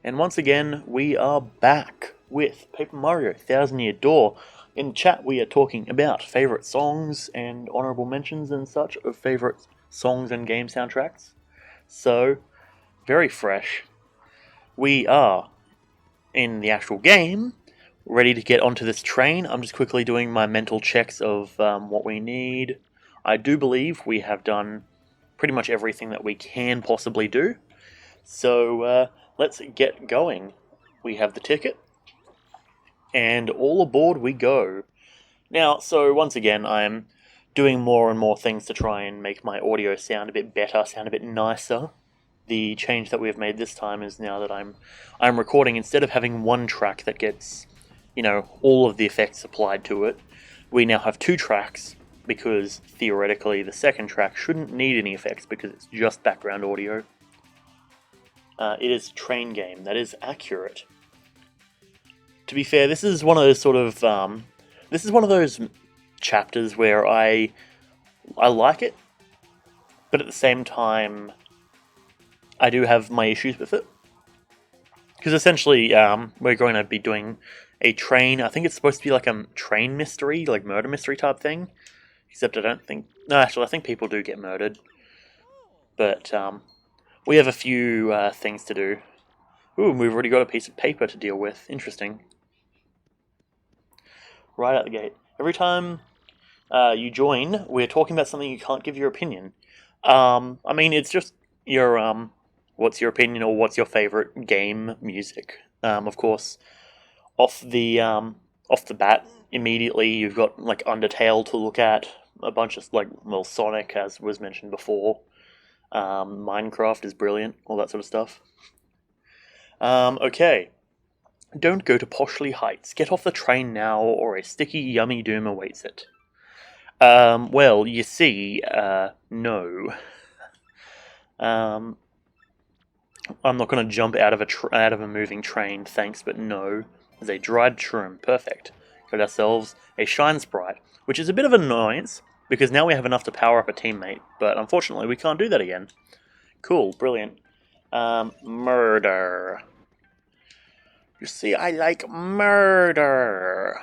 And once again, we are back with Paper Mario Thousand Year Door. In chat, we are talking about favourite songs and honourable mentions and such of favourite songs and game soundtracks. So, very fresh. We are in the actual game, ready to get onto this train. I'm just quickly doing my mental checks of what we need. I do believe we have done pretty much everything that we can possibly do. So let's get going. We have the ticket, and all aboard we go. Now, so once again, I'm doing more and more things to try and make my audio sound a bit better, sound a bit nicer. The change that we have made this time is now that I'm recording, instead of having one track that gets, all of the effects applied to it, we now have two tracks, because theoretically the second track shouldn't need any effects because it's just background audio. It is a train game. That is accurate. To be fair, this is one of those this is one of those chapters where I like it, but at the same time, I do have my issues with it. Because essentially, we're going to be doing a train. I think it's supposed to be like a train mystery, like murder mystery type thing. Except I don't think... No, actually, I think people do get murdered. But, we have a few things to do. Ooh, we've already got a piece of paper to deal with. Interesting. Right out the gate. Every time you join, we're talking about something you can't give your opinion. I mean, it's just your, what's your opinion or what's your favourite game music. Of course, off the bat, immediately you've got, like, Undertale to look at. A bunch of, Sonic, as was mentioned before. Minecraft is brilliant, all that sort of stuff. Okay. Don't go to Poshley Heights. Get off the train now, or a sticky, yummy doom awaits it. Well, you see, no. I'm not going to jump out of a moving train, thanks, but no. There's a dried shroom. Perfect. Got ourselves a Shine Sprite, which is a bit of an annoyance, because now we have enough to power up a teammate, but unfortunately we can't do that again. Cool, brilliant. Murder. You see, I like murder.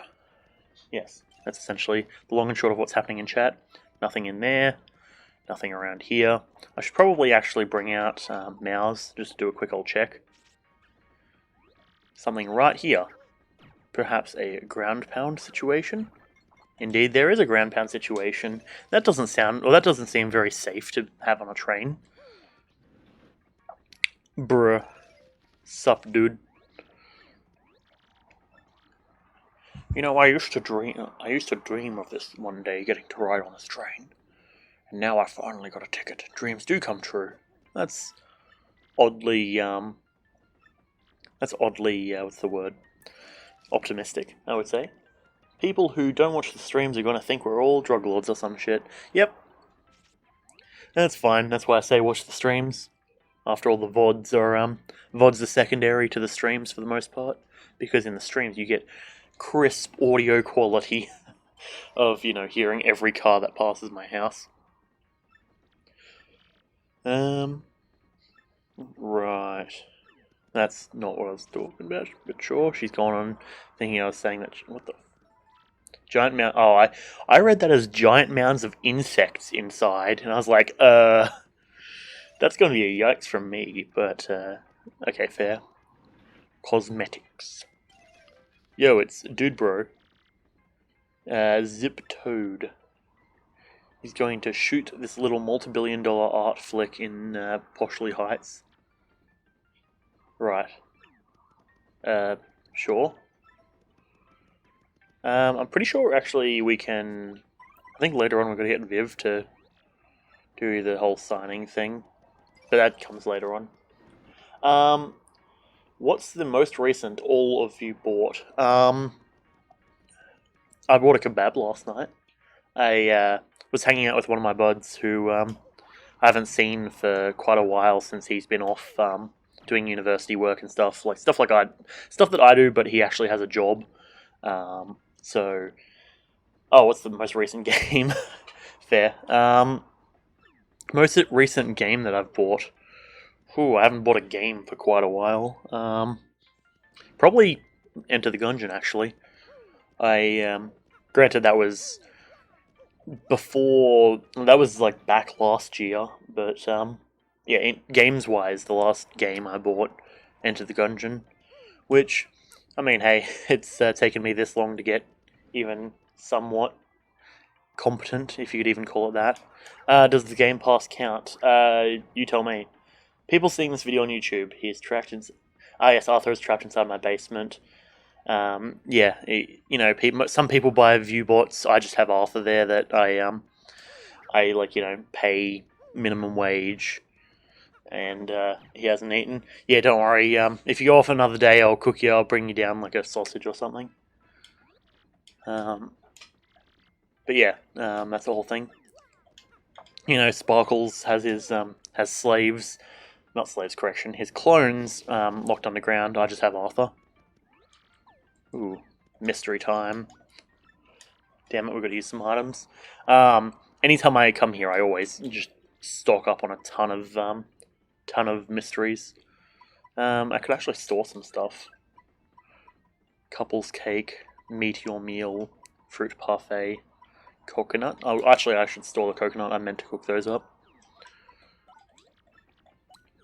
Yes, that's essentially the long and short of what's happening in chat. Nothing in there. Nothing around here. I should probably actually bring out Mouse, just to do a quick old check. Something right here. Perhaps a ground pound situation? Indeed, there is a ground pound situation. That doesn't seem very safe to have on a train. Bruh. Sup, dude. I used to dream of this one day, getting to ride on this train. And now I finally got a ticket. Dreams do come true. That's oddly, what's the word? Optimistic, I would say. People who don't watch the streams are going to think we're all drug lords or some shit. Yep. That's fine. That's why I say watch the streams. After all, the VODs are secondary to the streams for the most part. Because in the streams you get crisp audio quality of, hearing every car that passes my house. Right. That's not what I was talking about, but sure, she's gone on thinking I was saying that. What the? Giant mound. Oh, I read that as giant mounds of insects inside, and I was like, that's going to be a yikes from me, but, okay, fair. Cosmetics. Yo, it's Dude Bro. Zip Toad. He's going to shoot this little multi-billion-dollar art flick in Poshley Heights. Right. Sure. I'm pretty sure actually we can... I think later on we're going to get Viv to do the whole signing thing. But that comes later on. What's the most recent all of you bought? I bought a kebab last night. I was hanging out with one of my buds who I haven't seen for quite a while since he's been off doing university work and stuff that I do, but he actually has a job. So, what's the most recent game? Fair. Most recent game that I've bought. Ooh, I haven't bought a game for quite a while. Probably Enter the Gungeon, actually. Granted, that was before, that was like back last year, but yeah, games wise, the last game I bought, Enter the Gungeon, which, I mean, hey, it's taken me this long to get even somewhat competent, if you could even call it that. Does the Game Pass count? You tell me. People seeing this video on YouTube, he's trapped in. Ah, yes, Arthur is trapped inside my basement. Yeah, some people buy view bots. I just have Arthur there that I like, pay minimum wage, and he hasn't eaten. Yeah, don't worry. If you go off another day, I'll cook you. I'll bring you down like a sausage or something. But yeah, that's the whole thing. Sparkles has his has slaves, not slaves, correction, his clones locked underground. I just have Arthur. Ooh, mystery time. Damn it, we've got to use some items. Anytime I come here, I always just stock up on a ton of mysteries. I could actually store some stuff. Couple's cake, meteor meal, fruit parfait, coconut. Oh, actually, I should store the coconut. I meant to cook those up.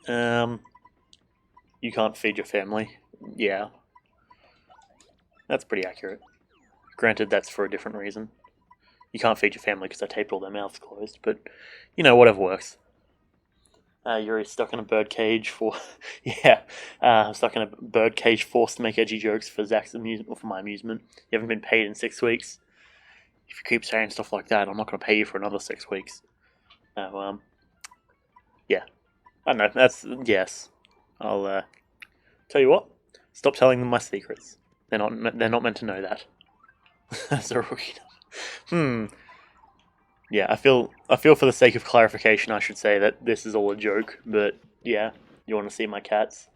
You can't feed your family. Yeah. That's pretty accurate. Granted, that's for a different reason. You can't feed your family because I taped all their mouths closed, but, whatever works. You're stuck in a bird cage for... yeah, I'm stuck in a bird cage forced to make edgy jokes for Zach's amusement, or for my amusement. You haven't been paid in 6 weeks. If you keep saying stuff like that, I'm not going to pay you for another 6 weeks. Yeah. I don't know, that's... yes. I'll, tell you what, stop telling them my secrets. They're not meant to know that. That's a rookie number. Yeah, I feel for the sake of clarification, I should say that this is all a joke. But yeah, you want to see my cats?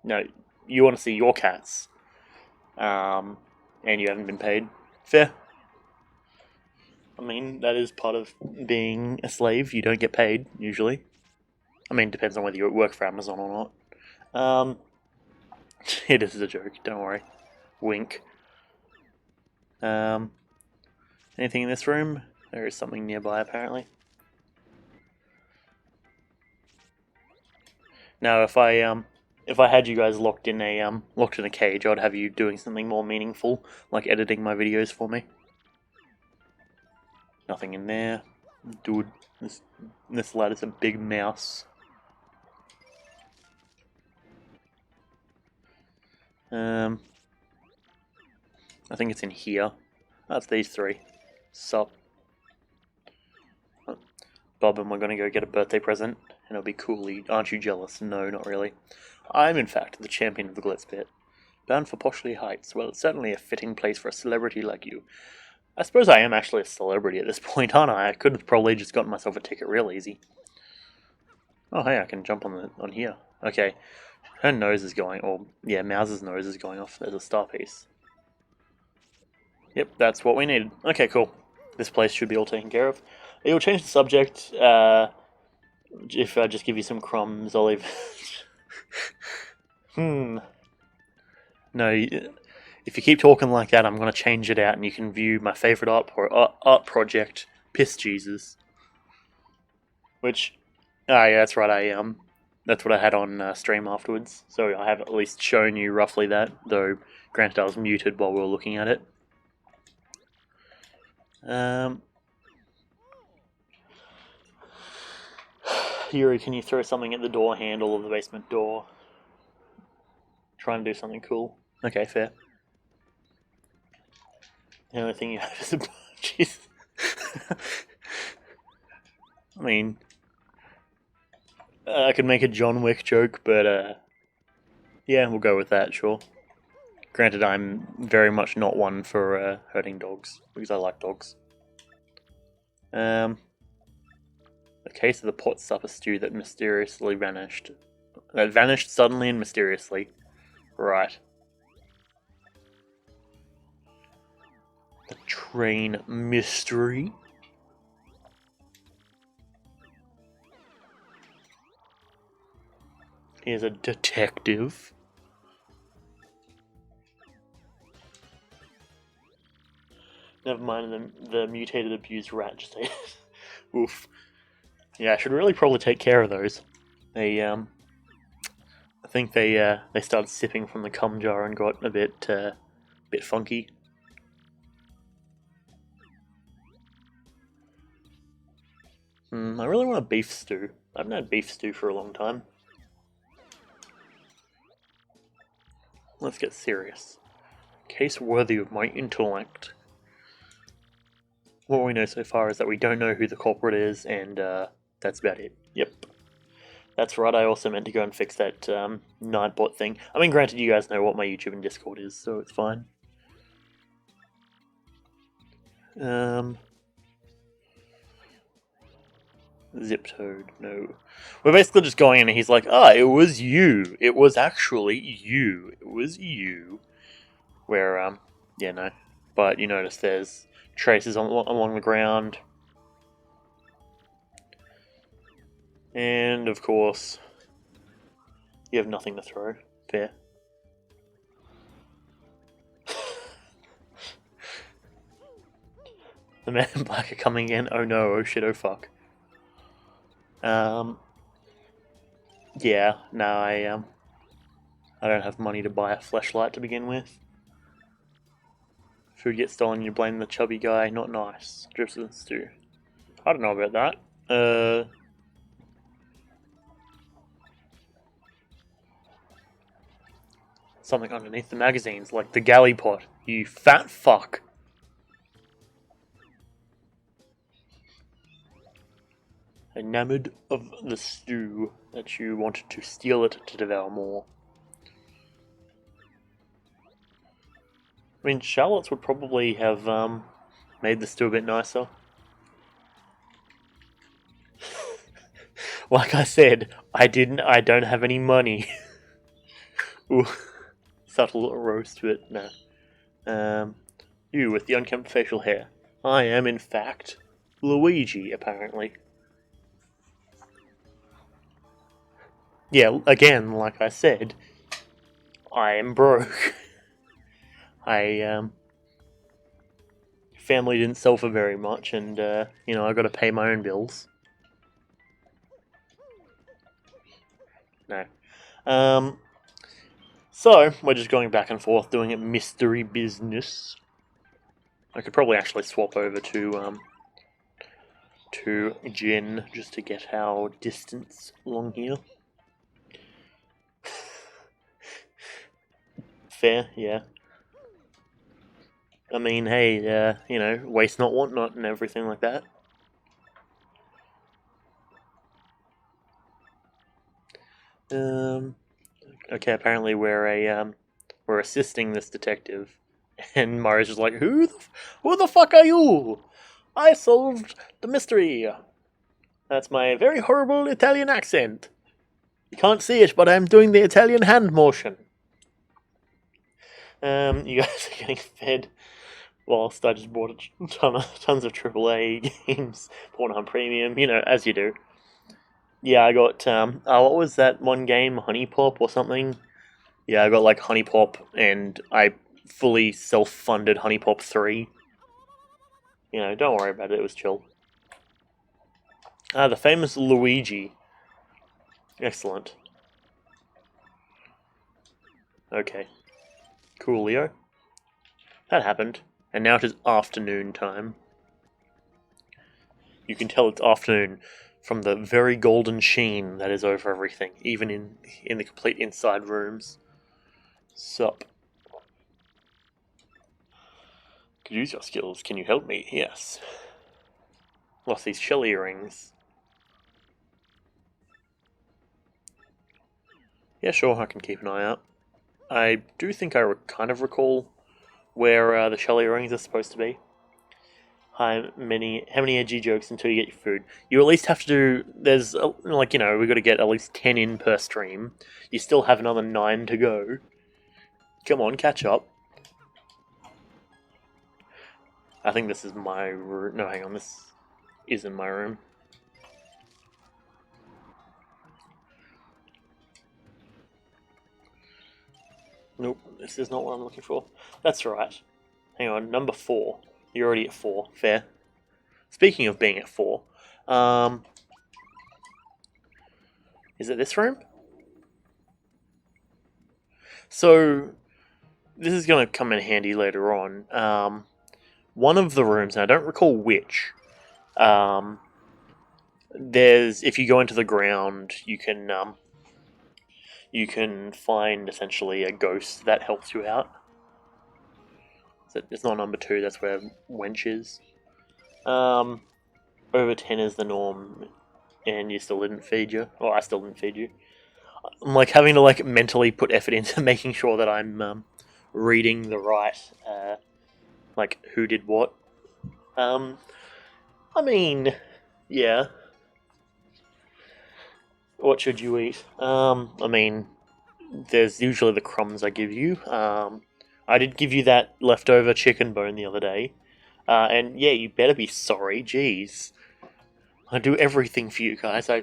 No, you want to see your cats. And you haven't been paid. Fair. I mean, that is part of being a slave. You don't get paid usually. I mean, depends on whether you work for Amazon or not. It is a joke. Don't worry. Wink. Anything in this room? There is something nearby, apparently. Now, if I had you guys locked in a cage, I'd have you doing something more meaningful, like editing my videos for me. Nothing in there, dude. This lad is a big mouse. I think it's in here. That's these three. Sup. Bob and we're gonna go get a birthday present, and it'll be cool. Aren't you jealous? No, not really. I'm, in fact, the champion of the Glitz Pit. Bound for Poshley Heights. Well, it's certainly a fitting place for a celebrity like you. I suppose I am actually a celebrity at this point, aren't I? I could have probably just gotten myself a ticket real easy. Oh, hey, I can jump on here. Okay. Her nose is going, or, yeah, Mouse's nose is going off. There's a star piece. Yep, that's what we needed. Okay, cool. This place should be all taken care of. You'll change the subject. If I just give you some crumbs, I'll leave. No, if you keep talking like that, I'm going to change it out, and you can view my favorite art project, Piss Jesus. Which, yeah, that's right. That's what I had on stream afterwards. So I have at least shown you roughly that, though granted I was muted while we were looking at it. Yuri, can you throw something at the door handle of the basement door? Try and do something cool. Okay, fair. The only thing you have is a... Jeez. I mean... I could make a John Wick joke, but yeah, we'll go with that, sure. Granted, I'm very much not one for hurting dogs, because I like dogs. A case of the pot supper stew that mysteriously vanished. That vanished suddenly and mysteriously. Right. The train mystery. Here's a detective. Never mind the mutated abused rat. Just oof. Yeah, I should really probably take care of those. I think they started sipping from the cum jar and got a bit funky. I really want a beef stew. I haven't had beef stew for a long time. Let's get serious. Case worthy of my intellect. What we know so far is that we don't know who the culprit is, and that's about it. Yep. That's right, I also meant to go and fix that Nightbot thing. I mean, granted, you guys know what my YouTube and Discord is, so it's fine. Zip-toed, no. We're basically just going in and he's like, it was you. It was actually you. It was you. Where, yeah, no. But you notice there's traces along the ground. And, of course, you have nothing to throw. Fair. The men in black are coming in. Oh no, oh shit, oh fuck. Yeah, no, I don't have money to buy a fleshlight to begin with. Food gets stolen, you blame the chubby guy. Not nice. Drips and stew. I don't know about that. Something underneath the magazines, like the galley pot. You fat fuck. Enamored of the stew that you wanted to steal it to devour more. I mean, shallots would probably have made the stew a bit nicer. Like I said, I don't have any money. Ooh, subtle roast to it. No. You with the unkempt facial hair. I am, in fact, Luigi, apparently. Yeah, again, like I said, I am broke. Family didn't sell for very much, and, I gotta pay my own bills. No. So, we're just going back and forth doing a mystery business. I could probably actually swap over to Jin just to get our distance along here. Fair, yeah. I mean, hey, waste not, want not, and everything like that. Okay, apparently we're assisting this detective, and Mario's just like, who the fuck are you? I solved the mystery. That's my very horrible Italian accent. You can't see it, but I'm doing the Italian hand motion. You guys are getting fed whilst I just bought tons of AAA games, Pornhub Premium, as you do. Yeah, I got, what was that one game, Honey Pop or something? Yeah, I got like Honey Pop, and I fully self-funded Honey Pop 3. Don't worry about it, it was chill. The famous Luigi. Excellent. Okay. Coolio. That happened. And now it is afternoon time. You can tell it's afternoon from the very golden sheen that is over everything, even in the complete inside rooms. Sup. Could use your skills. Can you help me? Yes. Lost these shell earrings. Yeah, sure, I can keep an eye out. I do think I kind of recall where the shell earrings are supposed to be. How many edgy jokes until you get your food? You at least have to do. There's we've got to get at least 10 in per stream. You still have another 9 to go. Come on, catch up. I think this is my room. No, hang on, this isn't my room. Nope, this is not what I'm looking for. That's right. Hang on, number 4. You're already at 4. Fair. Speaking of being at 4, is it this room? So, this is going to come in handy later on. One of the rooms, and I don't recall which, there's, if you go into the ground, you can find essentially a ghost that helps you out. It's not number 2, that's where Wench is. Over 10 is the norm, and you still didn't feed you, or I still didn't feed you. I'm like having to like mentally put effort into making sure that I'm reading the right, like who did what. I mean, yeah. What should you eat? I mean, there's usually the crumbs I give you. I did give you that leftover chicken bone the other day. And yeah, you better be sorry, jeez. I do everything for you guys. I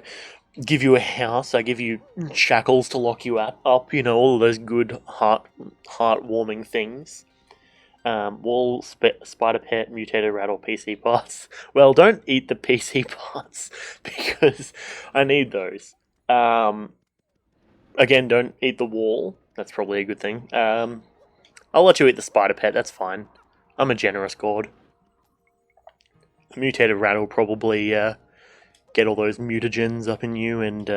give you a house, I give you shackles to lock you up, all of those good heartwarming things. Wall, spider pet, mutated rattle, PC parts. Well, don't eat the PC parts, because I need those. Again, don't eat the wall. That's probably a good thing. I'll let you eat the spider pet, that's fine. I'm a generous god. A mutated rat will probably get all those mutagens up in you, and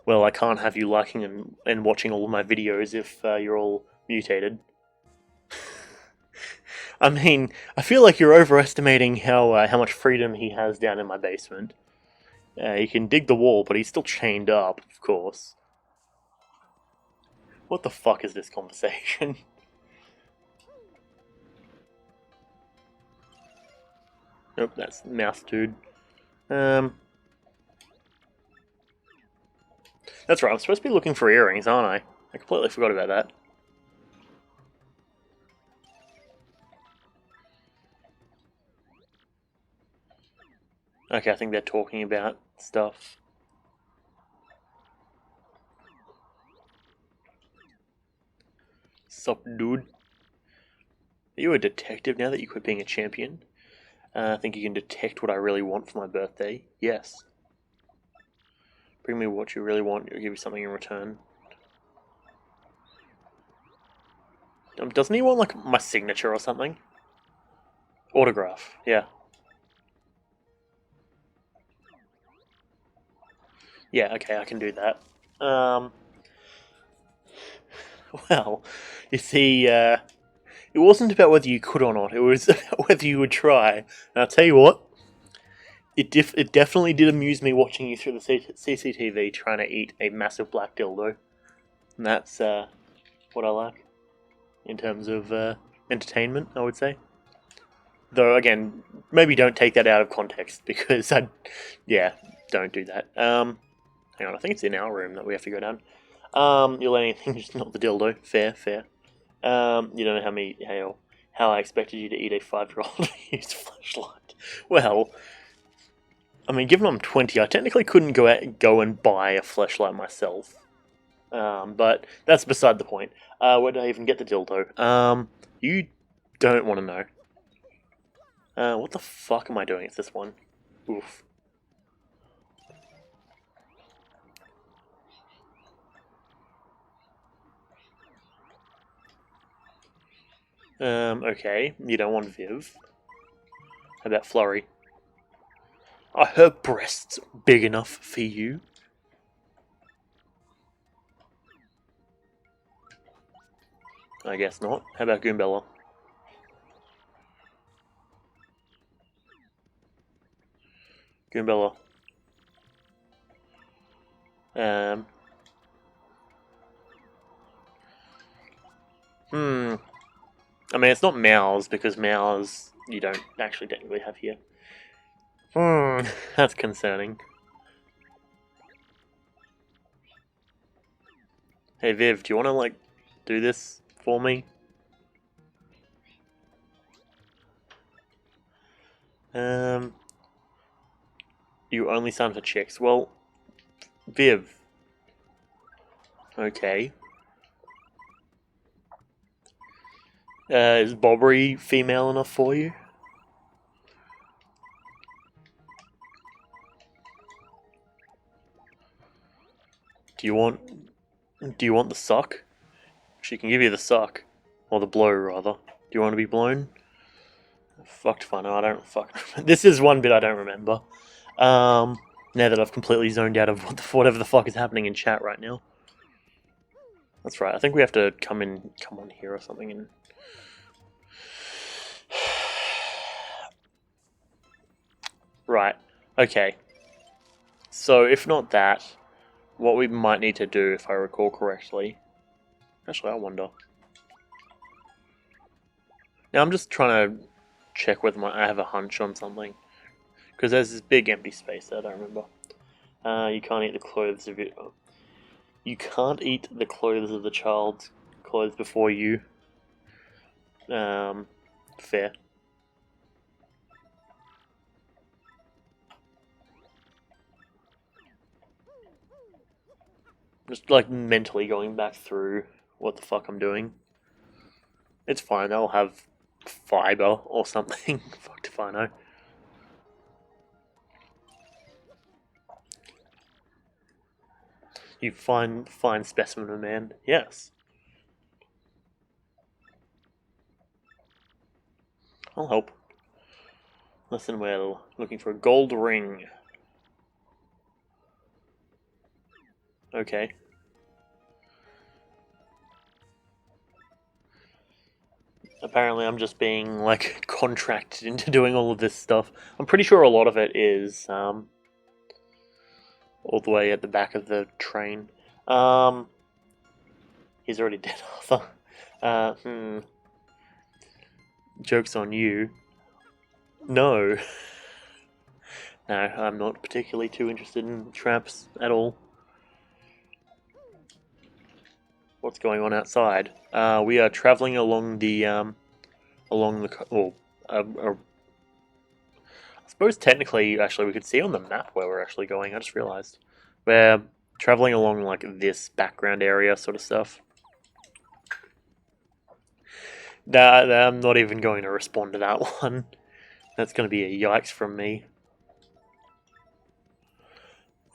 well, I can't have you liking and watching all of my videos if you're all mutated. I mean, I feel like you're overestimating how much freedom he has down in my basement. He can dig the wall, but he's still chained up, of course. What the fuck is this conversation? Nope, that's mouse dude. That's right, I'm supposed to be looking for earrings, aren't I? I completely forgot about that. Okay, I think they're talking about stuff. Sup, dude? Are you a detective now that you quit being a champion? I think you can detect what I really want for my birthday. Yes. Bring me what you really want, I'll give you something in return. Doesn't he want, like, my signature or something? Autograph, yeah. Yeah, okay, I can do that. Well, you see, it wasn't about whether you could or not, it was about whether you would try. And I'll tell you what, it definitely did amuse me watching you through the CCTV trying to eat a massive black dildo. And that's what I like in terms of entertainment, I would say. Though, again, maybe don't take that out of context, because yeah, don't do that. Hang on, I think it's in our room that we have to go down. You'll let anything, just not the dildo. Fair, fair. You don't know how I expected you to eat a 5-year-old used flashlight. Well, I mean, given I'm 20, I technically couldn't go and buy a flashlight myself. But that's beside the point. Where did I even get the dildo? You don't want to know. What the fuck am I doing? It's this one. Oof. Okay. You don't want Viv. How about Flurry? Are her breasts big enough for you? I guess not. How about Goombella? Goombella. I mean, it's not Mouse, because Mouse you don't actually technically have here. That's concerning. Hey Viv, do you want to, like, do this for me? You only sign for chicks. Well, Viv. Okay. Is Bobbery female enough for you? Do you want the suck? She can give you the suck. Or the blow, rather. Do you want to be blown? Fucked fun. I don't fucking. This is one bit I don't remember. Now that I've completely zoned out of whatever the fuck is happening in chat right now. That's right. I think we have to come on here or something and. Right. Okay. So if not that, what we might need to do, if I recall correctly. Actually, I wonder. Now I'm just trying to check whether I have a hunch on something. Because there's this big empty space there, I don't remember. You can't eat the clothes of it. You can't eat the clothes of the child's clothes before you. Fair. Just like mentally going back through what the fuck I'm doing. It's fine, I'll have fiber or something. Fucked if I know. You fine specimen of man. Yes. I'll help. Listen well. Looking for a gold ring. Okay. Apparently I'm just being, like, contracted into doing all of this stuff. I'm pretty sure a lot of it is, all the way at the back of the train. He's already dead, Arthur. Joke's on you. No. No, I'm not particularly too interested in traps at all. What's going on outside? We are traveling along the, I suppose technically, actually, we could see on the map where we're actually going. I just realized. We're traveling along, like, this background area sort of stuff. Nah, I'm not even going to respond to that one. That's going to be a yikes from me.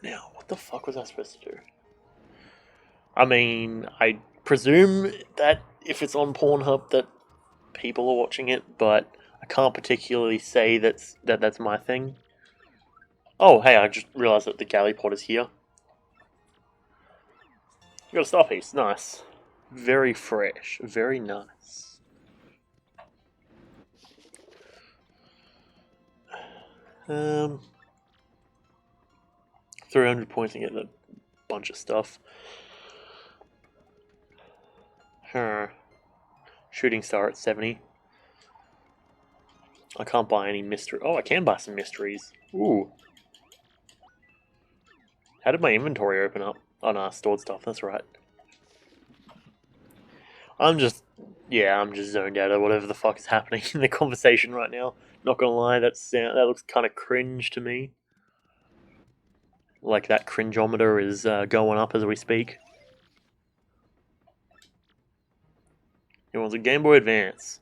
Now, what the fuck was I supposed to do? I mean, I presume that if it's on Pornhub that people are watching it, but I can't particularly say that's my thing. Oh, hey, I just realised that the galley pod is here. You got a star piece, nice. Very fresh, very nice. Um, 300 points and get a bunch of stuff. Shooting star at 70. I can't buy any mystery. Oh, I can buy some mysteries. Ooh. How did my inventory open up? Oh no, stored stuff, that's right. I'm just zoned out of whatever the fuck is happening in the conversation right now. Not gonna lie, that looks kind of cringe to me. Like that cringeometer is going up as we speak. It was a Game Boy Advance.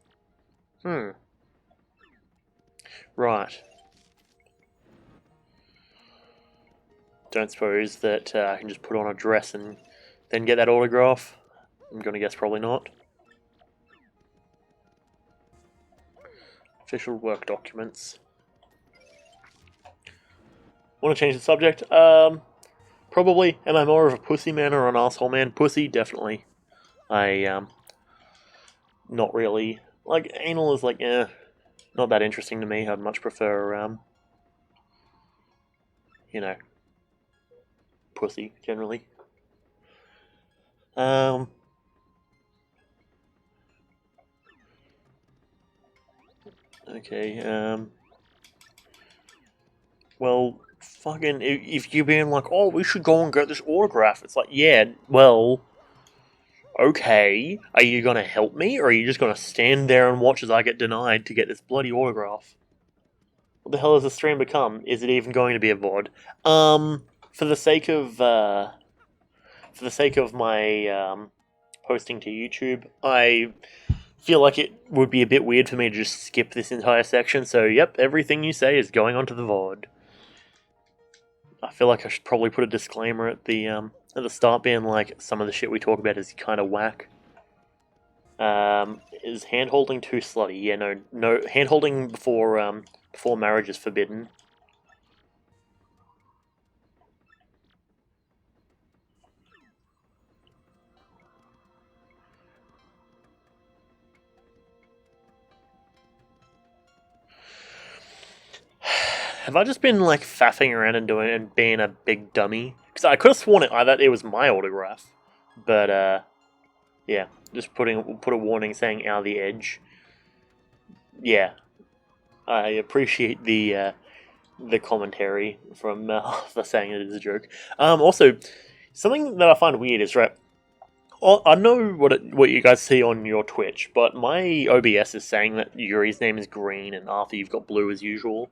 Right. Don't suppose that I can just put on a dress and then get that autograph? I'm gonna guess probably not. Official work documents. Want to change the subject? Probably. Am I more of a pussy man or an asshole man? Pussy, definitely. Not really. Like, anal is like, not that interesting to me. I'd much prefer, pussy, generally. Okay, well, fucking, if you're being like, oh, we should go and get this autograph, it's like, yeah, well, okay, are you gonna help me, or are you just gonna stand there and watch as I get denied to get this bloody autograph? What the hell has the stream become? Is it even going to be a VOD? For the sake of my posting to YouTube, I feel like it would be a bit weird for me to just skip this entire section, so yep, everything you say is going onto the VOD. I feel like I should probably put a disclaimer at the start, being like, some of the shit we talk about is kind of whack. Is hand-holding too slutty? Yeah, no, hand-holding before marriage is forbidden. Have I just been like faffing around and doing and being a big dummy? Because I could have sworn it was my autograph, but yeah, just put a warning saying "out the edge." Yeah, I appreciate the commentary from the saying it is a joke. Also, something that I find weird is, right. I know what you guys see on your Twitch, but my OBS is saying that Yuri's name is green and Arthur you've got blue as usual.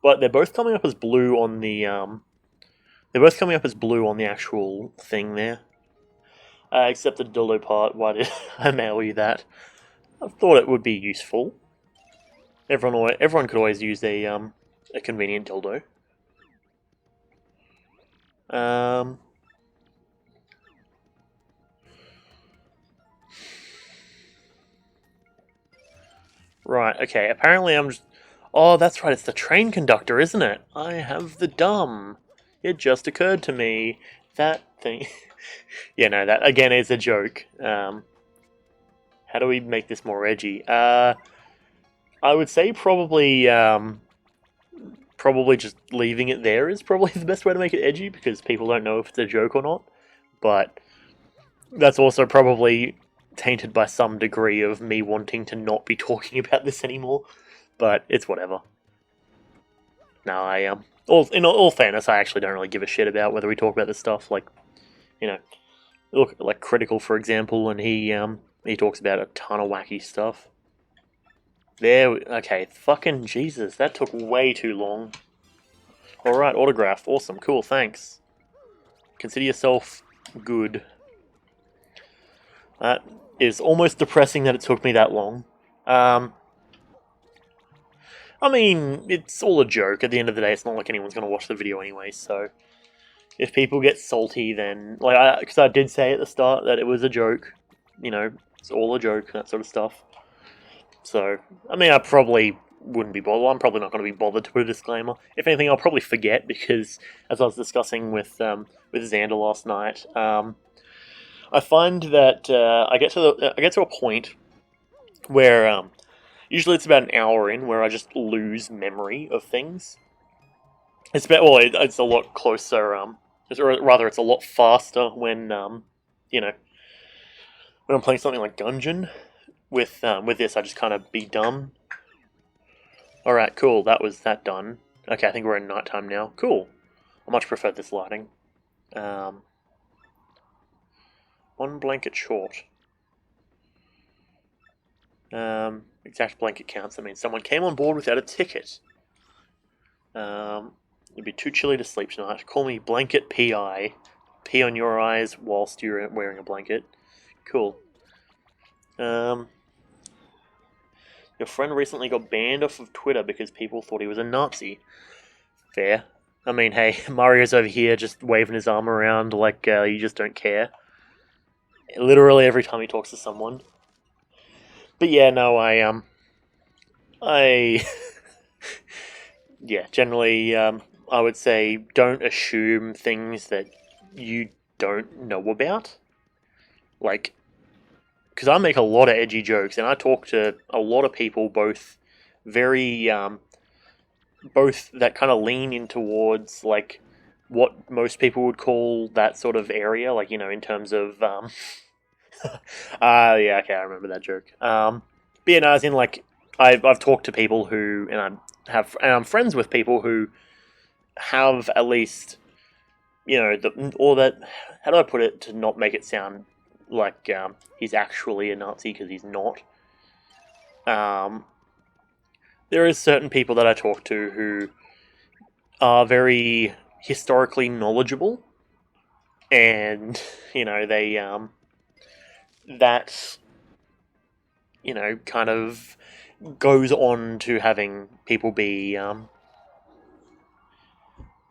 But they're both coming up as blue on the actual thing there. Except the dildo part. Why did I mail you that? I thought it would be useful. Everyone could always use a convenient dildo. Right. Okay. Apparently, I'm just. Oh, that's right. It's the train conductor, isn't it? I have the dumb. It just occurred to me that thing. Yeah, no, that again is a joke. How do we make this more edgy? I would say probably just leaving it there is probably the best way to make it edgy, because people don't know if it's a joke or not. But that's also probably tainted by some degree of me wanting to not be talking about this anymore. But it's whatever. No, in all fairness, I actually don't really give a shit about whether we talk about this stuff. Like, you know, look, like Critical, for example, and he talks about a ton of wacky stuff. Okay, fucking Jesus, that took way too long. Alright, autograph, awesome, cool, thanks. Consider yourself good. That is almost depressing that it took me that long. I mean, it's all a joke. At the end of the day, it's not like anyone's going to watch the video anyway, so if people get salty, then, like, because I did say at the start that it was a joke, it's all a joke, that sort of stuff. So, I mean, I probably wouldn't be bothered. I'm probably not going to be bothered to put a disclaimer. If anything, I'll probably forget, because as I was discussing with Xander last night, I find that I get to a point where usually it's about an hour in where I just lose memory of things. It's a lot closer. Or rather, it's a lot faster when when I'm playing something like Gungeon. With this, I just kind of be dumb. All right, cool. That was that done. Okay, I think we're in nighttime now. Cool. I much prefer this lighting. One blanket short. Exact blanket counts. I mean, someone came on board without a ticket. It'd be too chilly to sleep tonight. Call me Blanket PI. Pee on your eyes whilst you're wearing a blanket. Cool. Your friend recently got banned off of Twitter because people thought he was a Nazi. Fair. I mean, hey, Mario's over here just waving his arm around like you just don't care. Literally every time he talks to someone. But yeah, no, yeah, generally, I would say don't assume things that you don't know about. Like, because I make a lot of edgy jokes, and I talk to a lot of people, both very, both that kind of lean in towards, like, what most people would call that sort of area, like, in terms of, yeah, okay, I remember that joke. But yeah, no, as in, like, I've talked to people who, and I'm friends with people who have at least, how do I put it to not make it sound like he's actually a Nazi, because he's not. There is certain people that I talk to who are very historically knowledgeable, and they that you know, kind of goes on to having people be,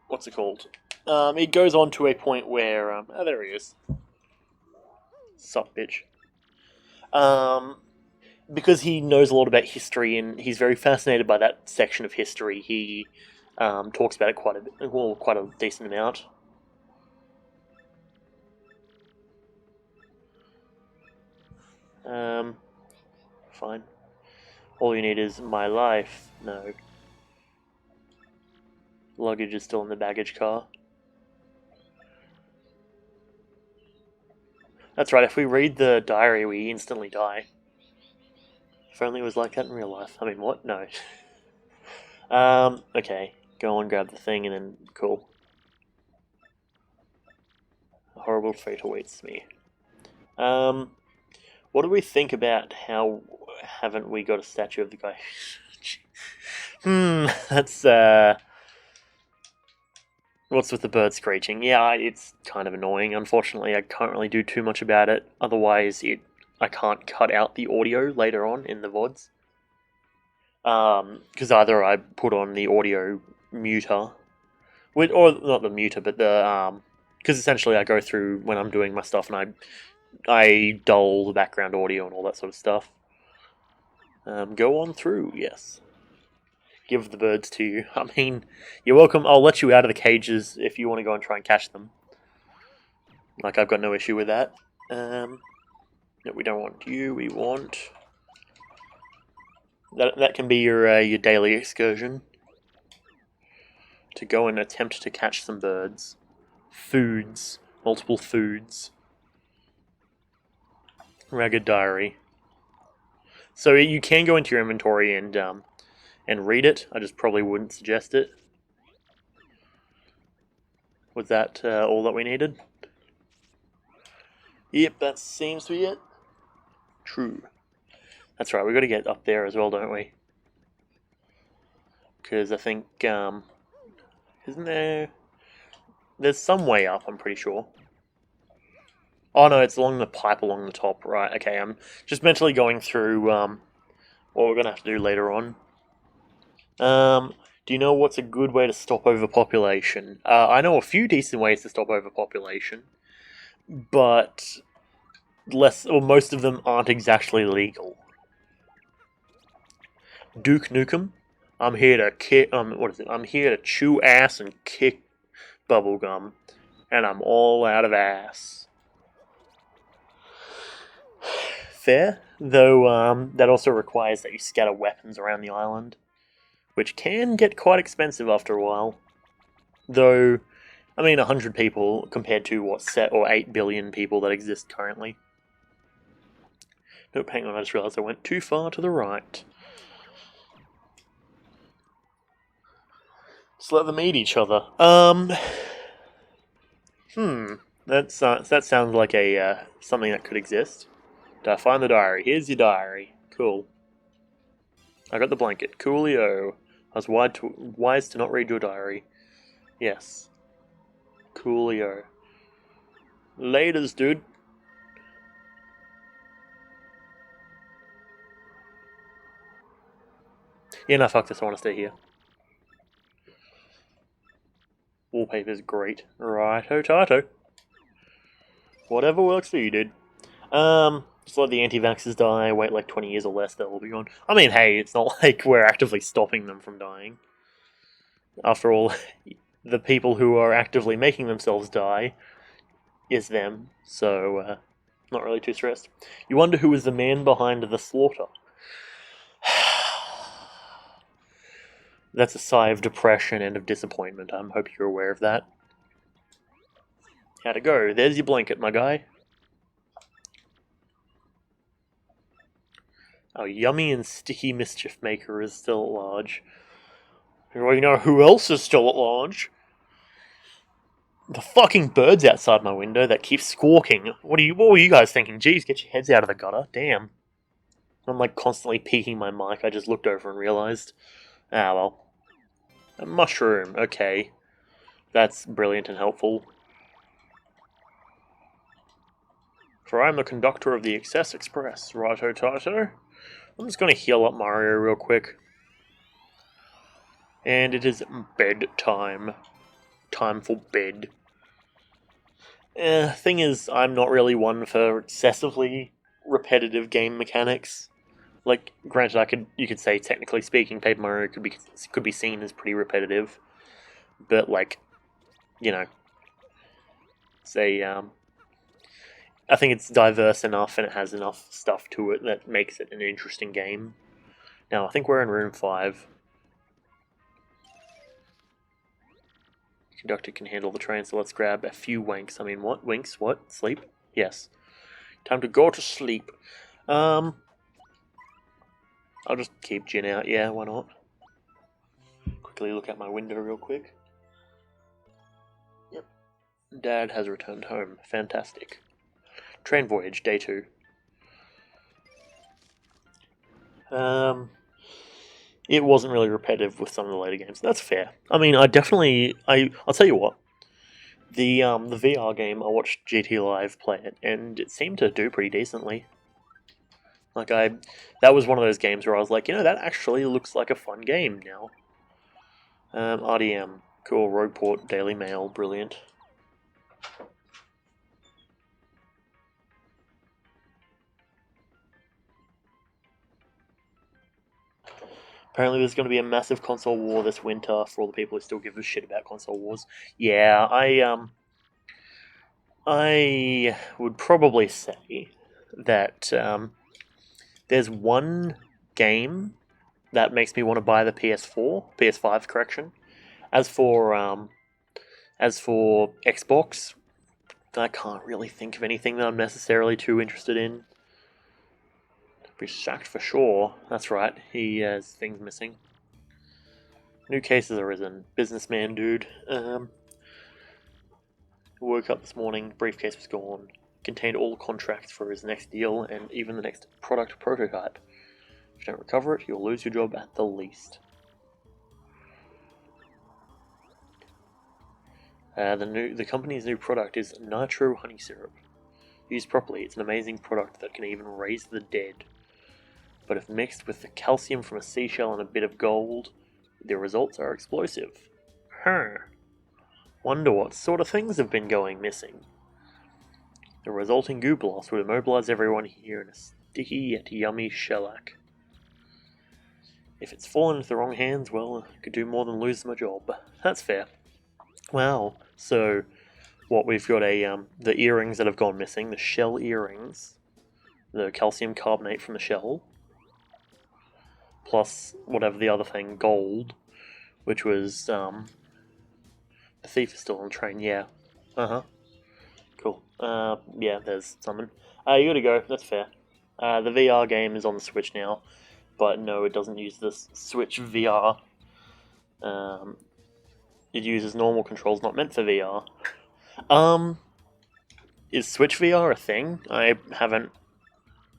what's it called? It goes on to a point where, oh, there he is. Sup, bitch. Because he knows a lot about history and he's very fascinated by that section of history, he talks about it quite a decent amount. Fine. All you need is my life. No. Luggage is still in the baggage car. That's right, if we read the diary, we instantly die. If only it was like that in real life. I mean, what? No. Okay. Go on, grab the thing, and then... Cool. A horrible fate awaits me. What do we think about how haven't we got a statue of the guy? That's, what's with the bird screeching? Yeah, it's kind of annoying. Unfortunately, I can't really do too much about it. Otherwise, I can't cut out the audio later on in the VODs. Because either I put on the audio muter, or not the muter, but the because essentially I go through when I'm doing my stuff and I dull the background audio and all that sort of stuff. Go on through, yes. Give the birds to you. I mean, you're welcome. I'll let you out of the cages if you want to go and try and catch them. Like, I've got no issue with that. No, we don't want you. We want... That can be your daily excursion. To go and attempt to catch some birds. Foods. Multiple foods. Ragged diary. So you can go into your inventory and read it. I just probably wouldn't suggest it. Was that all that we needed? Yep, that seems to be it. True. That's right, we've got to get up there as well, don't we? Because I think, isn't there... There's some way up, I'm pretty sure. Oh no, it's along the pipe along the top. Right, okay, I'm just mentally going through what we're going to have to do later on. Do you know what's a good way to stop overpopulation? I know a few decent ways to stop overpopulation, but most of them aren't exactly legal. Duke Nukem, I'm here to kick. What is it? I'm here to chew ass and kick bubblegum, and I'm all out of ass. Fair, though. That also requires that you scatter weapons around the island, which can get quite expensive after a while. Though, I mean, 100 people compared to what 8 billion people that exist currently. Nope, hang on, I just realised I went too far to the right. Just let them eat each other. That sounds like a something that could exist. Did I find the diary? Here's your diary. Cool. I got the blanket. Coolio. I was wise to not read your diary. Yes. Coolio. Laters, dude. Yeah, no, fuck this. I want to stay here. Wallpaper's great. Righto-tato. Whatever works for you, dude. Just let the anti-vaxxers die, wait like 20 years or less, they'll all be gone. I mean, hey, it's not like we're actively stopping them from dying. After all, the people who are actively making themselves die is them, so, not really too stressed. You wonder who is the man behind the slaughter. That's a sigh of depression and of disappointment. I hope you're aware of that. How'd it go? There's your blanket, my guy. Our yummy and sticky mischief maker is still at large. You know who else is still at large? The fucking birds outside my window that keep squawking. What were you guys thinking? Jeez, get your heads out of the gutter. Damn. I'm like constantly peeking my mic. I just looked over and realised. Ah, well. A mushroom, okay. That's brilliant and helpful. For I am the conductor of the Excess Express. Righto-tato. I'm just going to heal up Mario real quick. And it is bedtime. Time for bed. Thing is, I'm not really one for excessively repetitive game mechanics. Like, granted, you could say, technically speaking, Paper Mario could be seen as pretty repetitive, but like, you know, say, I think it's diverse enough and it has enough stuff to it that makes it an interesting game. Now, I think we're in room 5. Conductor can handle the train, so let's grab a few wanks. I mean, what? Winks? What? Sleep? Yes. Time to go to sleep. I'll just keep Jin out, yeah, why not? Quickly look out my window real quick. Yep. Dad has returned home. Fantastic. Train voyage, day 2. It wasn't really repetitive with some of the later games. That's fair. I mean, I'll tell you what. The VR game, I watched GT Live play it, and it seemed to do pretty decently. Like, that was one of those games where I was like, that actually looks like a fun game now. RDM, cool. Rogueport, Daily Mail, brilliant. Apparently there's going to be a massive console war this winter for all the people who still give a shit about console wars. Yeah, I would probably say that there's one game that makes me want to buy the PS5, correction. As for Xbox, I can't really think of anything that I'm necessarily too interested in. Be sacked for sure. That's right, he has things missing. New cases arisen. Businessman dude. Woke up this morning, briefcase was gone. Contained all the contracts for his next deal and even the next product prototype. If you don't recover it, you'll lose your job at the least. The company's new product is Nitro Honey Syrup. Used properly, it's an amazing product that can even raise the dead. But if mixed with the calcium from a seashell and a bit of gold, the results are explosive. Wonder what sort of things have been going missing. The resulting goo blast would immobilize everyone here in a sticky yet yummy shellac. If it's fallen into the wrong hands, well, I could do more than lose my job. That's fair. Wow. So, what we've got the earrings that have gone missing, the shell earrings, the calcium carbonate from the shell, plus whatever the other thing, gold, which was the thief is still on the train. Yeah. Cool. Yeah, there's something. You gotta go. That's fair. The VR game is on the Switch now, but no, it doesn't use this Switch VR. It uses normal controls, not meant for VR. Is Switch VR a thing? I haven't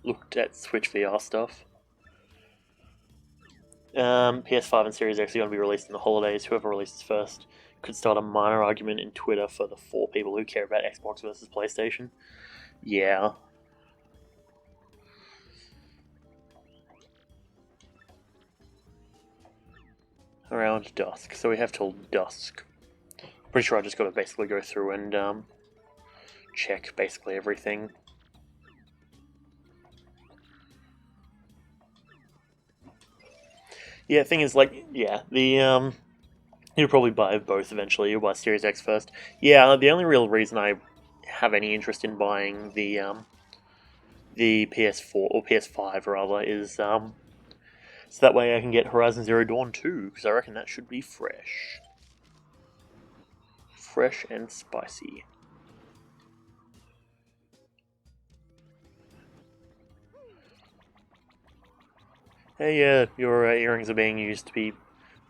looked at Switch VR stuff. PS5 and Series X are going to be released in the holidays. Whoever releases first could start a minor argument in Twitter for the 4 people who care about Xbox versus PlayStation. Yeah. Around dusk. So we have till dusk. Pretty sure I just got to basically go through and check basically everything. Yeah, thing is, you'll probably buy both eventually. You'll buy Series X first. Yeah, the only real reason I have any interest in buying the PS4 or PS5 rather is so that way I can get Horizon Zero Dawn 2 because I reckon that should be fresh and spicy. Hey, your earrings are being used to be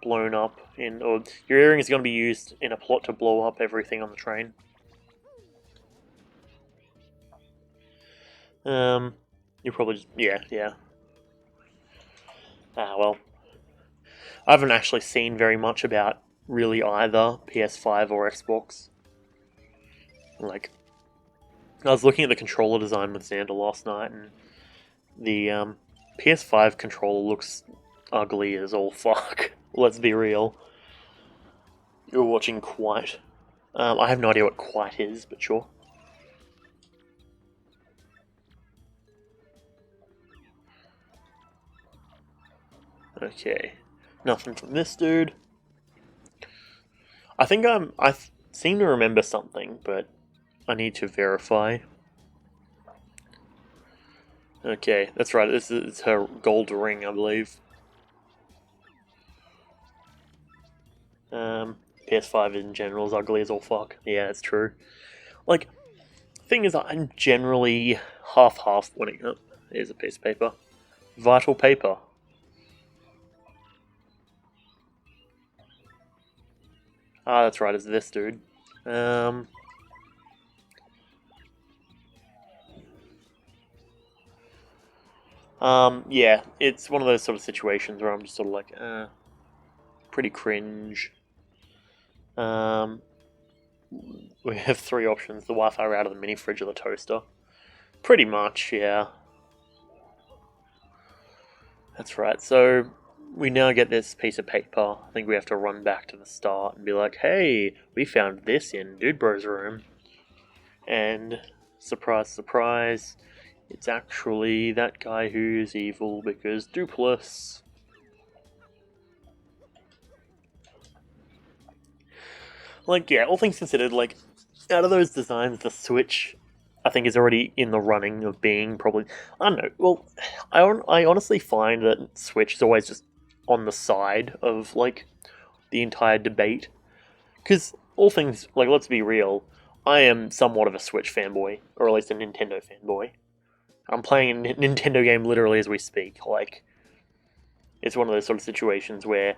blown up or your earrings are going to be used in a plot to blow up everything on the train. You probably just, yeah. Well, I haven't actually seen very much about really either PS5 or Xbox. Like, I was looking at the controller design with Xander last night, and PS5 controller looks ugly as all fuck. Let's be real. You're watching Quite. I have no idea what Quite is, but sure. Okay. Nothing from this dude. I think I seem to remember something, but I need to verify. Okay, that's right. This is her gold ring, I believe. PS5 in general is ugly as all fuck. Yeah, it's true. Like, thing is, I'm generally half-half when it... Oh, here's a piece of paper. Vital paper. Ah, that's right, it's this dude. Yeah, it's one of those sort of situations where I'm just sort of like, pretty cringe. We have three options: the Wi-Fi router, the mini fridge, or the toaster. Pretty much, yeah. That's right. So we now get this piece of paper. I think we have to run back to the start and be like, "Hey, we found this in Dude Bro's room," and surprise, surprise, it's actually that guy who's evil because Dupless. Like, yeah, all things considered, like, out of those designs, the Switch, I think, is already in the running of being probably. I don't know. Well, I honestly find that Switch is always just on the side of, like, the entire debate. Because all things, like, let's be real, I am somewhat of a Switch fanboy, or at least a Nintendo fanboy. I'm playing a Nintendo game literally as we speak. Like, it's one of those sort of situations where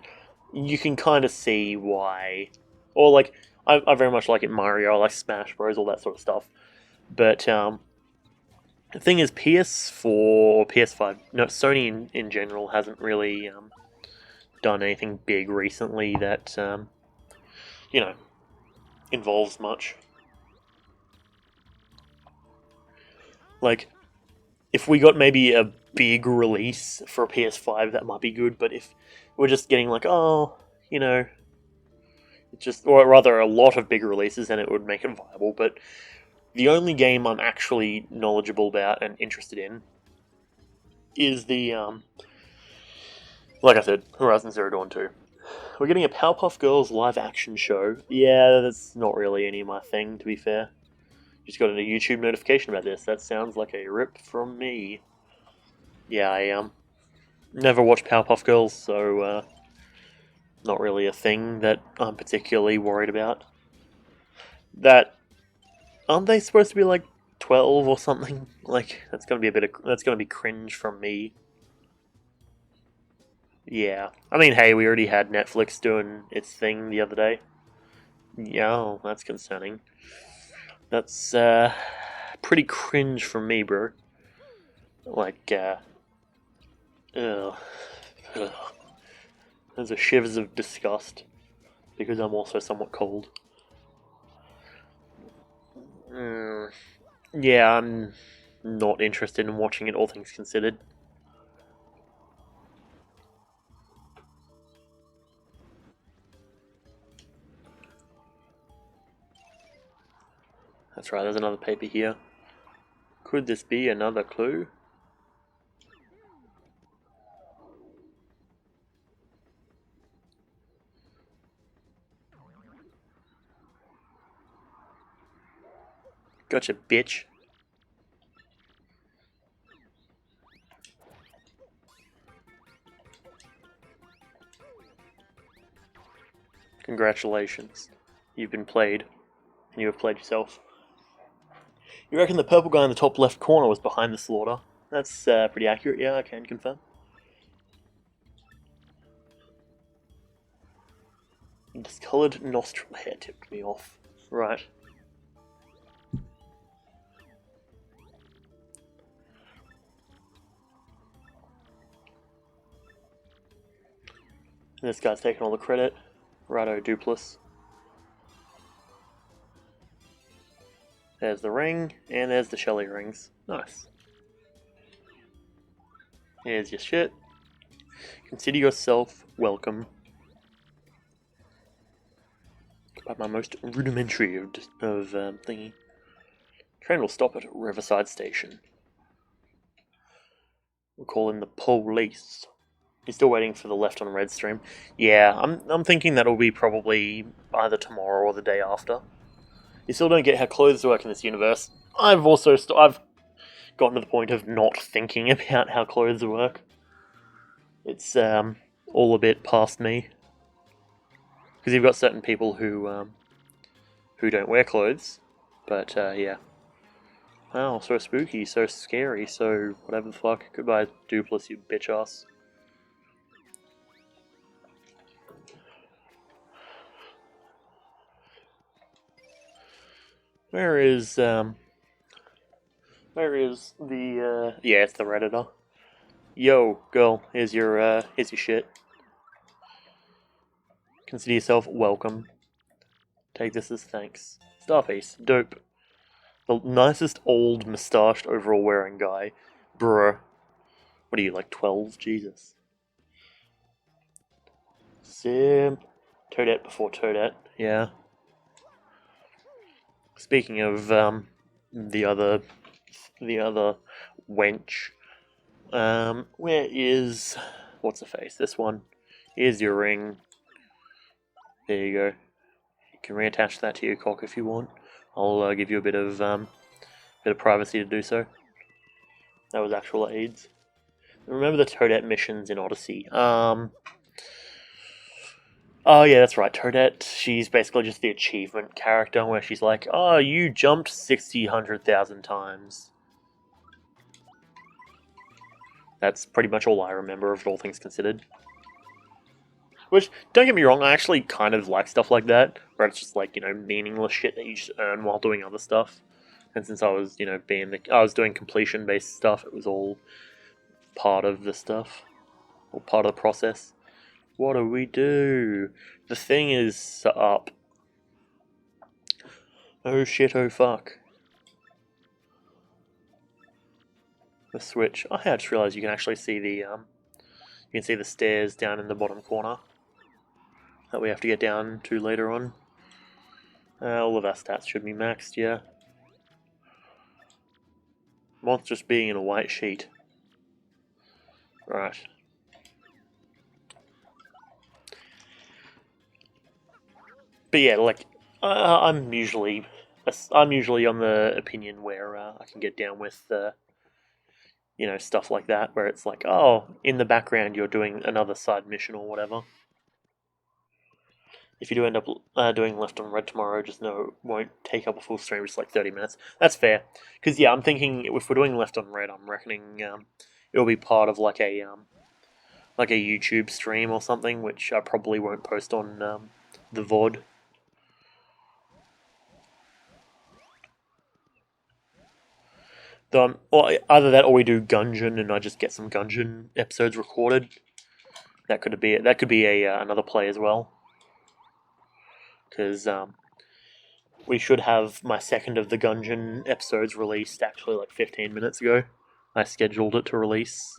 you can kind of see why. Or, like, I very much like it Mario, I like Smash Bros, all that sort of stuff. But the thing is, PS4 or PS5, no, Sony in general hasn't really done anything big recently that, you know, involves much. Like, if we got maybe a big release for a PS5, that might be good, but if we're just getting like, oh, you know, it's just, or rather a lot of big releases, then it would make it viable, but the only game I'm actually knowledgeable about and interested in is the, like I said, Horizon Zero Dawn 2. We're getting a Powerpuff Girls live action show. Yeah, that's not really any of my thing, to be fair. Just got a YouTube notification about this. That sounds like a rip from me. Yeah, I never watched Powerpuff Girls, so not really a thing that I'm particularly worried about. That aren't they supposed to be like 12 or something? Like that's gonna be that's gonna be cringe from me. Yeah, I mean, hey, we already had Netflix doing its thing the other day. Yeah, oh, that's concerning. That's pretty cringe from me, bro. Like, ugh. Ugh. There's a shivers of disgust because I'm also somewhat cold. Yeah, I'm not interested in watching it, all things considered. That's right, there's another paper here. Could this be another clue? Gotcha, bitch. Congratulations. You've been played, and you have played yourself. You reckon the purple guy in the top left corner was behind the slaughter? That's pretty accurate, yeah, I can confirm. Discoloured nostril hair tipped me off. Right. And this guy's taking all the credit. Righto, Dupless. There's the ring, and there's the Shelly rings. Nice. Here's your shit. Consider yourself welcome. About my most rudimentary of thingy. Train will stop at Riverside Station. We'll call in the police. You're still waiting for the left on red stream? Yeah, I'm thinking that'll be probably either tomorrow or the day after. You still don't get how clothes work in this universe. I've gotten to the point of not thinking about how clothes work. It's all a bit past me. Because you've got certain people who don't wear clothes, but yeah. Wow, so spooky, so scary, so whatever the fuck. Goodbye, Dupless, you bitch ass. Where is the yeah, it's the Redditor. Yo, girl, here's your shit. Consider yourself welcome. Take this as thanks. Starpiece, dope. The nicest old moustached overall wearing guy. Bruh. What are you, like 12? Jesus. Simp. Toadette before Toadette, yeah. Speaking of the other wench, where is what's her face? This one. Here's your ring. There you go. You can reattach that to your cock if you want. I'll give you a bit of privacy to do so. That was actual AIDS. Remember the Toadette missions in Odyssey? Oh yeah, that's right, Toadette. She's basically just the achievement character where she's like, oh, you jumped 100,000 times. That's pretty much all I remember of it, all things considered. Which, don't get me wrong, I actually kind of like stuff like that, where it's just like, meaningless shit that you just earn while doing other stuff. And since I was, I was doing completion-based stuff, it was all part of the stuff, or part of the process. What do we do? The thing is up. Oh shit, oh fuck. The switch. Oh, I just realised you can actually see the stairs down in the bottom corner that we have to get down to later on. All of our stats should be maxed, yeah. Monsters being in a white sheet. Right. But yeah, like, I'm usually on the opinion where I can get down with stuff like that, where it's like, oh, in the background you're doing another side mission or whatever. If you do end up doing left on red tomorrow, just know it won't take up a full stream, just like 30 minutes. That's fair. Because, yeah, I'm thinking if we're doing left on red, I'm reckoning it'll be part of like a YouTube stream or something, which I probably won't post on the VOD. Though, either that or we do Gungeon and I just get some Gungeon episodes recorded. That could be another play as well. Because we should have my second of the Gungeon episodes released actually like 15 minutes ago. I scheduled it to release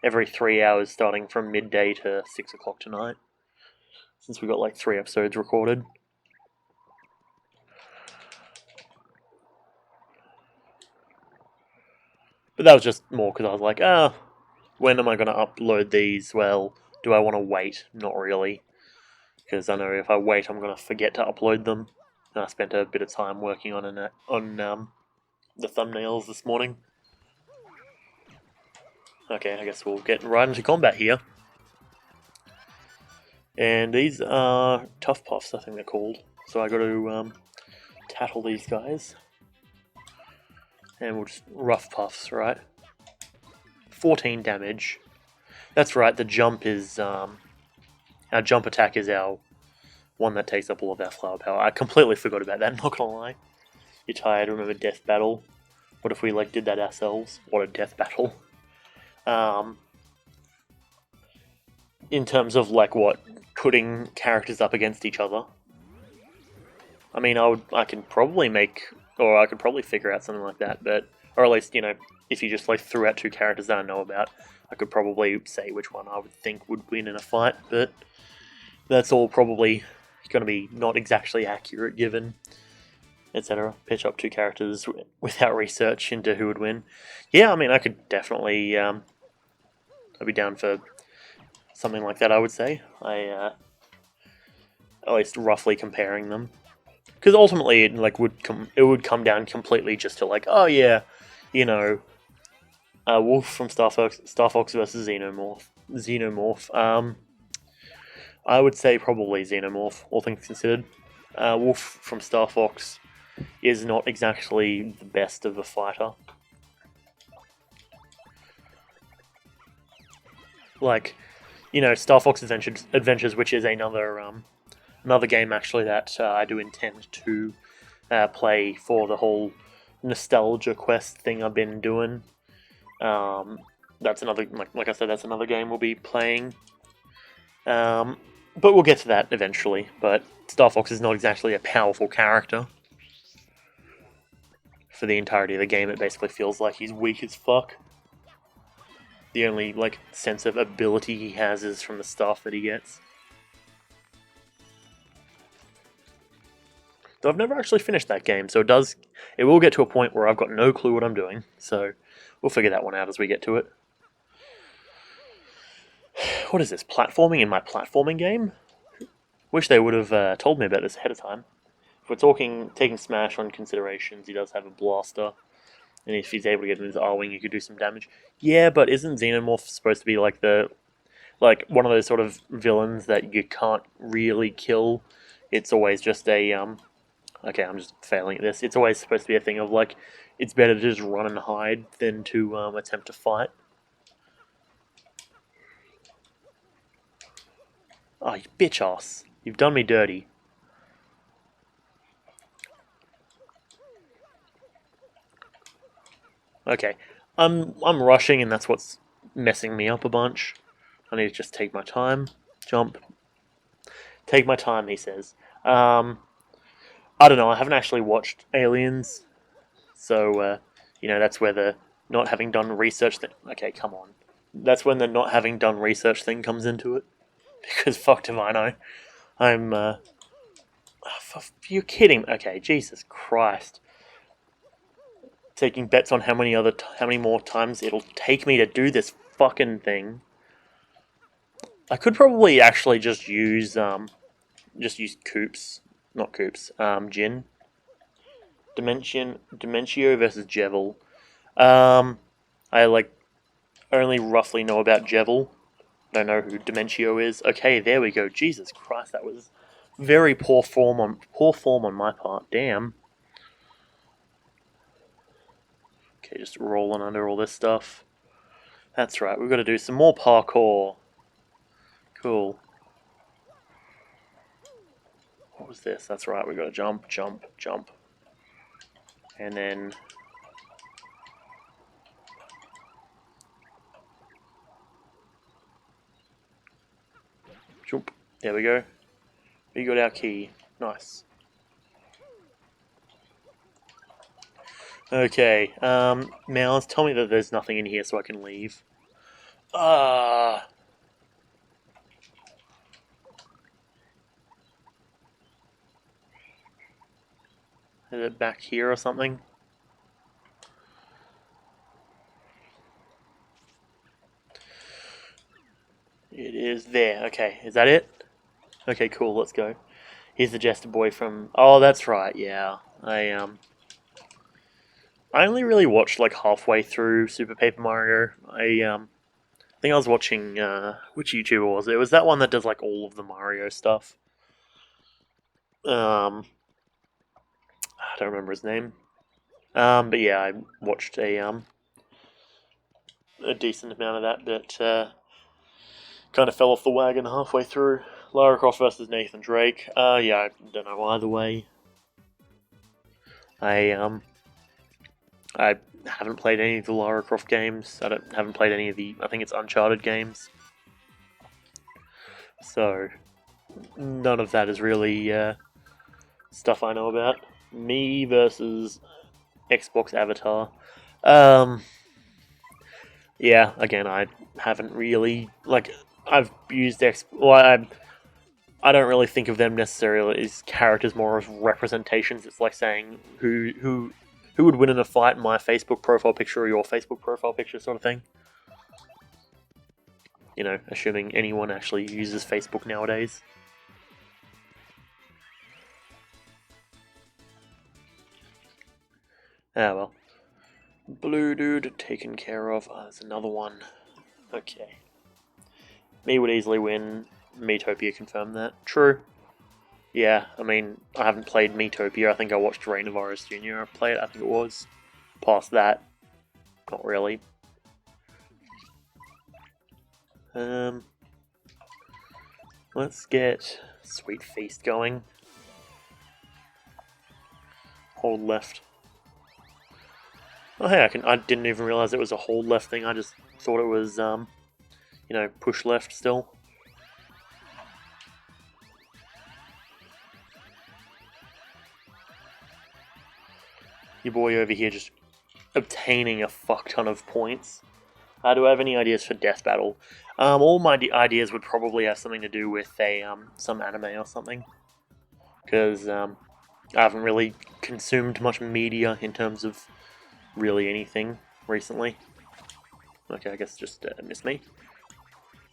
every 3 hours starting from midday to 6 o'clock tonight. Since we got like 3 episodes recorded. But that was just more because I was like, when am I going to upload these? Well, do I want to wait? Not really. Because I know if I wait, I'm going to forget to upload them. And I spent a bit of time working on the thumbnails this morning. Okay, I guess we'll get right into combat here. And these are Tough Puffs, I think they're called. So I got to tattle these guys. And we'll just rough puffs, right? 14 damage. That's right, the jump is... our jump attack is our one that takes up all of our flower power. I completely forgot about that, not gonna lie. You're tired, remember Death Battle? What if we did that ourselves? What a death battle. In terms of putting characters up against each other. I mean, I could probably figure out something like that, or at least, if you just like threw out 2 characters that I know about, I could probably say which one I would think would win in a fight, but that's all probably going to be not exactly accurate given, etc. Pitch up 2 characters without research into who would win. Yeah, I mean, I could definitely, I'd be down for something like that, I would say. At least roughly comparing them. Because ultimately, it would come down completely just to like, oh yeah, you know, Wolf from Star Fox versus Xenomorph. I would say probably Xenomorph, all things considered. Wolf from Star Fox is not exactly the best of a fighter. Like, you know, Star Fox Adventures, which is another game actually that I do intend to play for the whole NostalgiaQuest thing I've been doing. That's another, like I said, that's another game we'll be playing. But we'll get to that eventually. But Star Fox is not exactly a powerful character. For the entirety of the game, it basically feels like he's weak as fuck. The only, like, sense of ability he has is from the stuff that he gets. Though I've never actually finished that game, so it will get to a point where I've got no clue what I'm doing, so we'll figure that one out as we get to it. What is this, platforming in my platforming game? Wish they would have told me about this ahead of time. If we're taking Smash on considerations, he does have a blaster, and if he's able to get in his R-Wing, he could do some damage. Yeah, but isn't Xenomorph supposed to be like one of those sort of villains that you can't really kill? It's always just a okay, I'm just failing at this. It's always supposed to be a thing of like, it's better to just run and hide than to attempt to fight. Oh, you bitch ass. You've done me dirty. Okay. I'm rushing and that's what's messing me up a bunch. I need to just take my time. Jump. Take my time, he says. I don't know, I haven't actually watched Aliens. So, you know, that's where the not having done research thing... Okay, come on. That's when the not having done research thing comes into it. Because fuck do I know. I'm, you're kidding. Okay, Jesus Christ. Taking bets on how many more times it'll take me to do this fucking thing. I could probably actually just use Coops. Not Coops. Jin. Dementio versus Jevil. I only roughly know about Jevil. Don't know who Dementio is. Okay, there we go. Jesus Christ, that was very poor form on my part. Damn. Okay, just rolling under all this stuff. That's right, we've got to do some more parkour. Cool. What was this? That's right, we've got to jump, jump, jump. And then... jump. There we go. We got our key. Nice. Okay, Mouse, tell me that there's nothing in here so I can leave. Is it back here or something? It is there. Okay, is that it? Okay, cool, let's go. Here's the Jester Boy from... Oh, that's right, yeah. I only really watched like halfway through Super Paper Mario. I think I was watching, which YouTuber was it? It was that one that does like all of the Mario stuff. I don't remember his name. But yeah, I watched a decent amount of that, but kind of fell off the wagon halfway through. Lara Croft versus Nathan Drake. Yeah, I don't know either way. I haven't played any of the Lara Croft games. Haven't played any of the, I think it's Uncharted games. So, none of that is really stuff I know about. Me versus Xbox Avatar. Yeah, again, I haven't really, like, I've used I don't really think of them necessarily as characters, more as representations. It's like saying who would win in a fight, my Facebook profile picture or your Facebook profile picture, sort of thing. You know, assuming anyone actually uses Facebook nowadays. Ah well. Blue dude taken care of. There's another one. Okay. Me would easily win. Metopia confirmed that. True. Yeah, I mean, I haven't played Metopia. I think I watched Rainovirus Jr. play it, I think it was. Past that, not really. Let's get Sweet Feast going. Hold left. Oh hey, I didn't even realize it was a hold left thing. I just thought it was, you know, push left still. Your boy over here just obtaining a fuck ton of points. Do I have any ideas for Death Battle? All my ideas would probably have something to do with a some anime or something, because I haven't really consumed much media in terms of really anything recently. Okay, I guess just miss me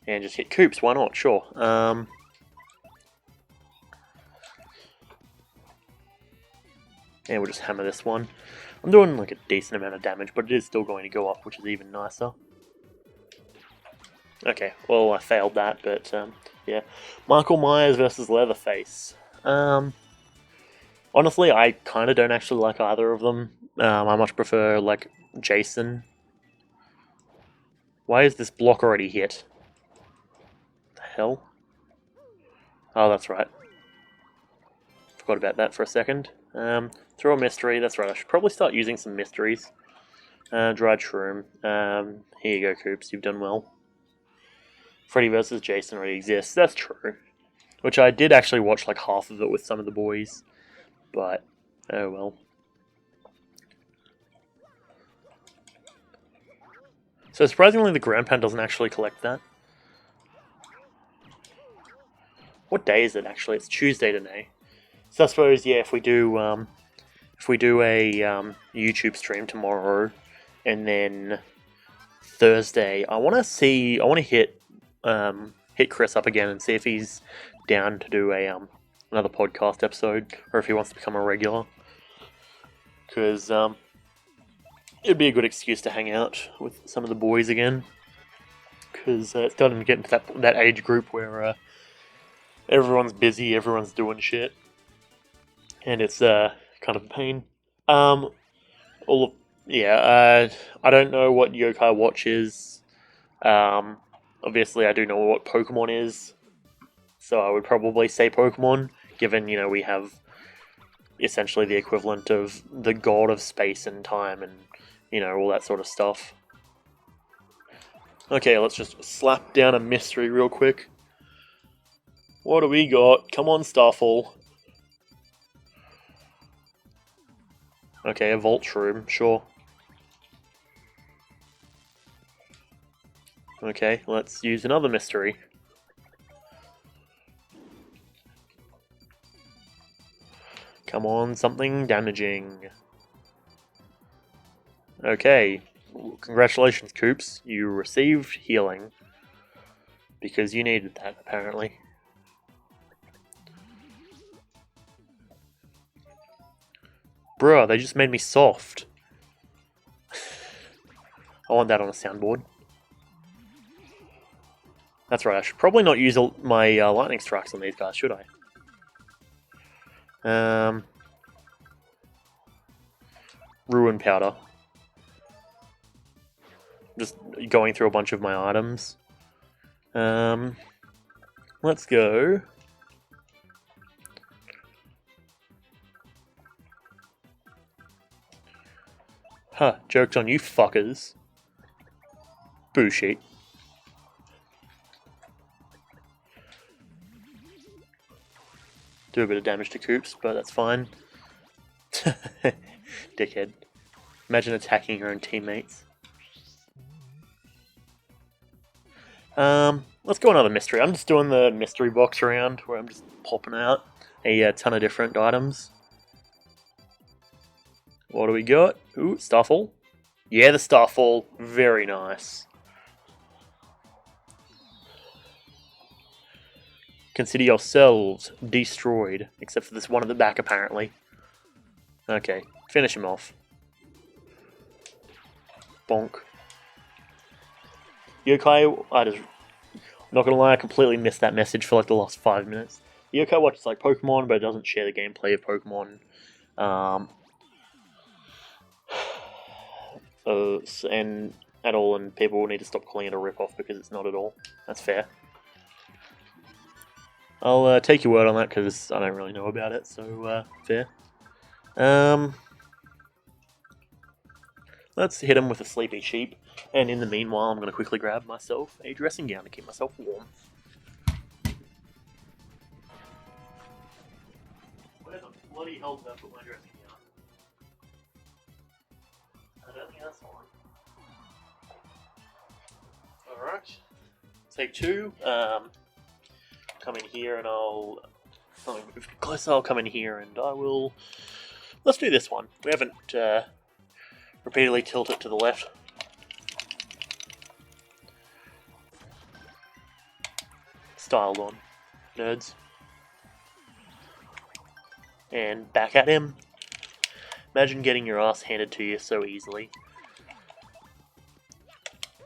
and just hit Coops. Why not? Sure. And we'll just hammer this one. I'm doing like a decent amount of damage, but it is still going to go up, which is even nicer. Okay, well I failed that, but yeah. Michael Myers versus Leatherface. Honestly, I kind of don't actually like either of them. I much prefer like Jason. Why is this block already hit? The hell? Oh, that's right. Forgot about that for a second. Throw a mystery. That's right. I should probably start using some mysteries. Dried shroom. Here you go, Coops. You've done well. Freddy vs. Jason already exists. That's true. Which I did actually watch like half of it with some of the boys. But, oh well. So surprisingly, the ground pound doesn't actually collect that. What day is it actually? It's Tuesday today. So I suppose, yeah, if we do a YouTube stream tomorrow, and then Thursday, I want to hit Chris up again and see if he's down to do a another podcast episode, or if he wants to become a regular. Because it'd be a good excuse to hang out with some of the boys again. Because it's starting to get into that age group where everyone's busy, everyone's doing shit, and it's kind of a pain. I don't know what Yokai Watch is. Obviously, I do know what Pokemon is, so I would probably say Pokemon, given we have essentially the equivalent of the god of space and time, and all that sort of stuff. Okay, let's just slap down a mystery real quick. What do we got? Come on, Starfall. Okay, a Vault Shroom, sure. Okay, let's use another mystery. Come on, something damaging. Okay, congratulations, Coops. You received healing. Because you needed that, apparently. Bruh, they just made me soft. I want that on a soundboard. That's right, I should probably not use my lightning strikes on these guys, should I? Ruin powder. Just going through a bunch of my items. Let's go. Huh, joke's on you fuckers. Bullshit. Do a bit of damage to Coops, but that's fine. Dickhead. Imagine attacking your own teammates. Let's go another mystery. I'm just doing the mystery box around where I'm just popping out a ton of different items. What do we got? Ooh, Starfall. Yeah, the Starfall. Very nice. Consider yourselves destroyed. Except for this one at the back, apparently. Okay, finish him off. Bonk. Yokai, I'm not gonna lie, I completely missed that message for like the last 5 minutes. Yokai watches like Pokemon, but it doesn't share the gameplay of Pokemon. And at all, and people need to stop calling it a rip-off because it's not at all. That's fair. I'll take your word on that because I don't really know about it, so fair. Let's hit him with a sleepy sheep, and in the meanwhile, I'm going to quickly grab myself a dressing gown to keep myself warm. Where the bloody hell did I put my dressing gown? I don't think that's on. Alright. Take two. Come in here and I'll... Move closer, I'll come in here and I will... Let's do this one. We haven't repeatedly tilted it to the left. Styled on. Nerds. And back at him. Imagine getting your ass handed to you so easily.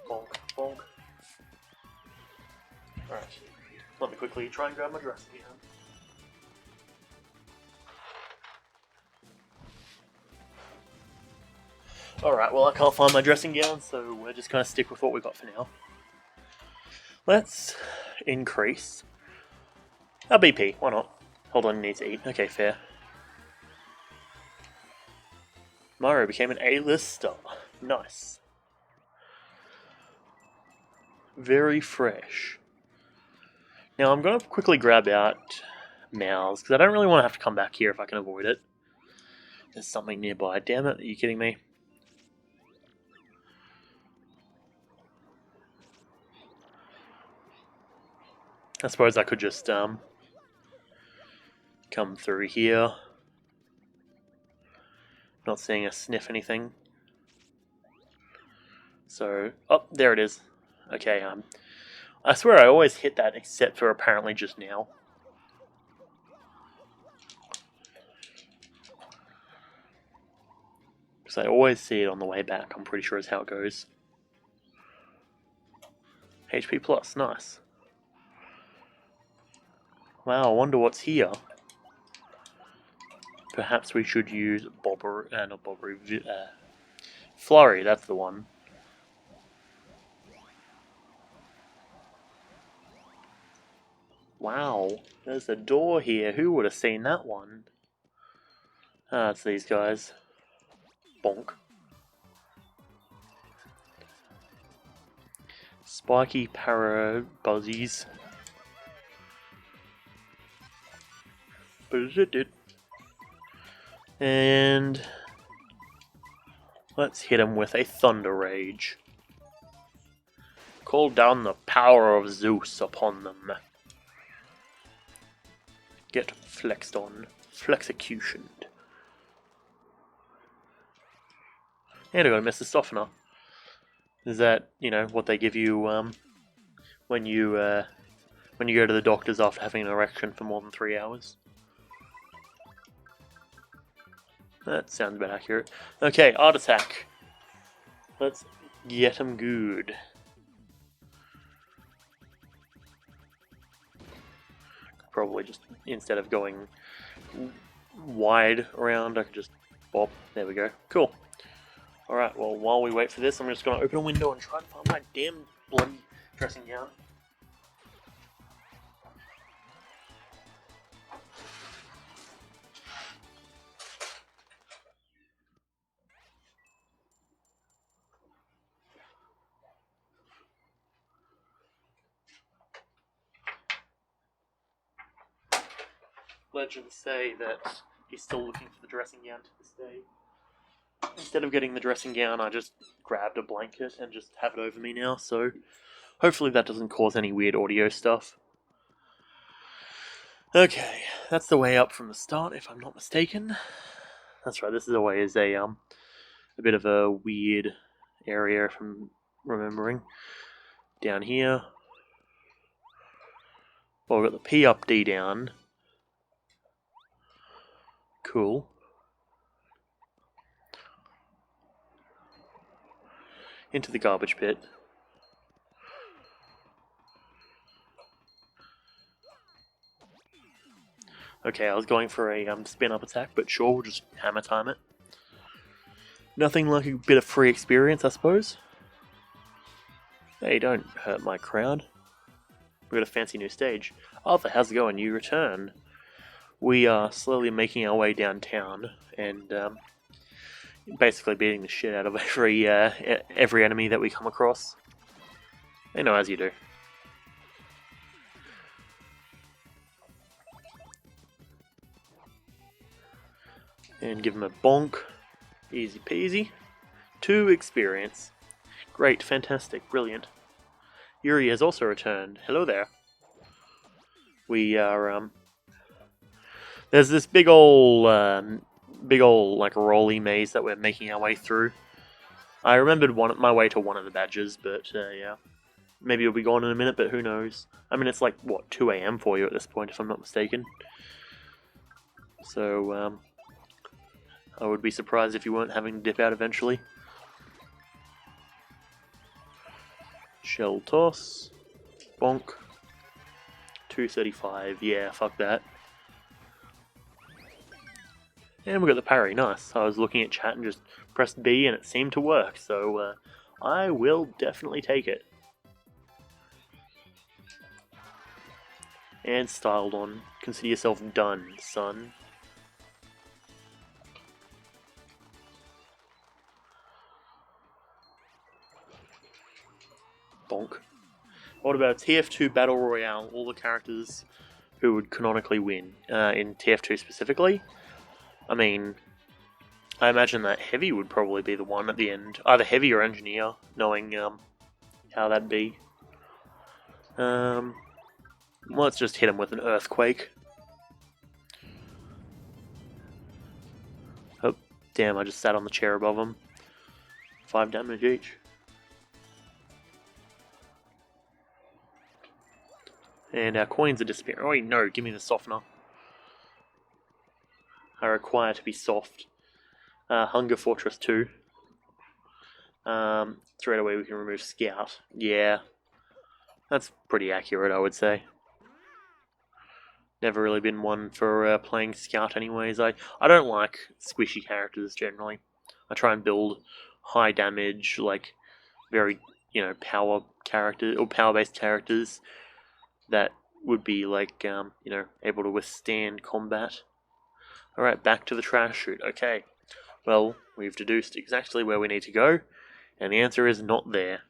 Bonk, bonk. Alright. Let me quickly try and grab my dressing gown. Alright, well I can't find my dressing gown, so we're just going to stick with what we've got for now. Let's increase our BP, why not? Hold on, need to eat. Okay, fair. Mario became an A-list star. Nice. Very fresh. Now I'm going to quickly grab out Mouse, because I don't really want to have to come back here if I can avoid it. There's something nearby. Damn it, are you kidding me? I suppose I could just come through here. Not seeing a sniff anything. So, oh, there it is. Okay, I swear I always hit that except for apparently just now. Because I always see it on the way back, I'm pretty sure is how it goes. HP plus, nice. Wow, I wonder what's here. Perhaps we should use Flurry, that's the one. Wow, there's a door here. Who would have seen that one? Ah, it's these guys. Bonk. Spiky Parabuzzies. And let's hit him with a Thunder Rage. Call down the power of Zeus upon them. Get flexed on. Flexecutioned. And I got a Mr. Softener. Is that, you know, what they give you when you go to the doctors after having an erection for more than 3 hours? That sounds about accurate. Okay, Art Attack. Let's get him good. Probably just, instead of going wide around, I could just bop. There we go. Cool. Alright, well, while we wait for this, I'm just going to open a window and try and find my damn bloody dressing gown. Legends say that he's still looking for the dressing gown to this day. Instead of getting the dressing gown, I just grabbed a blanket and just have it over me now, so Hopefully that doesn't cause any weird audio stuff. Okay, that's the way up from the start, if I'm not mistaken. That's right, this is always a bit of a weird area from remembering. Down here. Well, we've got the P up, D down. Cool. Into the garbage pit. Okay, I was going for a spin up attack, but sure, we'll just hammer time it. Nothing like a bit of free experience, I suppose. Hey, don't hurt my crowd. We've got a fancy new stage. Arthur, how's it going? You return. We are slowly making our way downtown, and basically beating the shit out of every enemy that we come across. You know, as you do. And give him a bonk. Easy peasy. 2 experience. Great, fantastic, brilliant. Yuri has also returned. Hello there. We are, there's this big ol' like rolly maze that we're making our way through. I remembered my way to one of the badges, but yeah. Maybe it'll be gone in a minute, but who knows. I mean, it's like, what, 2 AM for you at this point, if I'm not mistaken. So, I would be surprised if you weren't having to dip out eventually. Shell toss. Bonk. 235. Yeah, fuck that. And we got the parry. Nice. I was looking at chat and just pressed B and it seemed to work. So I will definitely take it. And styled on. Consider yourself done, son. Bonk. What about TF2 Battle Royale? All the characters who would canonically win in TF2 specifically. I mean, I imagine that Heavy would probably be the one at the end. Either Heavy or Engineer, knowing how that'd be. Let's just hit him with an Earthquake. Oh, damn, I just sat on the chair above him. 5 damage each. And our coins are disappearing. Oh wait, no, give me the softener. I require to be soft. Hunger Fortress 2. Straight away we can remove Scout. Yeah. That's pretty accurate, I would say. Never really been one for playing Scout anyways. I don't like squishy characters generally. I try and build high damage, like very, power characters, or power-based characters that would be like, able to withstand combat. Alright, back to the trash chute. Okay. Well, we've deduced exactly where we need to go, and the answer is not there.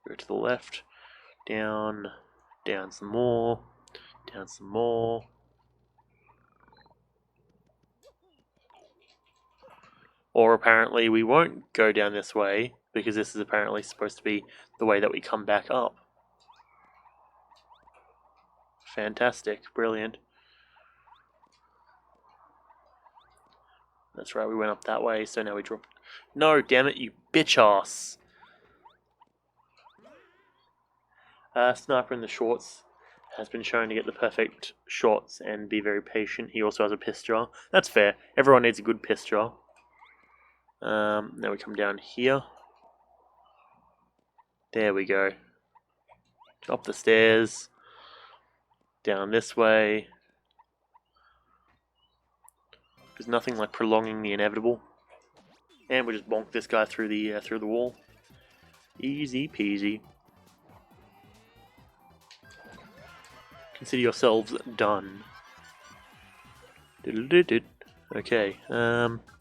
Go to the left. Down. Down some more. Down some more. Or apparently we won't go down this way, because this is apparently supposed to be the way that we come back up. Fantastic. Brilliant. That's right, we went up that way, so now we drop... No, damn it, you bitch ass! Sniper in the shorts has been shown to get the perfect shots and be very patient. He also has a piss jar. That's fair. Everyone needs a good piss jar. Now we come down here. There we go. Up the stairs. Down this way. There's nothing like prolonging the inevitable. And we just bonk this guy through the wall. Easy peasy. Consider yourselves done. Okay,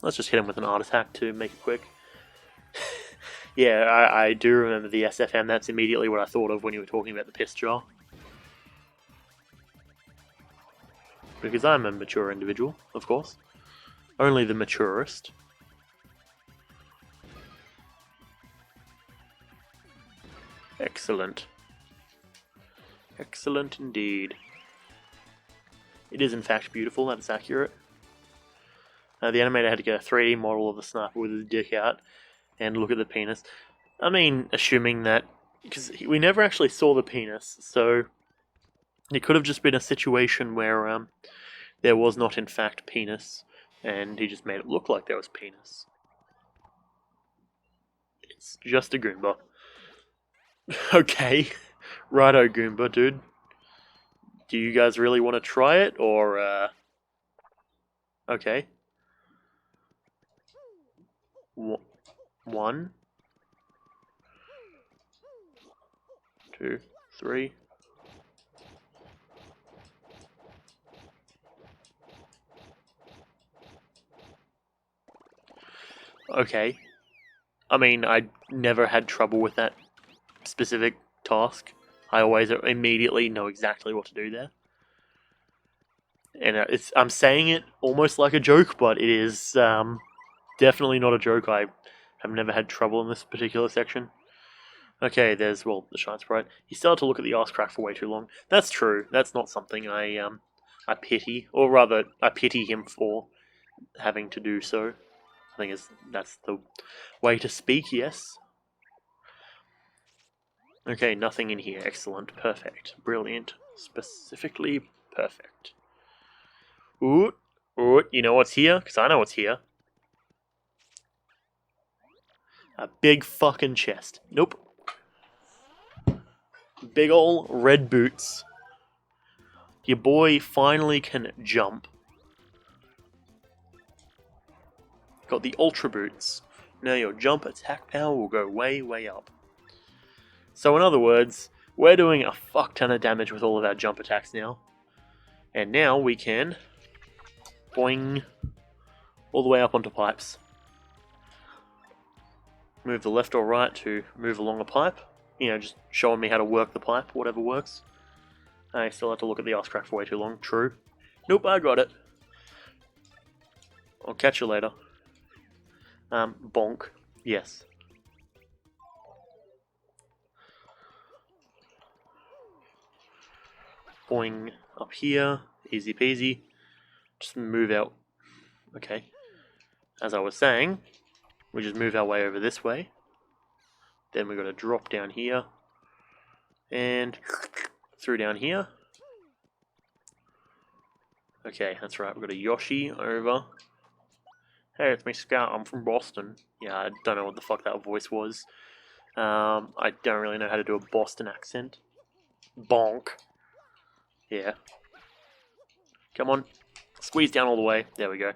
let's just hit him with an art attack to make it quick. Yeah, I do remember the SFM. That's immediately what I thought of when you were talking about the piss jar. Because I'm a mature individual, of course. Only the maturest. Excellent. Excellent indeed. It is in fact beautiful, that is accurate. The animator had to get a 3D model of the sniper with his dick out and look at the penis. I mean, assuming that, because we never actually saw the penis, so it could have just been a situation where there was not in fact penis, and he just made it look like there was penis. It's just a Goomba. Okay, righto Goomba, dude. Do you guys really want to try it, or, okay. 1, 2, 3. Okay. I mean, I never had trouble with that specific task. I always immediately know exactly what to do there. And I'm saying it almost like a joke, but it is definitely not a joke. I have never had trouble in this particular section. Okay, there's, well, the Shine Sprite. He started to look at the arse crack for way too long. That's true. That's not something I pity, or rather, I pity him for having to do so. I think that's the way to speak, yes. Okay, nothing in here. Excellent. Perfect. Brilliant. Specifically perfect. Ooh, ooh, you know what's here? Because I know what's here. A big fucking chest. Nope. Big ol' red boots. Your boy finally can jump. Got the ultra boots. Now your jump attack power will go way, way up. So in other words, we're doing a fuck ton of damage with all of our jump attacks now. And now we can boing all the way up onto pipes. Move the left or right to move along a pipe. You know, just showing me how to work the pipe, whatever works. I still have to look at the arse crack for way too long. True. Nope, I got it. I'll catch you later. Bonk. Yes. Boing up here. Easy peasy. Just move out. Okay. As I was saying, we just move our way over this way. Then we've got to drop down here. And through down here. Okay, that's right. We've got a Yoshi over. Hey, it's me, Scout. I'm from Boston. Yeah, I don't know what the fuck that voice was. I don't really know how to do a Boston accent. Bonk. Yeah. Come on. Squeeze down all the way. There we go.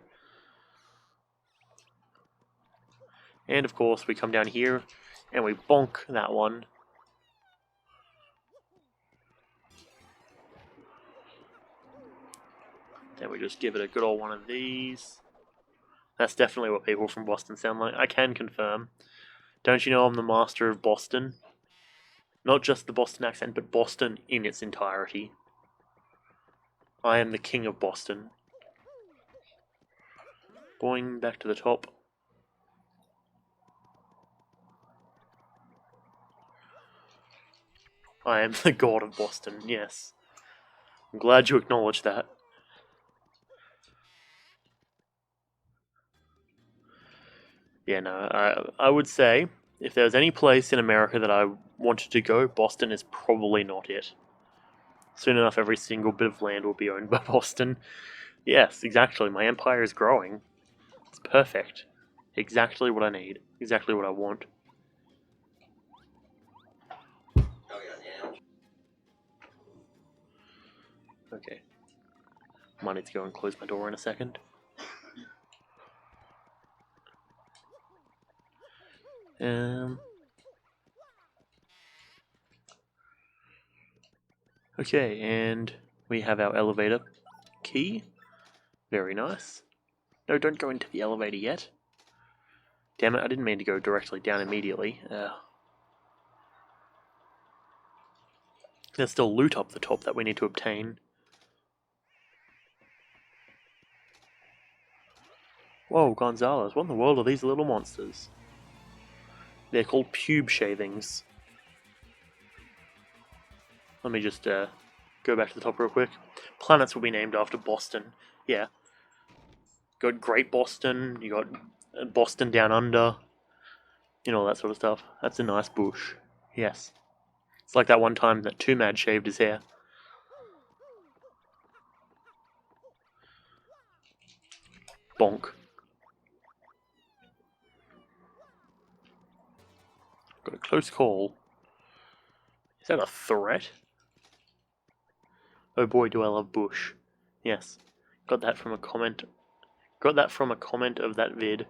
And of course, we come down here and we bonk that one. Then we just give it a good old one of these. That's definitely what people from Boston sound like. I can confirm. Don't you know I'm the master of Boston? Not just the Boston accent, but Boston in its entirety. I am the king of Boston. Boing, back to the top. I am the god of Boston, yes. I'm glad you acknowledged that. Yeah, no, I would say, if there was any place in America that I wanted to go, Boston is probably not it. Soon enough, every single bit of land will be owned by Boston. Yes, exactly, my empire is growing. It's perfect. Exactly what I need. Exactly what I want. Okay. Might need to go and close my door in a second. Okay, and we have our elevator key. Very nice. No, don't go into the elevator yet. Damn it, I didn't mean to go directly down immediately. There's still loot up the top that we need to obtain. Whoa, Gonzalez, what in the world are these little monsters? They're called pube shavings. Let me just go back to the top real quick. Planets will be named after Boston. Yeah. You got Great Boston, you got Boston Down Under, you know, all that sort of stuff. That's a nice bush. Yes. It's like that one time that Two Mad shaved his hair. Bonk. Got a close call. Is that a threat? Oh boy, do I love bush. Yes. Got that from a comment. Got that from a comment of that vid.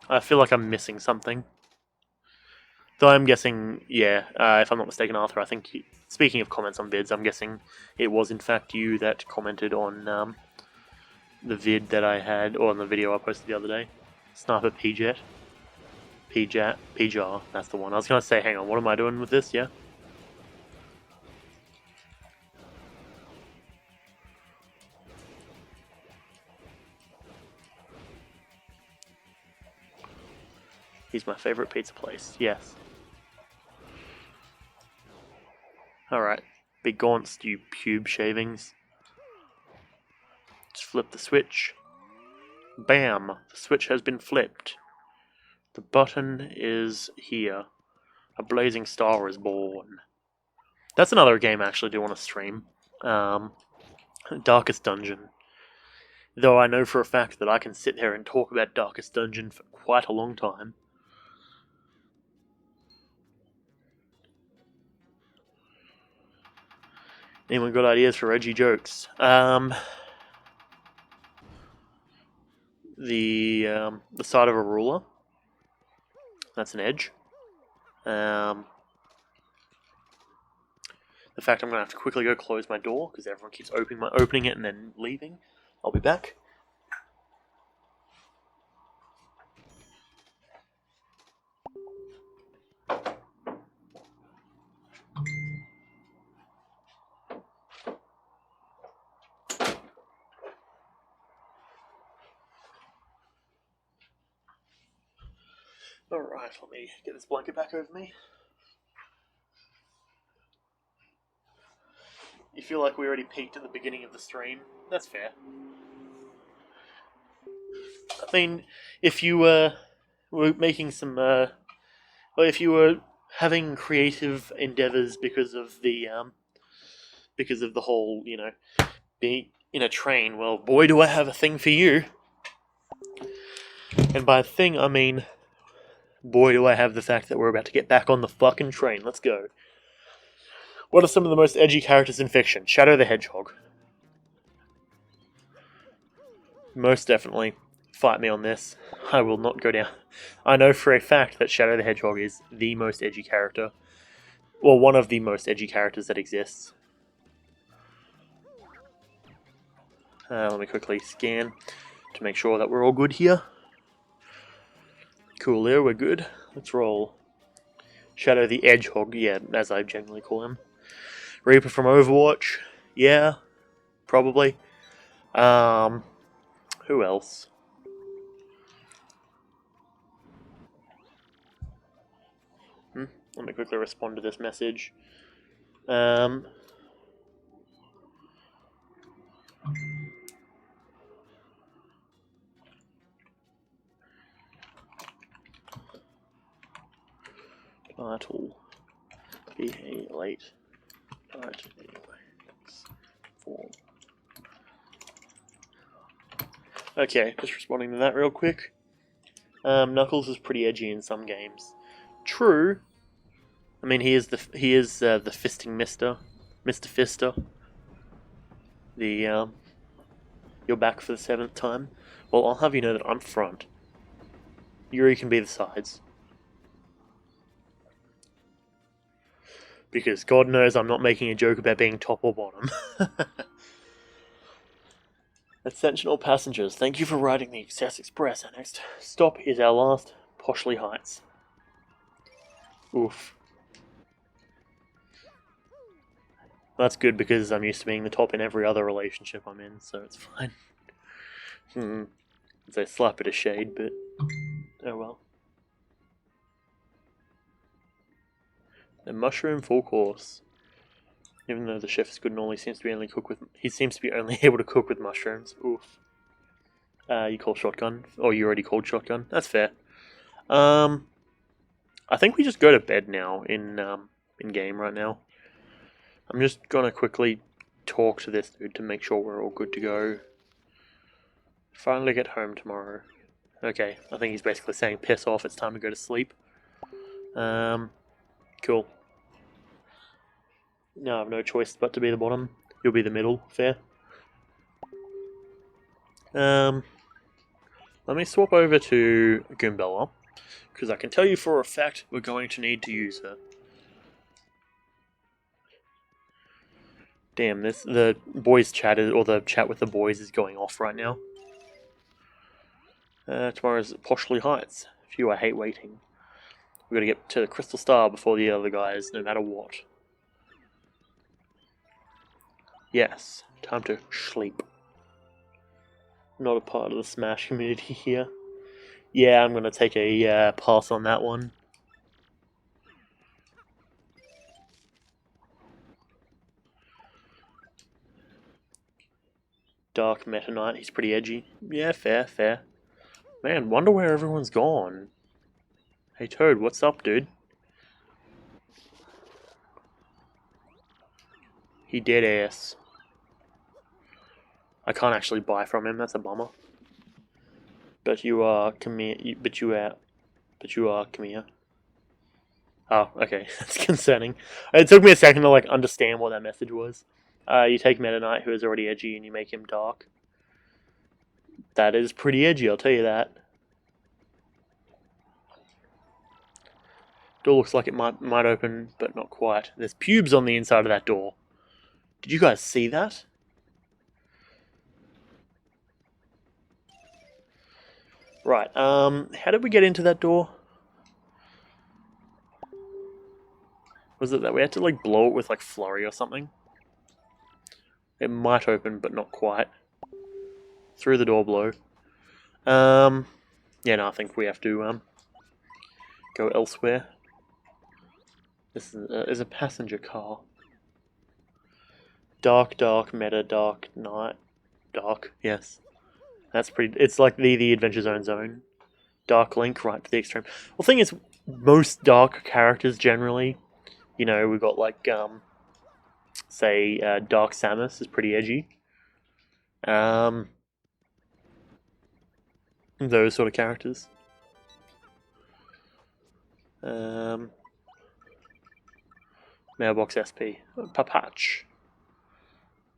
I feel like I'm missing something. Though I'm guessing, yeah, if I'm not mistaken, Arthur, I think, speaking of comments on vids, I'm guessing it was in fact you that commented on the vid that I had, or on the video I posted the other day. Sniper P-Jet. P-Jar, that's the one. I was going to say, hang on, what am I doing with this, yeah? He's my favorite pizza place, yes. Alright, be gaunced, you pube shavings. Just flip the switch. Bam! The switch has been flipped. The button is here. A blazing star is born. That's another game I actually do want to stream. Darkest Dungeon. Though I know for a fact that I can sit there and talk about Darkest Dungeon for quite a long time. Anyone got ideas for edgy jokes? The side of a ruler. That's an edge. The fact I'm going to have to quickly go close my door because everyone keeps opening it and then leaving. I'll be back. Alright, let me get this blanket back over me. You feel like we already peaked at the beginning of the stream? That's fair. I mean, if you were making some, well, if you were having creative endeavors because of the whole, you know, being in a train, well, boy, do I have a thing for you. And by thing, I mean, boy, do I have the fact that we're about to get back on the fucking train. Let's go. What are some of the most edgy characters in fiction? Shadow the Hedgehog. Most definitely. Fight me on this. I will not go down. I know for a fact that Shadow the Hedgehog is the most edgy character. Well, one of the most edgy characters that exists. Let me quickly scan to make sure that we're all good here. Cool there, we're good. Let's roll. Shadow the Edgehog, yeah, as I generally call him. Reaper from Overwatch, yeah, probably. Who else? Let me quickly respond to this message. Title. Be a late night form. Okay, just responding to that real quick. Knuckles is pretty edgy in some games. True. I mean, he is the fisting Mr. Fister. The you're back for the 7th time. Well, I'll have you know that I'm front. Yuri can be the sides. Because God knows I'm not making a joke about being top or bottom. Ascensional passengers, thank you for riding the Excess Express. Our next stop is our last, Poshley Heights. Oof. That's good because I'm used to being the top in every other relationship I'm in, so it's fine. It's a slight bit of shade, but oh well. A mushroom full course. Even though the chef could normally seems to be only able to cook with mushrooms. Oof. You call shotgun, or you already called shotgun. That's fair. I think we just go to bed now in game right now. I'm just gonna quickly talk to this dude to make sure we're all good to go. Finally get home tomorrow. Okay, I think he's basically saying piss off, it's time to go to sleep. Cool. No, I have no choice but to be the bottom. You'll be the middle, fair. Let me swap over to Goombella, because I can tell you for a fact we're going to need to use her. Damn, the boys chat or the chat with the boys is going off right now. Tomorrow's Poshley Heights. Phew, I hate waiting. We've got to get to the Crystal Star before the other guys, no matter what. Yes, time to sleep. Not a part of the Smash community here. Yeah, I'm going to take a pass on that one. Dark Meta Knight, he's pretty edgy. Yeah, fair, fair. Man, wonder where everyone's gone. Hey Toad, what's up, dude? He dead ass. I can't actually buy from him, that's a bummer. But you are, come here, but you are, come here. Oh, okay, that's concerning. It took me a second to understand what that message was. You take Meta Knight, who is already edgy, and you make him dark. That is pretty edgy, I'll tell you that. Door looks like it might open, but not quite. There's pubes on the inside of that door. Did you guys see that? Right, how did we get into that door? Was it that we had to blow it with flurry or something? It might open, but not quite. Through the door blow. Yeah, no, I think we have to go elsewhere. This is a passenger car. Dark, meta, dark, night. Dark, yes. That's pretty... It's like the Adventure Zone. Dark Link, right to the extreme. Well, the thing is, most dark characters generally, we've got say, Dark Samus is pretty edgy. Those sort of characters. Mailbox SP. Papatch.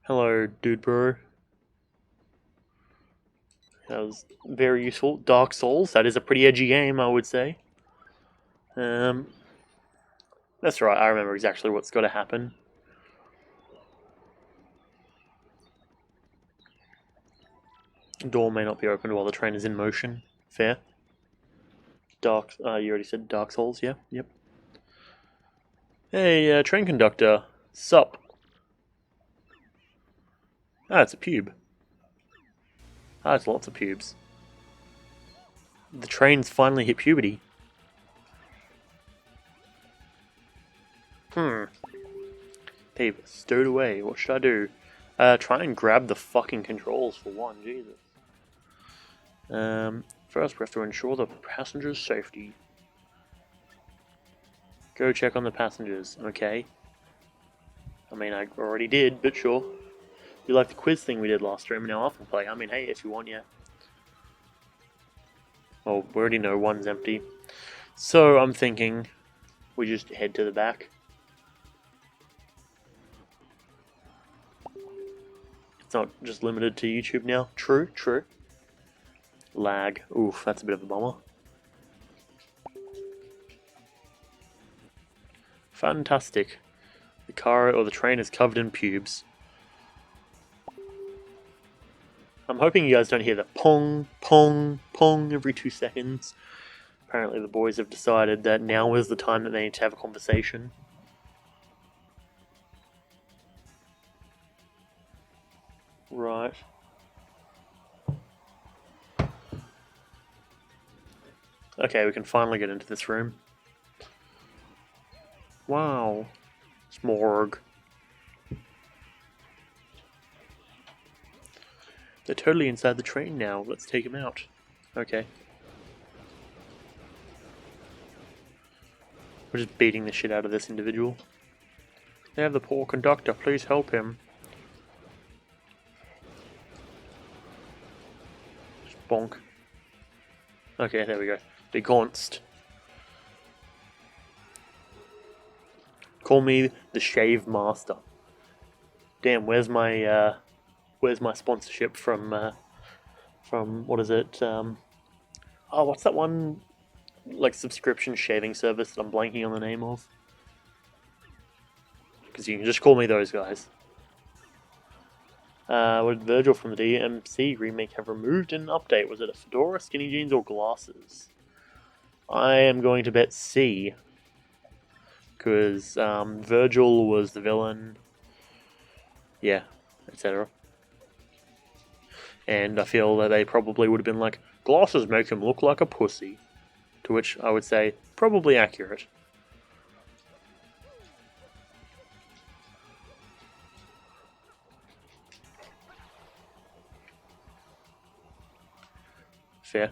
Hello, dude bro. That was very useful. Dark Souls, that is a pretty edgy game, I would say. That's right, I remember exactly what's got to happen. Door may not be opened while the train is in motion. Fair. You already said Dark Souls, yeah? Yep. Hey, train conductor. Sup? Ah, it's a pube. Ah, it's lots of pubes. The train's finally hit puberty. They've stowed away. What should I do? Try and grab the fucking controls for one, Jesus. First we have to ensure the passenger's safety. Go check on the passengers, okay? I mean, I already did, but sure. You like the quiz thing we did last stream, now I can play. I mean, hey, if you want, yeah. Oh, we already know one's empty. So, I'm thinking we just head to the back. It's not just limited to YouTube now. True, true. Lag. Oof, that's a bit of a bummer. Fantastic. The car or the train is covered in pubes. I'm hoping you guys don't hear the pong, pong, pong every 2 seconds. Apparently the boys have decided that now is the time that they need to have a conversation. Right. Okay, we can finally get into this room. Wow. Smorg. They're totally inside the train now. Let's take them out. Okay. We're just beating the shit out of this individual. They have the poor conductor. Please help him. Just bonk. Okay, there we go. Begaunced. Call me the Shave Master. Damn, where's my sponsorship from what is it? Oh, what's that one like subscription shaving service that I'm blanking on the name of? Because you can just call me those guys. What did Virgil from the DMC remake have removed in an update? Was it a fedora, skinny jeans, or glasses? I am going to bet C. Because Virgil was the villain. Yeah, etc. And I feel that they probably would have been like, glasses make him look like a pussy. To which I would say, probably accurate. Fair.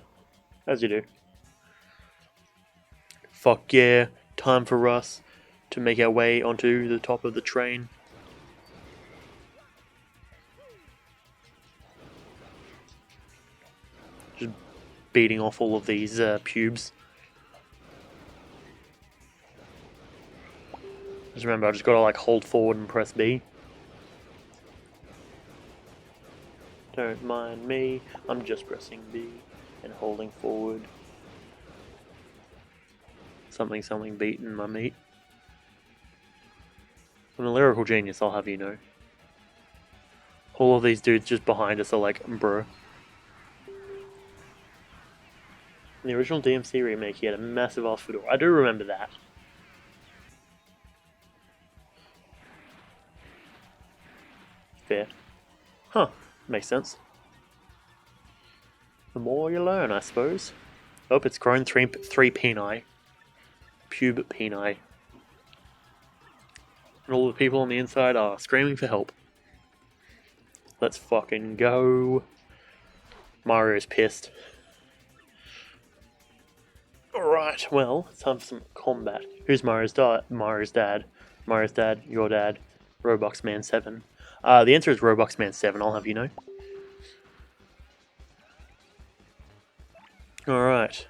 As you do. Fuck yeah, time for us to make our way onto the top of the train. Just beating off all of these pubes. Just remember, I just gotta like hold forward and press B. Don't mind me, I'm just pressing B and holding forward. Something beating my meat. I'm a lyrical genius, I'll have you know. All of these dudes just behind us are like, bruh. In the original DMC remake, he had a massive ass fedora. I do remember that. Fair. Huh, makes sense. The more you learn, I suppose. Oh, it's grown three peni. Pube peni. And all the people on the inside are screaming for help. Let's fucking go. Mario's pissed. Alright, well, it's time for some combat. Who's Mario's dad? Mario's dad. Mario's dad, your dad. Robux Man 7. The answer is Robux Man 7, I'll have you know. Alright.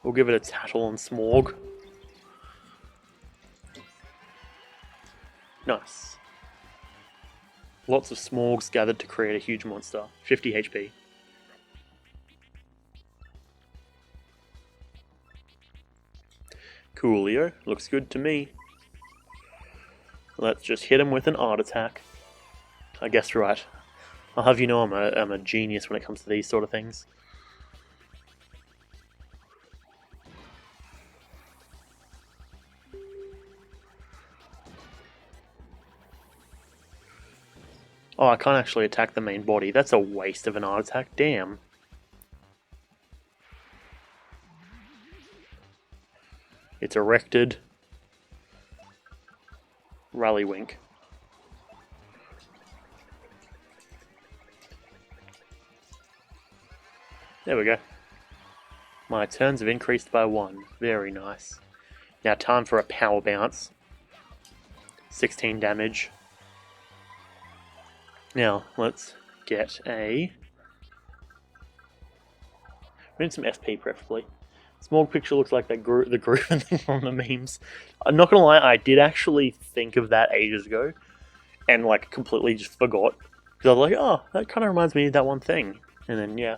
We'll give it a tattle on Smorg. Nice. Lots of Smorgs gathered to create a huge monster. 50 HP. Coolio. Looks good to me. Let's just hit him with an art attack. I guessed right. I'll have you know I'm a genius when it comes to these sort of things. Oh, I can't actually attack the main body. That's a waste of an art attack. Damn. It's erected. Rallywink. There we go. My turns have increased by 1. Very nice. Now time for a power bounce. 16 damage. Now, let's get a... We need some SP, preferably. Small picture looks like that the Groovin thing from the memes. I'm not gonna lie, I did actually think of that ages ago. And, like, completely just forgot. Because I was like, oh, that kind of reminds me of that one thing. And then, yeah.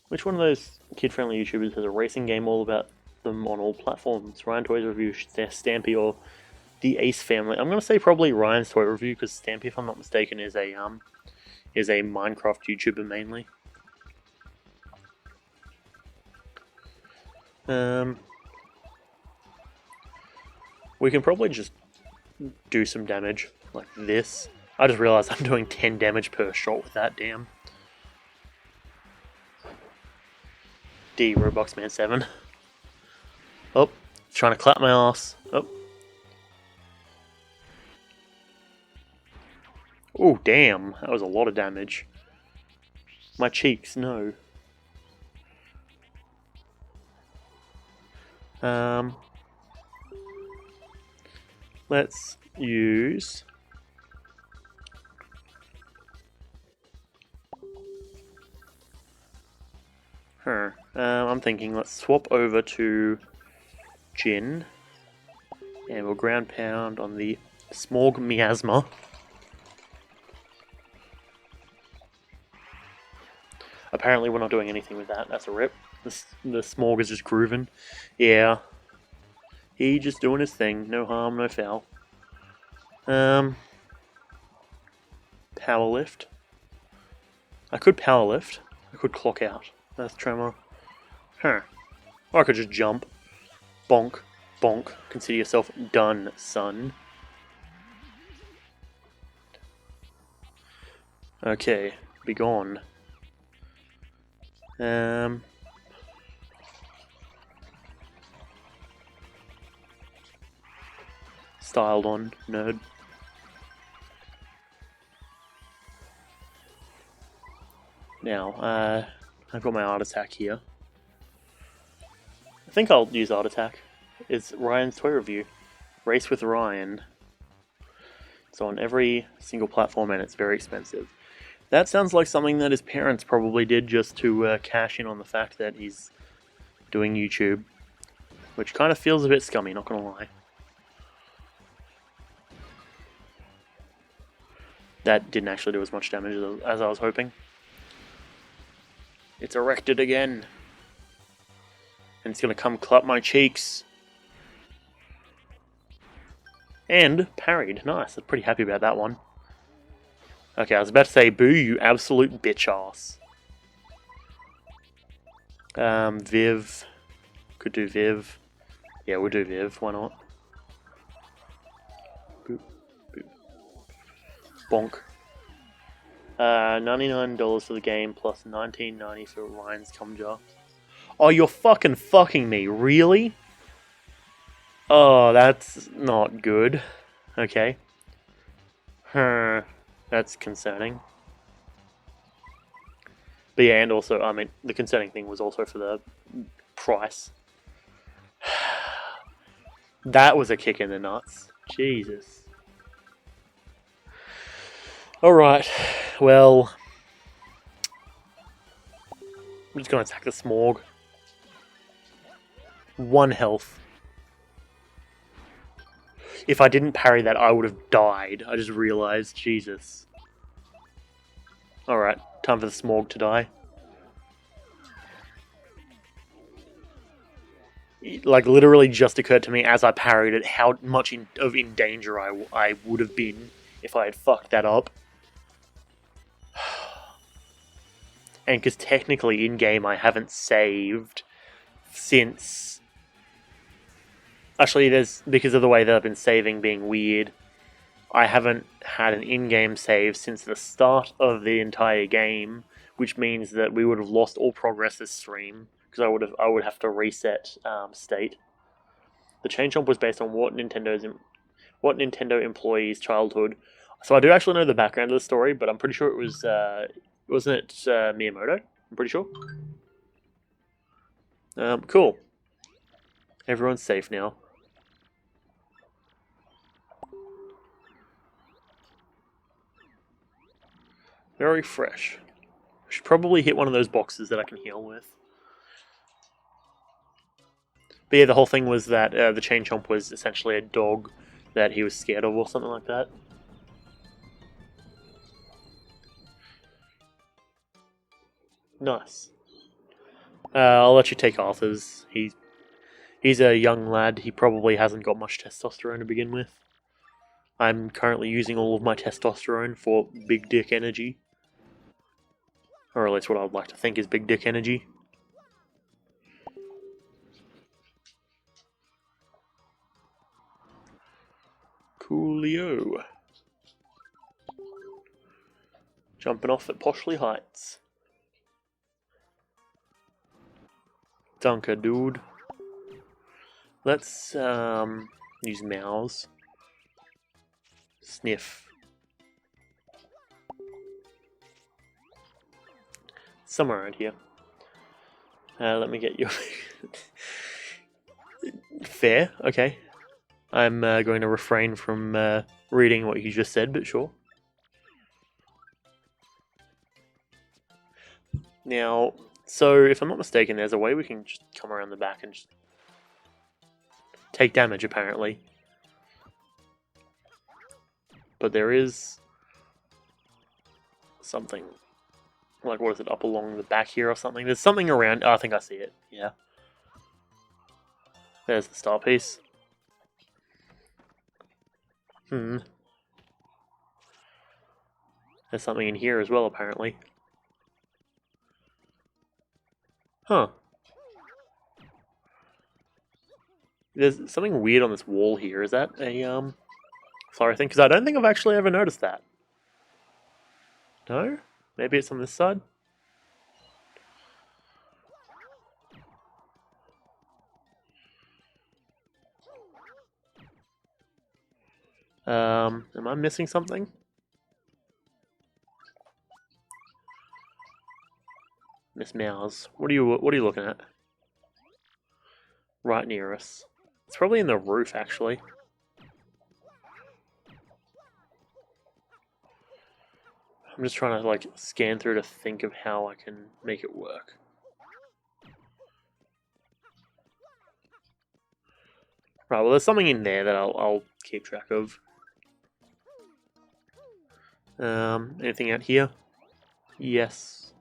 Which one of those kid-friendly YouTubers has a racing game all about them on all platforms? Ryan Toys Review, Stampy, or the Ace Family? I'm gonna say probably Ryan's Toy Review, because Stampy, if I'm not mistaken, is a Minecraft YouTuber mainly. We can probably just do some damage like this. I just realized I'm doing 10 damage per shot with that. Damn. D, Roblox Man 7. Oh, trying to clap my ass. Oh. Oh, damn. That was a lot of damage. My cheeks, no. Let's use... I'm thinking let's swap over to Jin. And we'll ground pound on the Smorg Miasma. Apparently we're not doing anything with that. That's a rip. The Smorg is just grooving. Yeah. He just doing his thing. No harm, no foul. Power lift. I could power lift. I could clock out. That's tremor. Or I could just jump. Bonk. Bonk. Consider yourself done, son. Okay. Be gone. Styled on, nerd. Now, I've got my art attack here. I think I'll use art attack. It's Ryan's toy review. Race with Ryan. It's on every single platform and it's very expensive. That sounds like something that his parents probably did just to cash in on the fact that he's doing YouTube. Which kind of feels a bit scummy, not gonna lie. That didn't actually do as much damage as I was hoping. It's erected again. And it's gonna come clap my cheeks. And parried. Nice, I'm pretty happy about that one. Okay, I was about to say, boo, you absolute bitch ass. Viv. Could do Viv. Yeah, we'll do Viv, why not? Boop, boop. Bonk. $99 for the game plus $19.90 for Ryan's cum jar. Oh, you're fucking me, really? Oh, that's not good. Okay. That's concerning. But yeah, and also, I mean, the concerning thing was also for the price. That was a kick in the nuts. Jesus. Alright, well... I'm just gonna attack the Smorg. 1 health. If I didn't parry that, I would have died. I just realized. Jesus. Alright, time for the Smorg to die. It, like, literally just occurred to me as I parried it how much in danger I would have been if I had fucked that up. And because technically in-game I haven't saved since... Actually, because of the way that I've been saving being weird, I haven't had an in-game save since the start of the entire game, which means that we would have lost all progress this stream, because I would have to reset state. The chain jump was based on what Nintendo employee's childhood. So I do actually know the background of the story, but I'm pretty sure it was wasn't it Miyamoto? I'm pretty sure. Cool. Everyone's safe now. Very fresh. I should probably hit one of those boxes that I can heal with. But yeah, the whole thing was that the chain chomp was essentially a dog that he was scared of or something like that. Nice. I'll let you take Arthur's. He's a young lad. He probably hasn't got much testosterone to begin with. I'm currently using all of my testosterone for big dick energy. Or at least what I would like to think is big dick energy. Coolio. Jumping off at Poshley Heights. Dunker, dude. Let's use mouse. Sniff. Somewhere around here. Let me get you. Fair, okay. I'm going to refrain from reading what you just said, but sure. Now, so if I'm not mistaken, there's a way we can just come around the back and just take damage, apparently. But there is something. Like, what is it, up along the back here or something? There's something around. Oh, I think I see it. Yeah. There's the star piece. There's something in here as well, apparently. Huh. There's something weird on this wall here. Is that a, flower thing? Because I don't think I've actually ever noticed that. No? Maybe it's on this side? Am I missing something? Miss Mouse. What are you looking at? Right near us. It's probably in the roof, actually. I'm just trying to, like, scan through to think of how I can make it work. Right, well, there's something in there that I'll keep track of. Anything out here? Yes.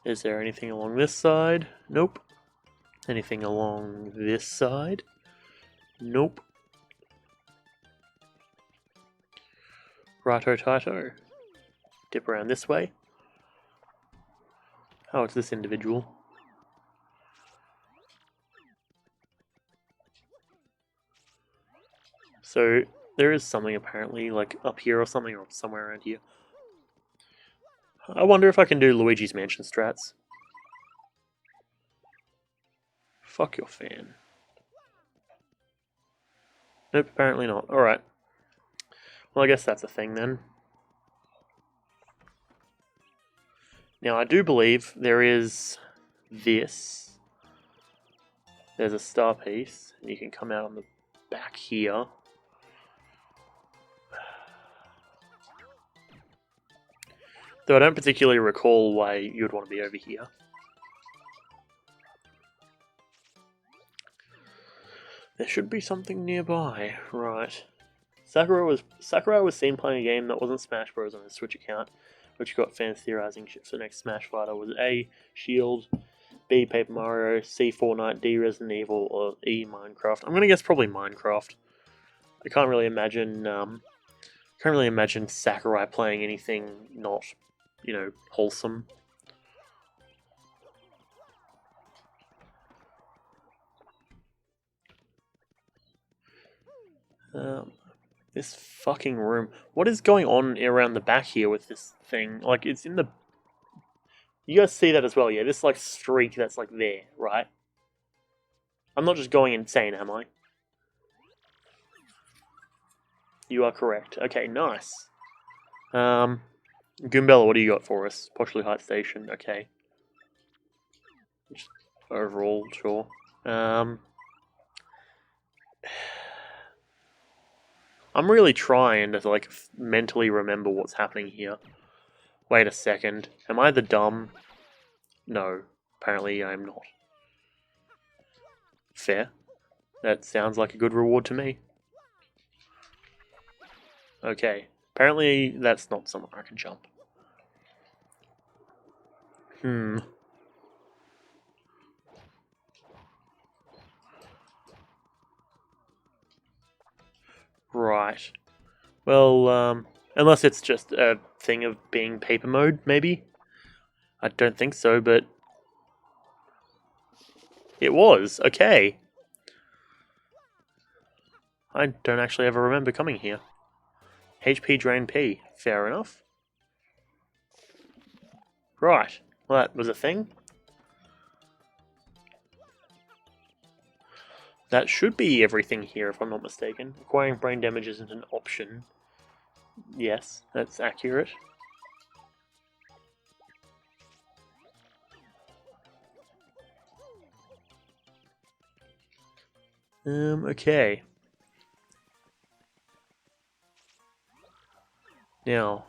Is there anything along this side? Nope. Anything along this side? Nope. Righto-tighto. Dip around this way. Oh, it's this individual. So, there is something apparently, like, up here or something, or somewhere around here. I wonder if I can do Luigi's Mansion strats. Fuck your fan. Nope, apparently not. Alright. Well, I guess that's a thing then. Now, I do believe there is this. There's a star piece. You can come out on the back here. Though I don't particularly recall why you'd want to be over here. There should be something nearby, right. Sakurai was seen playing a game that wasn't Smash Bros. On his Switch account, which got fans theorizing shit for the next Smash fighter was A. Shield, B. Paper Mario, C. Fortnite, D. Resident Evil, or E. Minecraft. I'm gonna guess probably Minecraft. I can't really imagine Sakurai playing anything not, you know, wholesome. This fucking room. What is going on around the back here with this thing? Like, it's in the... You guys see that as well, yeah? This, like, streak that's, like, there, right? I'm not just going insane, am I? You are correct. Okay, nice. Goombella, what do you got for us? Poshley Heights Station, okay. Just overall, sure. I'm really trying to, like, mentally remember what's happening here. Wait a second. Am I the dumb? No. Apparently I'm not. Fair. That sounds like a good reward to me. Okay. Apparently that's not somewhere I can jump. Right. Well, unless it's just a thing of being paper mode, maybe? I don't think so, but... It was, okay. I don't actually ever remember coming here. HP Drain P, fair enough. Right, Well, that was a thing. That should be everything here, if I'm not mistaken. Acquiring brain damage isn't an option. Yes, that's accurate. Okay. Now,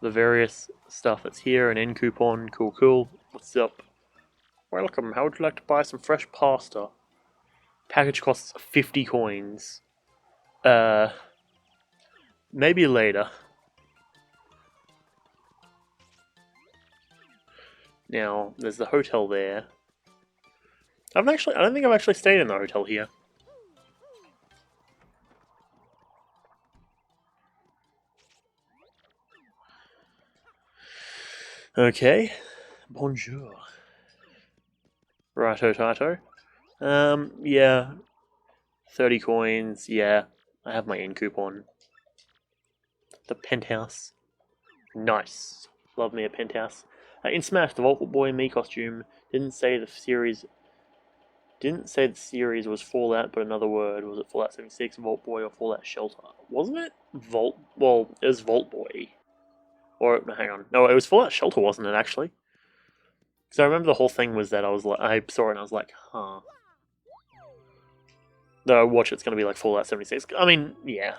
the various stuff that's here, an end coupon, cool. What's up? Welcome, how would you like to buy some fresh pasta? Package costs 50 coins. Maybe later. Now, there's the hotel there. I don't think I've actually stayed in the hotel here. Okay. Bonjour. Righto tato. Yeah. 30 coins, yeah. I have my in coupon. The penthouse. Nice. Love me a penthouse. In Smash, the Vault Boy Mii costume didn't say the series was Fallout, but another word. Was it Fallout 76, Vault Boy, or Fallout Shelter? Wasn't it Well, it was Vault Boy. Or, hang on. No, it was Fallout Shelter, wasn't it, actually? Because I remember the whole thing was that I saw it and I was like, huh. Though, watch it's going to be like Fallout 76. I mean, yeah.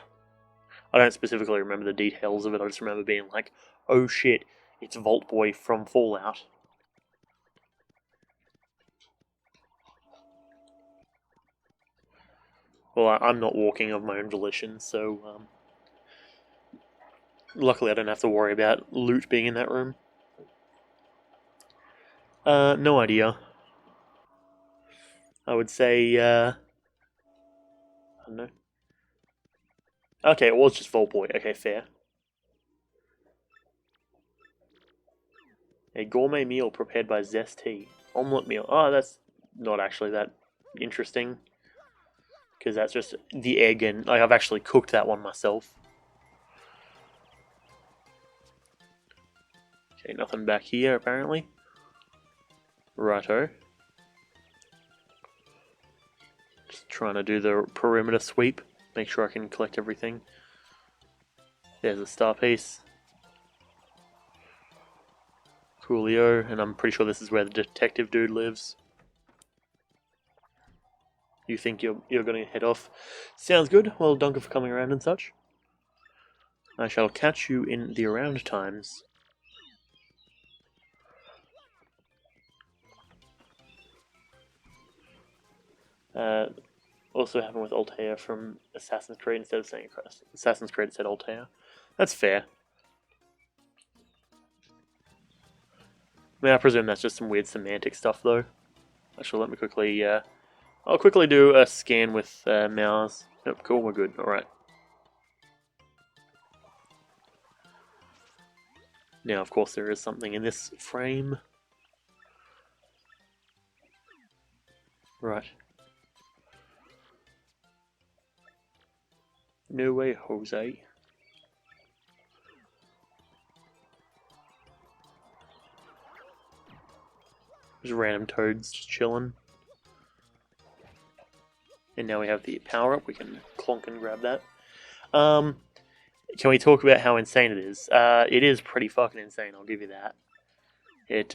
I don't specifically remember the details of it, I just remember being like, oh shit, it's Vault Boy from Fallout. Well, I'm not walking of my own volition, so luckily I don't have to worry about loot being in that room. No idea. I would say, I don't know. Okay, it was just Vault Boy. Okay, fair. A gourmet meal prepared by Zest Tea. Omelette meal. Oh, that's not actually that interesting. Because that's just the egg, and like, I've actually cooked that one myself. Okay, nothing back here, apparently. Righto. Just trying to do the perimeter sweep. Make sure I can collect everything. There's a star piece. Coolio, and I'm pretty sure this is where the detective dude lives. You think you're going to head off? Sounds good. Well, Dunker for coming around and such. I shall catch you in the around times. Also happened with Altair from Assassin's Creed instead of saying Assassin's Creed said Altair. That's fair. I mean, I presume that's just some weird semantic stuff, though. Actually, let me quickly, I'll quickly do a scan with Mouse. Yep, cool, we're good. Alright. Now, of course, there is something in this frame. Right. No way, Jose. There's random toads just chilling. And now we have the power up. We can clonk and grab that. Can we talk about how insane it is? It is pretty fucking insane, I'll give you that. It,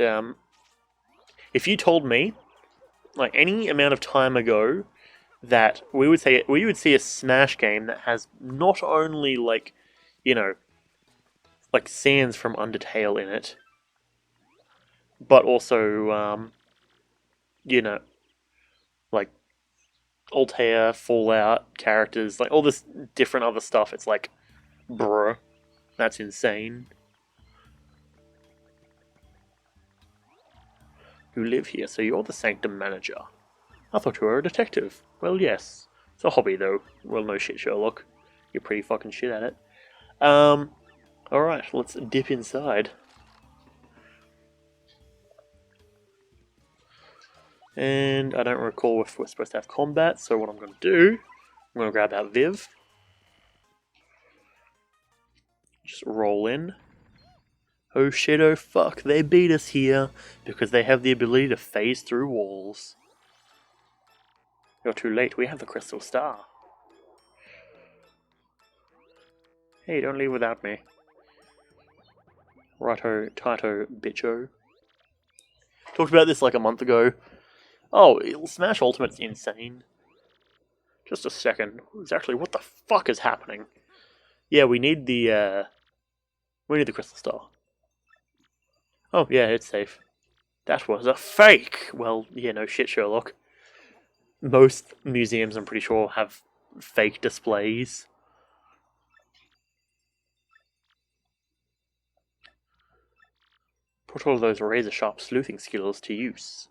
if you told me, like, any amount of time ago, that we would see a Smash game that has not only, like, you know, like Sans from Undertale in it, but also, you know, like Altair, Fallout characters, like all this different other stuff. It's like, bruh, that's insane. You live here, so you're the Sanctum manager. I thought you were a detective. Well, yes. It's a hobby, though. Well, no shit, Sherlock. You're pretty fucking shit at it. Alright, let's dip inside. And I don't recall if we're supposed to have combat, so what I'm going to do, I'm going to grab out Viv. Just roll in. Oh shit, oh fuck, they beat us here because they have the ability to phase through walls. You're too late, we have the crystal star. Hey, don't leave without me. Righto, tighto, bitcho. Talked about this like a month ago. Oh, Smash Ultimate's insane. Just a second. Exactly what the fuck is happening? Yeah, we need the crystal star. Oh, yeah, it's safe. That was a fake! Well, yeah, no shit, Sherlock. Most museums, I'm pretty sure, have fake displays. Put all of those razor-sharp sleuthing skills to use.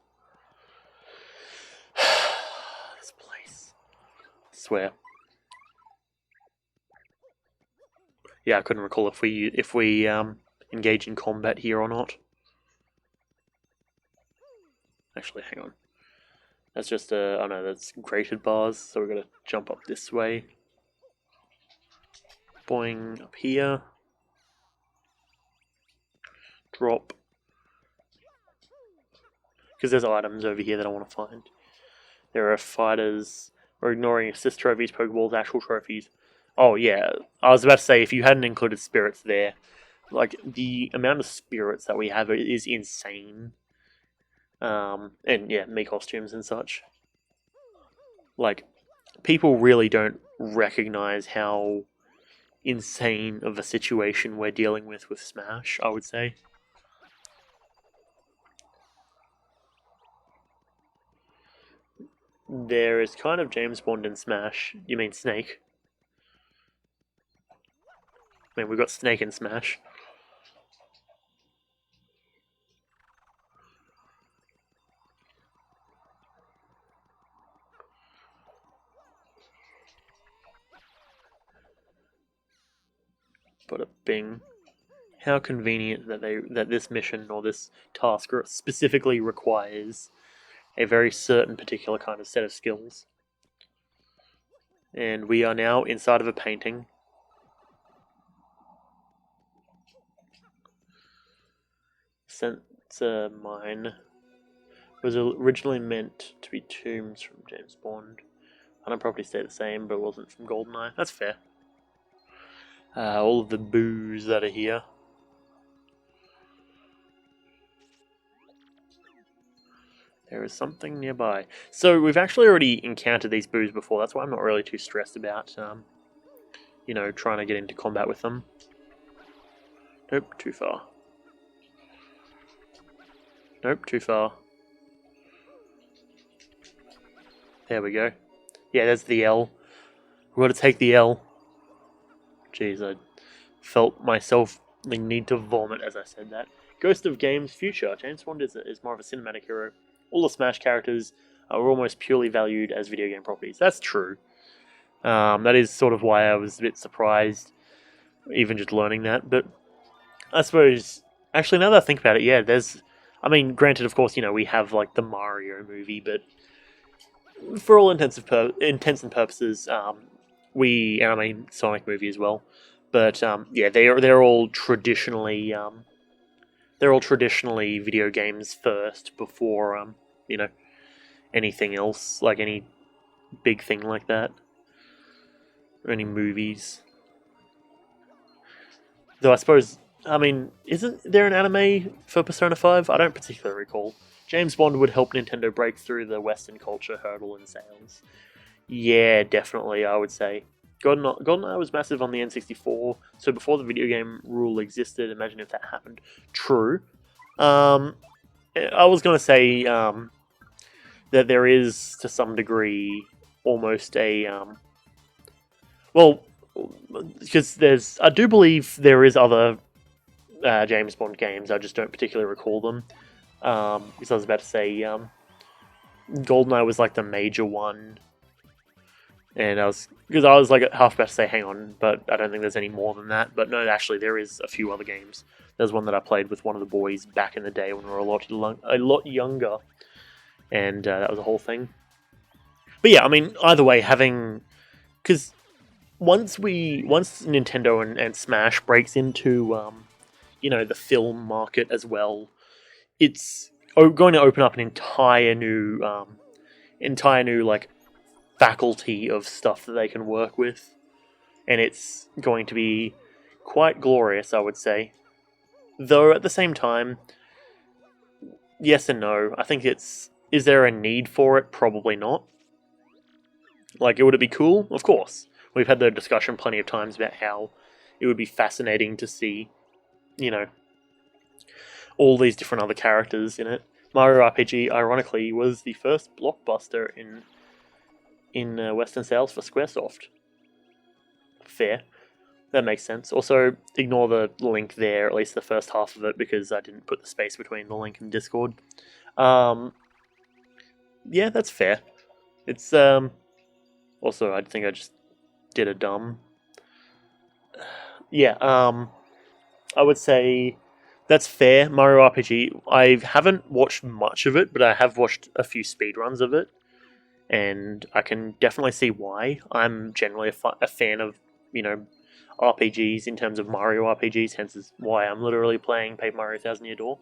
This place. I swear. Yeah, I couldn't recall if we engage in combat here or not. Actually, hang on. That's just oh no, that's grated bars, so we're gonna jump up this way. Boing, up here. Drop. Because there's items over here that I want to find. There are fighters. We're ignoring assist trophies, Pokeballs, actual trophies. Oh yeah, I was about to say, if you hadn't included spirits there, like, the amount of spirits that we have is insane. And yeah, me costumes and such. Like, people really don't recognize how insane of a situation we're dealing with Smash, I would say. There is kind of James Bond in Smash. You mean Snake? I mean, we've got Snake in Smash. But a bing. How convenient that this mission or this task specifically requires a very certain particular kind of set of skills. And we are now inside of a painting. Sensor mine was originally meant to be tombs from James Bond. I don't probably stay the same, but it wasn't from GoldenEye. That's fair. All of the boos that are here. There is something nearby. So we've actually already encountered these boos before. That's why I'm not really too stressed about, you know, trying to get into combat with them. Nope, too far. Nope, too far. There we go. Yeah, there's the L. We've got to take the L. Jeez, I felt myself the need to vomit as I said that. Ghost of Games Future. James Bond is more of a cinematic hero. All the Smash characters are almost purely valued as video game properties. That's true. That is sort of why I was a bit surprised, even just learning that. But I suppose, actually, now that I think about it, yeah, there's... I mean, granted, of course, you know, we have, like, the Mario movie, but for all intents and purposes, and I mean Sonic movie as well. But yeah, they're all traditionally video games first before you know, anything else, like any big thing like that, or any movies. Though I suppose, I mean, isn't there an anime for Persona 5? I don't particularly recall. James Bond would help Nintendo break through the Western culture hurdle in sales. Yeah, definitely, I would say. GoldenEye was massive on the N64, so before the video game rule existed, imagine if that happened. True. I was going to say that there is, to some degree, almost a... well, because I do believe there is other James Bond games, I just don't particularly recall them. Because I was about to say, GoldenEye was like the major one. And I was like half about to say hang on, but I don't think there's any more than that. But no, actually there is a few other games. There's one that I played with one of the boys back in the day when we were a lot younger, and that was a whole thing. But yeah, I mean, either way, once Nintendo and Smash breaks into the film market as well. It's going to open up an entire new like faculty of stuff that they can work with, and it's going to be quite glorious, I would say. Though at the same time, yes and no. I think is there a need for it? Probably not. Like, would it be cool? Of course. We've had the discussion plenty of times about how it would be fascinating to see, all these different other characters in it. Mario RPG, ironically, was the first blockbuster in Western sales for Squaresoft. Fair. That makes sense. Also, ignore the link there, at least the first half of it, because I didn't put the space between the link and Discord. Yeah, that's fair. It's, also, I think I just did a dumb. Yeah, I would say that's fair. Mario RPG, I haven't watched much of it, but I have watched a few speedruns of it, and I can definitely see why. I'm generally a fan of, RPGs in terms of Mario RPGs, hence is why I'm literally playing Paper Mario Thousand Year Door.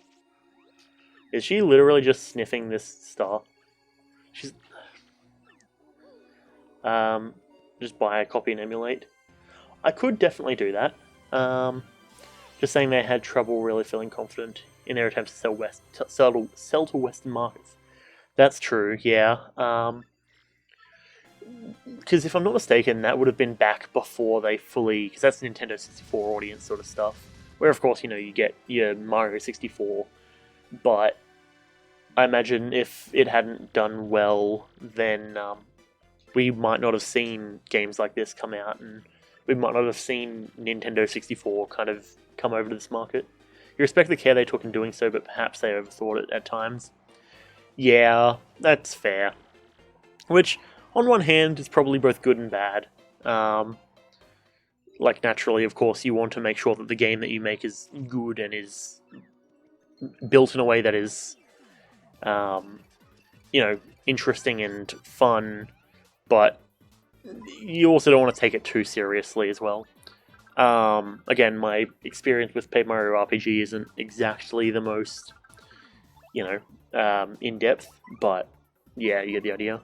Is she literally just sniffing this star? She's... just buy a copy and emulate. I could definitely do that. Just saying they had trouble really feeling confident in their attempts to sell to Western markets. That's true, yeah. Because if I'm not mistaken, that would have been back before they fully... Because that's Nintendo 64 audience sort of stuff. Where, of course, you get your Mario 64. But I imagine if it hadn't done well, then we might not have seen games like this come out, and we might not have seen Nintendo 64 kind of come over to this market. You respect the care they took in doing so, but perhaps they overthought it at times. Yeah, that's fair. Which, on one hand, is probably both good and bad. Naturally, of course, you want to make sure that the game that you make is good and is built in a way that is, interesting and fun, but you also don't want to take it too seriously as well. Again, my experience with Paper Mario RPG isn't exactly the most, in-depth, but yeah, you get the idea.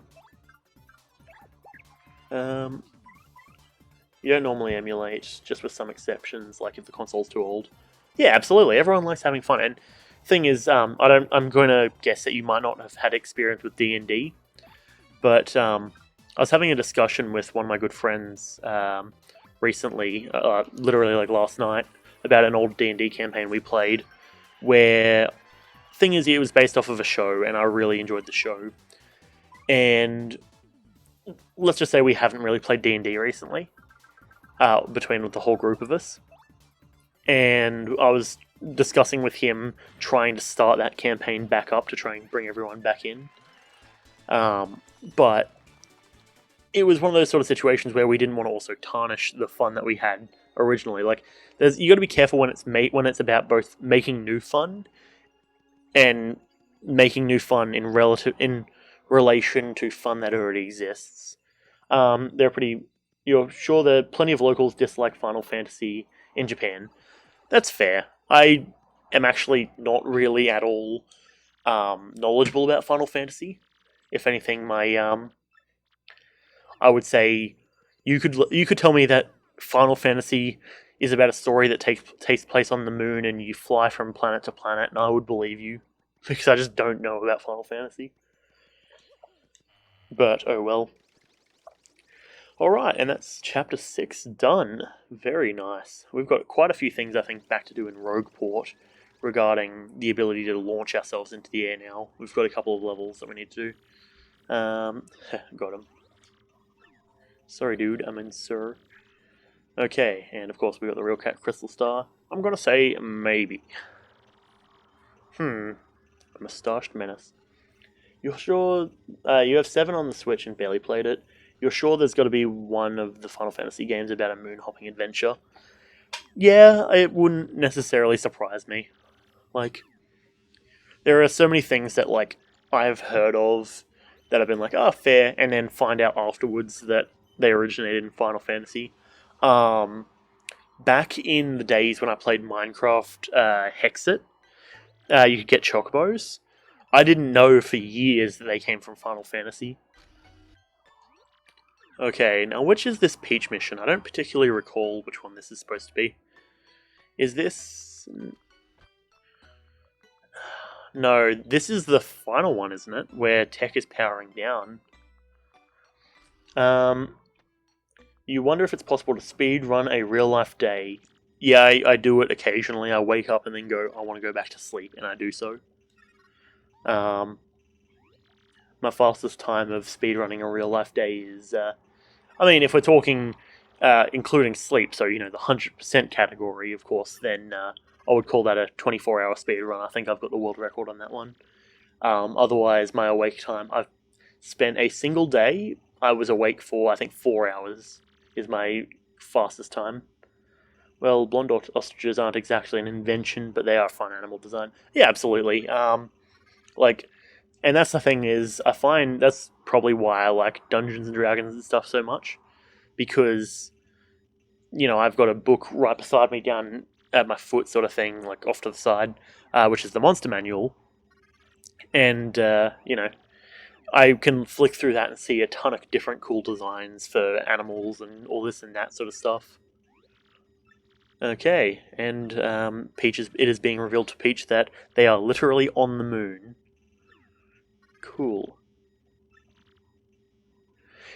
You don't normally emulate, just with some exceptions, like if the console's too old. Yeah, absolutely. Everyone likes having fun. And thing is, I'm going to guess that you might not have had experience with D&D, but I was having a discussion with one of my good friends recently, literally like last night, about an old D&D campaign we played, where thing is, it was based off of a show, and I really enjoyed the show. And let's just say we haven't really played D&D recently, between the whole group of us. And I was discussing with him trying to start that campaign back up to try and bring everyone back in. But it was one of those sort of situations where we didn't want to also tarnish the fun that we had originally. Like, you got to be careful when it's about both making new fun and making new fun in relation to fun that already exists. You're sure that plenty of locals dislike Final Fantasy in Japan. That's fair. I am actually not really at all knowledgeable about Final Fantasy. If anything, I would say you could tell me that Final Fantasy is about a story that takes place on the moon and you fly from planet to planet, and I would believe you, because I just don't know about Final Fantasy. But oh well. Alright, and that's Chapter 6 done. Very nice. We've got quite a few things, I think, back to do in Rogueport regarding the ability to launch ourselves into the air now. We've got a couple of levels that we need to do. Got him. Sorry, dude. I mean, sir. Okay, and of course we got the Real Cat Crystal Star. I'm gonna say maybe. A Moustached Menace. You're sure... you have 7 on the Switch and barely played it. You're sure there's got to be one of the Final Fantasy games about a moon-hopping adventure? Yeah, it wouldn't necessarily surprise me. Like, there are so many things that, like, I've heard of that have been like, oh, fair, and then find out afterwards that they originated in Final Fantasy. back in the days when I played Minecraft Hexit, you could get chocobos. I didn't know for years that they came from Final Fantasy. Okay, now which is this Peach mission? I don't particularly recall which one this is supposed to be. Is this... No, this is the final one, isn't it? Where tech is powering down. You wonder if it's possible to speed run a real life day. Yeah, I do it occasionally. I wake up and then go, I want to go back to sleep, and I do so. My fastest time of speedrunning a real life day is, I mean, if we're talking including sleep, so, you know, the 100% category, of course, then I would call that a 24-hour speedrun. I think I've got the world record on that one. Otherwise, my awake time, I've spent a single day, I was awake for, I think, 4 hours is my fastest time. Well, blonde ostriches aren't exactly an invention, but they are fun animal design. Yeah, absolutely. And that's the thing is, I find that's probably why I like Dungeons and Dragons and stuff so much, because, you know, I've got a book right beside me down at my foot sort of thing, like off to the side, which is the monster manual, and, you know, I can flick through that and see a ton of different cool designs for animals and all this and that sort of stuff. Okay, and it is being revealed to Peach that they are literally on the moon. Cool.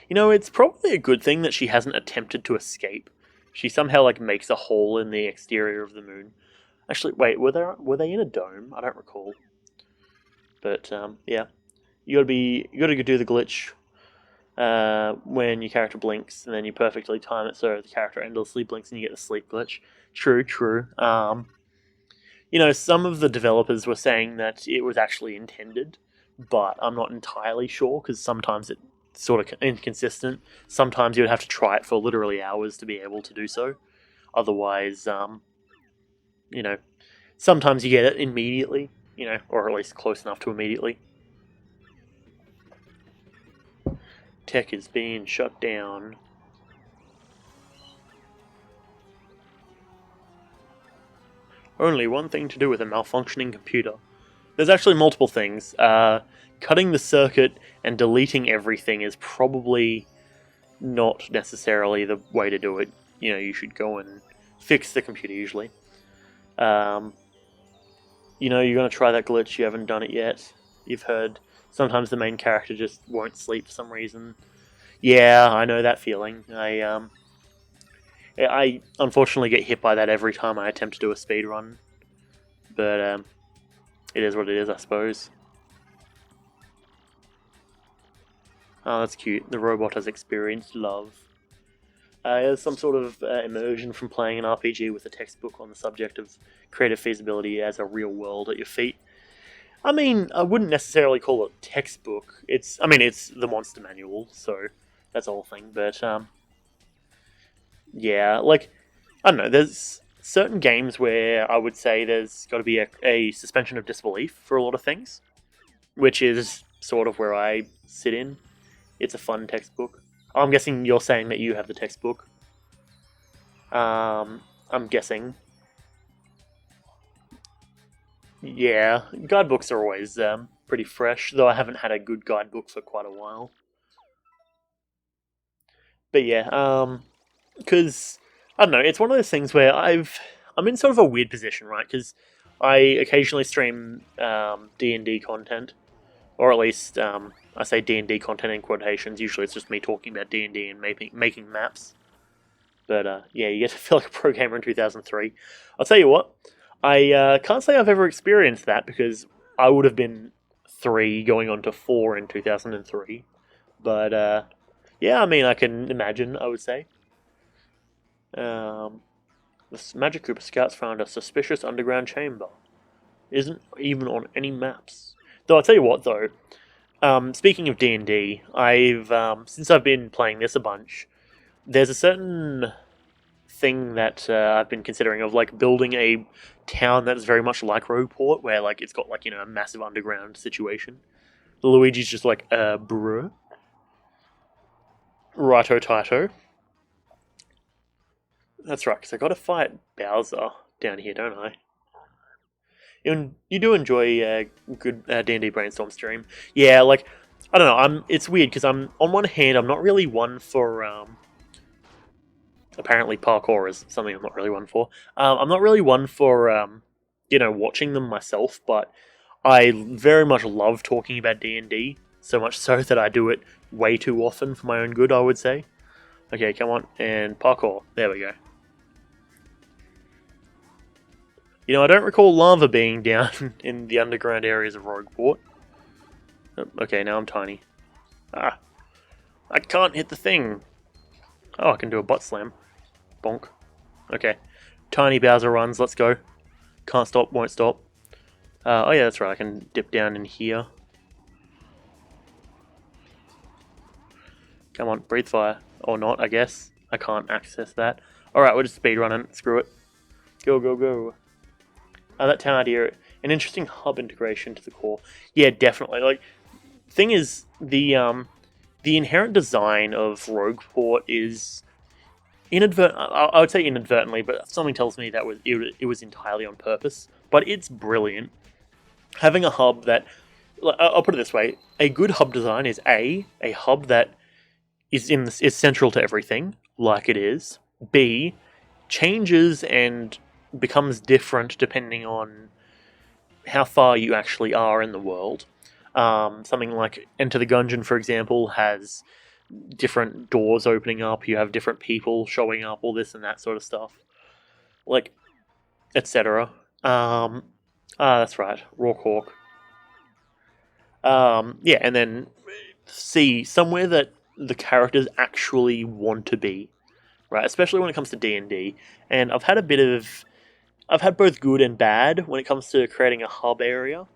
You know, it's probably a good thing that she hasn't attempted to escape. She somehow like makes a hole in the exterior of the moon. Actually, wait, were they in a dome? I don't recall. But yeah, you gotta go do the glitch when your character blinks, and then you perfectly time it so the character endlessly blinks and you get the sleep glitch. True. You know, some of the developers were saying that it was actually intended, but I'm not entirely sure because sometimes it's sort of inconsistent. Sometimes you would have to try it for literally hours to be able to do so. Otherwise, you know, sometimes you get it immediately, you know, or at least close enough to immediately. Tech is being shut down. Only one thing to do with a malfunctioning computer. There's actually multiple things. Cutting the circuit and deleting everything is probably not necessarily the way to do it. You know, you should go and fix the computer usually. You know, you're going to try that glitch, you haven't done it yet. You've heard sometimes the main character just won't sleep for some reason. Yeah, I know that feeling. I unfortunately get hit by that every time I attempt to do a speed run. But it is what it is, I suppose. Oh, that's cute. The robot has experienced love. There's some sort of immersion from playing an RPG with a textbook on the subject of creative feasibility as a real world at your feet. I mean, I wouldn't necessarily call it textbook. It's the monster manual, so that's the whole thing. But yeah, like, I don't know. There's certain games where I would say there's got to be a suspension of disbelief for a lot of things, which is sort of where I sit in. It's a fun textbook. I'm guessing you're saying that you have the textbook. I'm guessing. Yeah, guidebooks are always pretty fresh, though I haven't had a good guidebook for quite a while. But yeah, because I don't know, it's one of those things where I'm in sort of a weird position, right? Because I occasionally stream D&D content, or at least I say D&D content in quotations. Usually, it's just me talking about D&D and making maps. But yeah, you get to feel like a pro gamer in 2003. I'll tell you what, I can't say I've ever experienced that because I would have been 3 going on to 4 in 2003. But yeah, I mean, I can imagine, I would say. The Magic Cooper Scouts found a suspicious underground chamber. Isn't even on any maps. Though I'll tell you what, though. Speaking of D&D, I've since I've been playing this a bunch, there's a certain thing that I've been considering of like building a town that's very much like Rogueport, where like it's got like, you know, a massive underground situation. Luigi's just like, bruh. Righto Taito. That's right, because I got to fight Bowser down here, don't I? You do enjoy good D&D brainstorm stream. Yeah, like I don't know. It's weird because I'm on one hand I'm not really one for apparently parkour is something I'm not really one for. I'm not really one for watching them myself, but I very much love talking about D&D. So much so that I do it way too often for my own good, I would say. Okay, come on and parkour. There we go. I don't recall lava being down in the underground areas of Rogueport. Oh, okay, now I'm tiny. Ah, I can't hit the thing. Oh, I can do a butt slam. Bonk. Okay. Tiny Bowser runs, let's go. Can't stop, won't stop. Oh yeah, that's right, I can dip down in here. Come on, breathe fire. Or not, I guess. I can't access that. Alright, we're just speedrunning. Screw it. Go, go, go. That town idea, an interesting hub integration to the core. Yeah, definitely. Like, thing is, the inherent design of Rogueport is I would say inadvertently, but something tells me that it was entirely on purpose. But it's brilliant. Having a hub that, I'll put it this way: a good hub design is a hub that is central to everything, like it is. B, changes and becomes different depending on how far you actually are in the world. Something like Enter the Gungeon, for example, has different doors opening up. You have different people showing up, all this and that sort of stuff, like etc. That's right, Rawkhawk. Yeah, and then C, somewhere that the characters actually want to be, right? Especially when it comes to D&D. And I've had both good and bad when it comes to creating a hub area.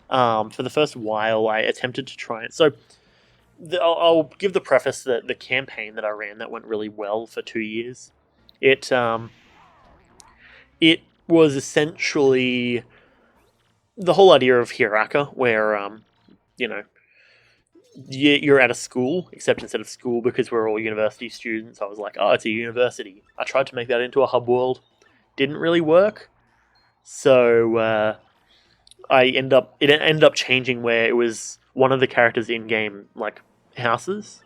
For the first while, I attempted to try it. So I'll give the preface that the campaign that I ran that went really well for 2 years. It was essentially the whole idea of Hiraka, where you're at a school, except instead of school, because we're all university students, I was like, oh, it's a university. I tried to make that into a hub world. Didn't really work. So it ended up changing where it was one of the characters in-game, like, houses.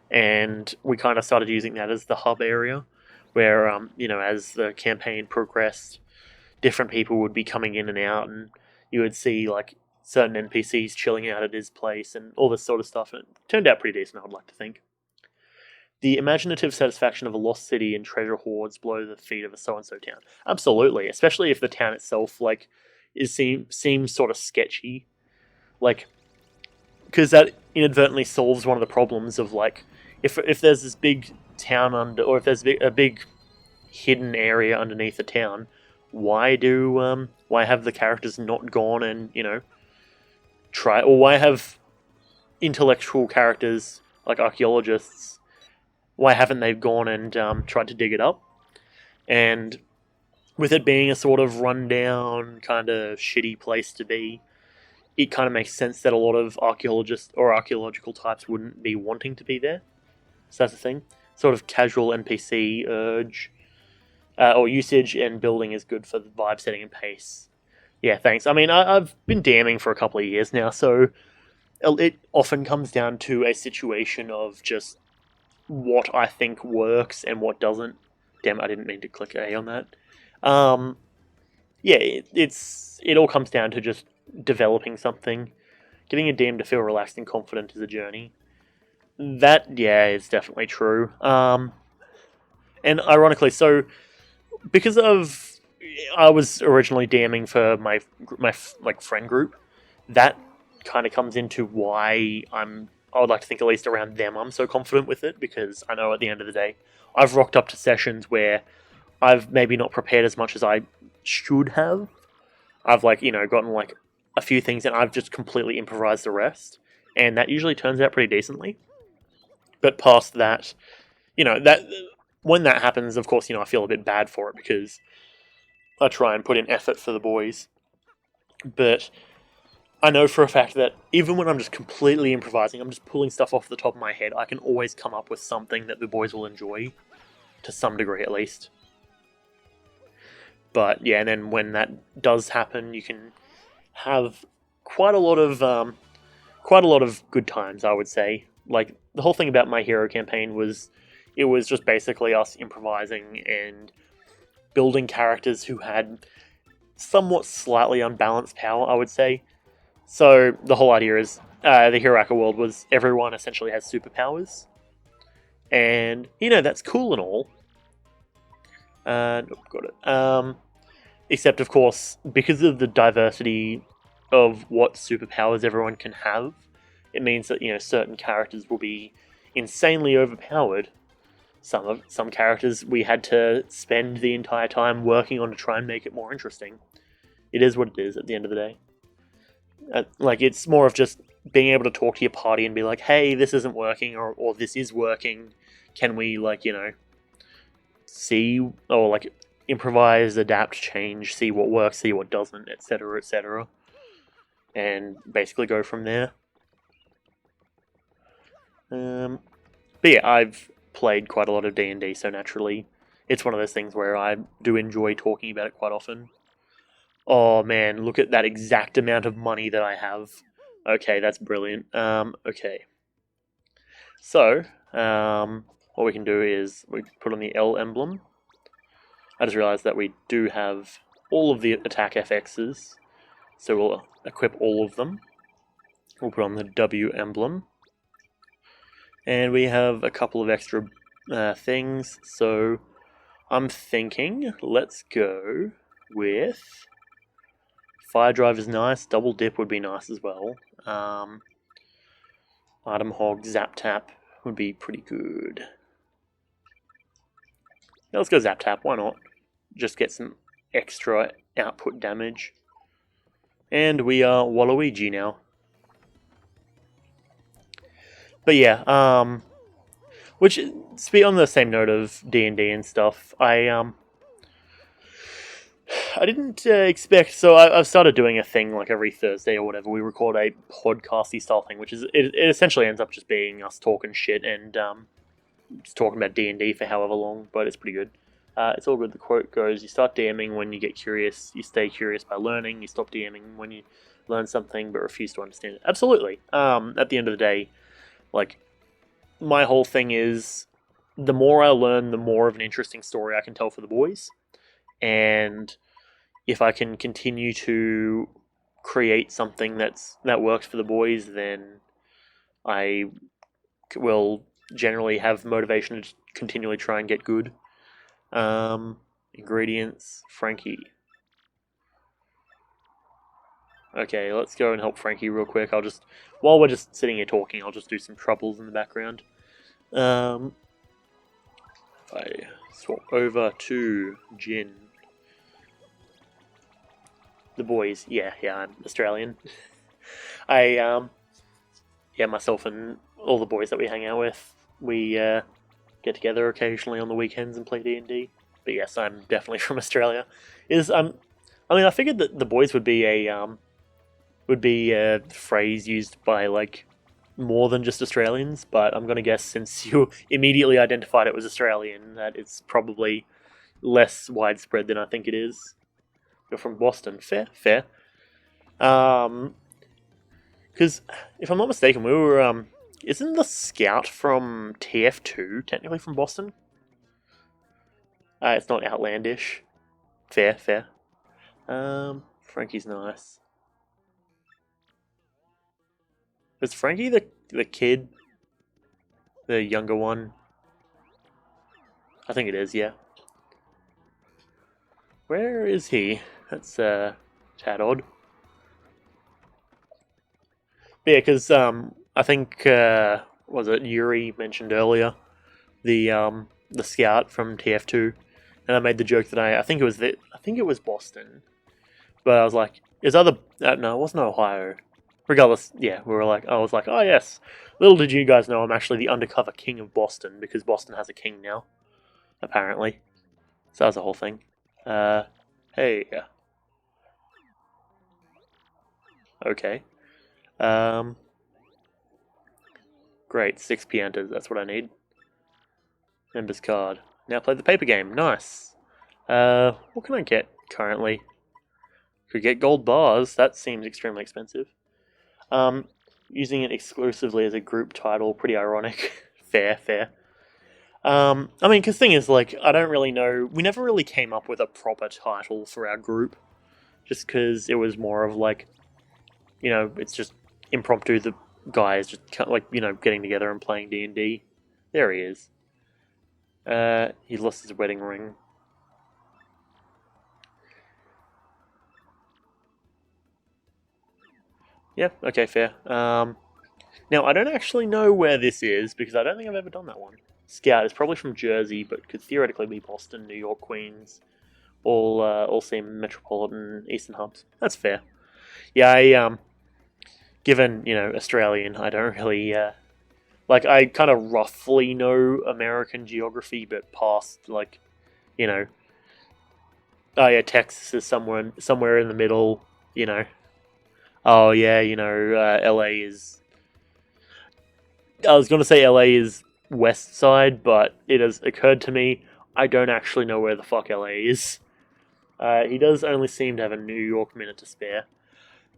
And we kind of started using that as the hub area, where, as the campaign progressed, different people would be coming in and out, and you would see, like, certain NPCs chilling out at his place and all this sort of stuff. And it turned out pretty decent, I would like to think. The imaginative satisfaction of a lost city and treasure hoards below the feet of a so-and-so town. Absolutely, especially if the town itself, like, seems sort of sketchy. Like, because that inadvertently solves one of the problems of, like, if there's this big town or if there's a big hidden area underneath the town, why have the characters not gone and try, or why have intellectual characters like archaeologists, why haven't they gone and tried to dig it up? And with it being a sort of rundown, kind of shitty place to be, it kind of makes sense that a lot of archaeologists or archaeological types wouldn't be wanting to be there. So that's the thing. Sort of casual NPC urge or usage and building is good for the vibe setting and pace. Yeah, thanks. I mean, I've been DMing for a couple of years now, so it often comes down to a situation of just what I think works and what doesn't. Damn, I didn't mean to click A on that. Yeah, it all comes down to just developing something. Getting a DM to feel relaxed and confident is a journey. That, yeah, is definitely true. And ironically, so because I was originally DMing for my like friend group, that kind of comes into why I would like to think at least around them I'm so confident with it, because I know at the end of the day I've rocked up to sessions where I've maybe not prepared as much as I should have. I've gotten like a few things and I've just completely improvised the rest, and that usually turns out pretty decently. But past that, that when that happens, of course, I feel a bit bad for it because I try and put in effort for the boys. But I know for a fact that even when I'm just completely improvising, I'm just pulling stuff off the top of my head, I can always come up with something that the boys will enjoy. to some degree at least. But yeah, and then when that does happen, you can have quite a lot of good times, I would say. Like, the whole thing about My Hero campaign was, it was just basically us improvising and building characters who had somewhat slightly unbalanced power, I would say. So the whole idea is, the Hiraka world was everyone essentially has superpowers. And, that's cool and all. Nope, got it. Except, of course, because of the diversity of what superpowers everyone can have, it means that, certain characters will be insanely overpowered. Some characters we had to spend the entire time working on to try and make it more interesting. It is what it is at the end of the day. It's more of just being able to talk to your party and be like, hey, this isn't working, or this is working. Can we, see, or, improvise, adapt, change, see what works, see what doesn't, etc., etc., and basically go from there. But yeah, I've played quite a lot of D&D, so naturally, it's one of those things where I do enjoy talking about it quite often. Oh man, look at that exact amount of money that I have. Okay, that's brilliant. Okay. So, what we can do is we put on the L emblem. I just realized that we do have all of the attack FXs, so we'll equip all of them. We'll put on the W emblem. And we have a couple of extra things, so I'm thinking let's go with Fire Drive is nice, Double Dip would be nice as well. Item Hog, Zap Tap would be pretty good. Yeah, let's go Zap Tap, why not? Just get some extra output damage. And we are Waluigi now. But yeah, which, speak on the same note of D&D and stuff, I didn't expect, so I've started doing a thing like every Thursday or whatever. We record a podcasty style thing, which is, it essentially ends up just being us talking shit and just talking about D&D for however long, but it's pretty good. It's all good. The quote goes, you start DMing when you get curious, you stay curious by learning, you stop DMing when you learn something but refuse to understand it. Absolutely. At the end of the day, my whole thing is, the more I learn, the more of an interesting story I can tell for the boys. And if I can continue to create something that works for the boys, then I will generally have motivation to continually try and get good. Ingredients, Frankie. Okay, let's go and help Frankie real quick. While we're just sitting here talking, I'll just do some troubles in the background. If I swap over to Jin. The boys, yeah, I'm Australian. Myself and all the boys that we hang out with, we get together occasionally on the weekends and play D&D. But yes, I'm definitely from Australia. I figured that the boys would be a phrase used by more than just Australians, but I'm gonna guess, since you immediately identified it was Australian, that it's probably less widespread than I think it is. You're from Boston, fair. Because if I'm not mistaken, we were isn't the Scout from TF2 technically from Boston? It's not outlandish. Fair. Frankie's nice. Is Frankie the kid? The younger one? I think it is, yeah. Where is he? That's tad odd. But yeah, because I think was it Yuri mentioned earlier the Scout from TF2, and I made the joke that I think it was Boston, but I was like, no, it wasn't Ohio. Regardless, yeah, I was like, oh yes. Little did you guys know I'm actually the undercover king of Boston, because Boston has a king now, apparently. So that was the whole thing. Hey. Okay. Great, 6 Piantas, that's what I need. Members card. Now play the paper game. Nice. What can I get currently? Could get gold bars. That seems extremely expensive. Using it exclusively as a group title, pretty ironic. Fair. I mean, because thing is, like, I don't really know. We never really came up with a proper title for our group, just because it was more of like, it's just impromptu. The guys just like getting together and playing D&D. There he is. He lost his wedding ring. Yeah, okay, fair. Now, I don't actually know where this is, because I don't think I've ever done that one. Scout is probably from Jersey, but could theoretically be Boston, New York, Queens. All seem metropolitan eastern hubs. That's fair. Yeah, given, Australian, I don't really, I kind of roughly know American geography, but past, oh yeah, Texas is somewhere in the middle, Oh yeah, LA is. I was gonna say LA is west side, but it has occurred to me I don't actually know where the fuck LA is. He does only seem to have a New York minute to spare.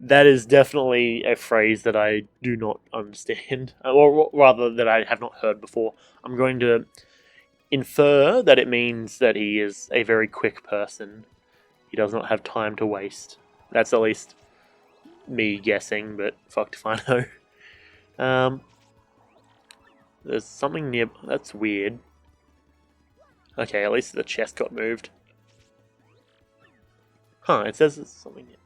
That is definitely a phrase that I do not understand, or rather that I have not heard before. I'm going to infer that it means that he is a very quick person. He does not have time to waste. That's at least me guessing, but fuck if I know. There's something near. That's weird. Okay, at least the chest got moved. Huh, it says there's something nearby.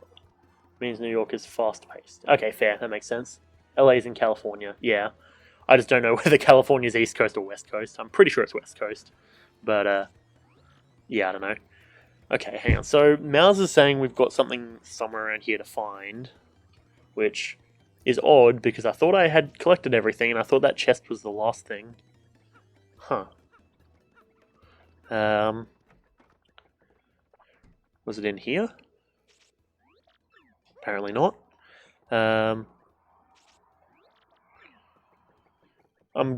Means New York is fast-paced. Okay, fair, that makes sense. LA's in California, yeah. I just don't know whether California's East Coast or West Coast. I'm pretty sure it's West Coast. But, yeah, I don't know. Okay, hang on. So, Mouse is saying we've got something somewhere around here to find, which is odd, because I thought I had collected everything, and I thought that chest was the last thing. Huh. Was it in here? Apparently not. I'm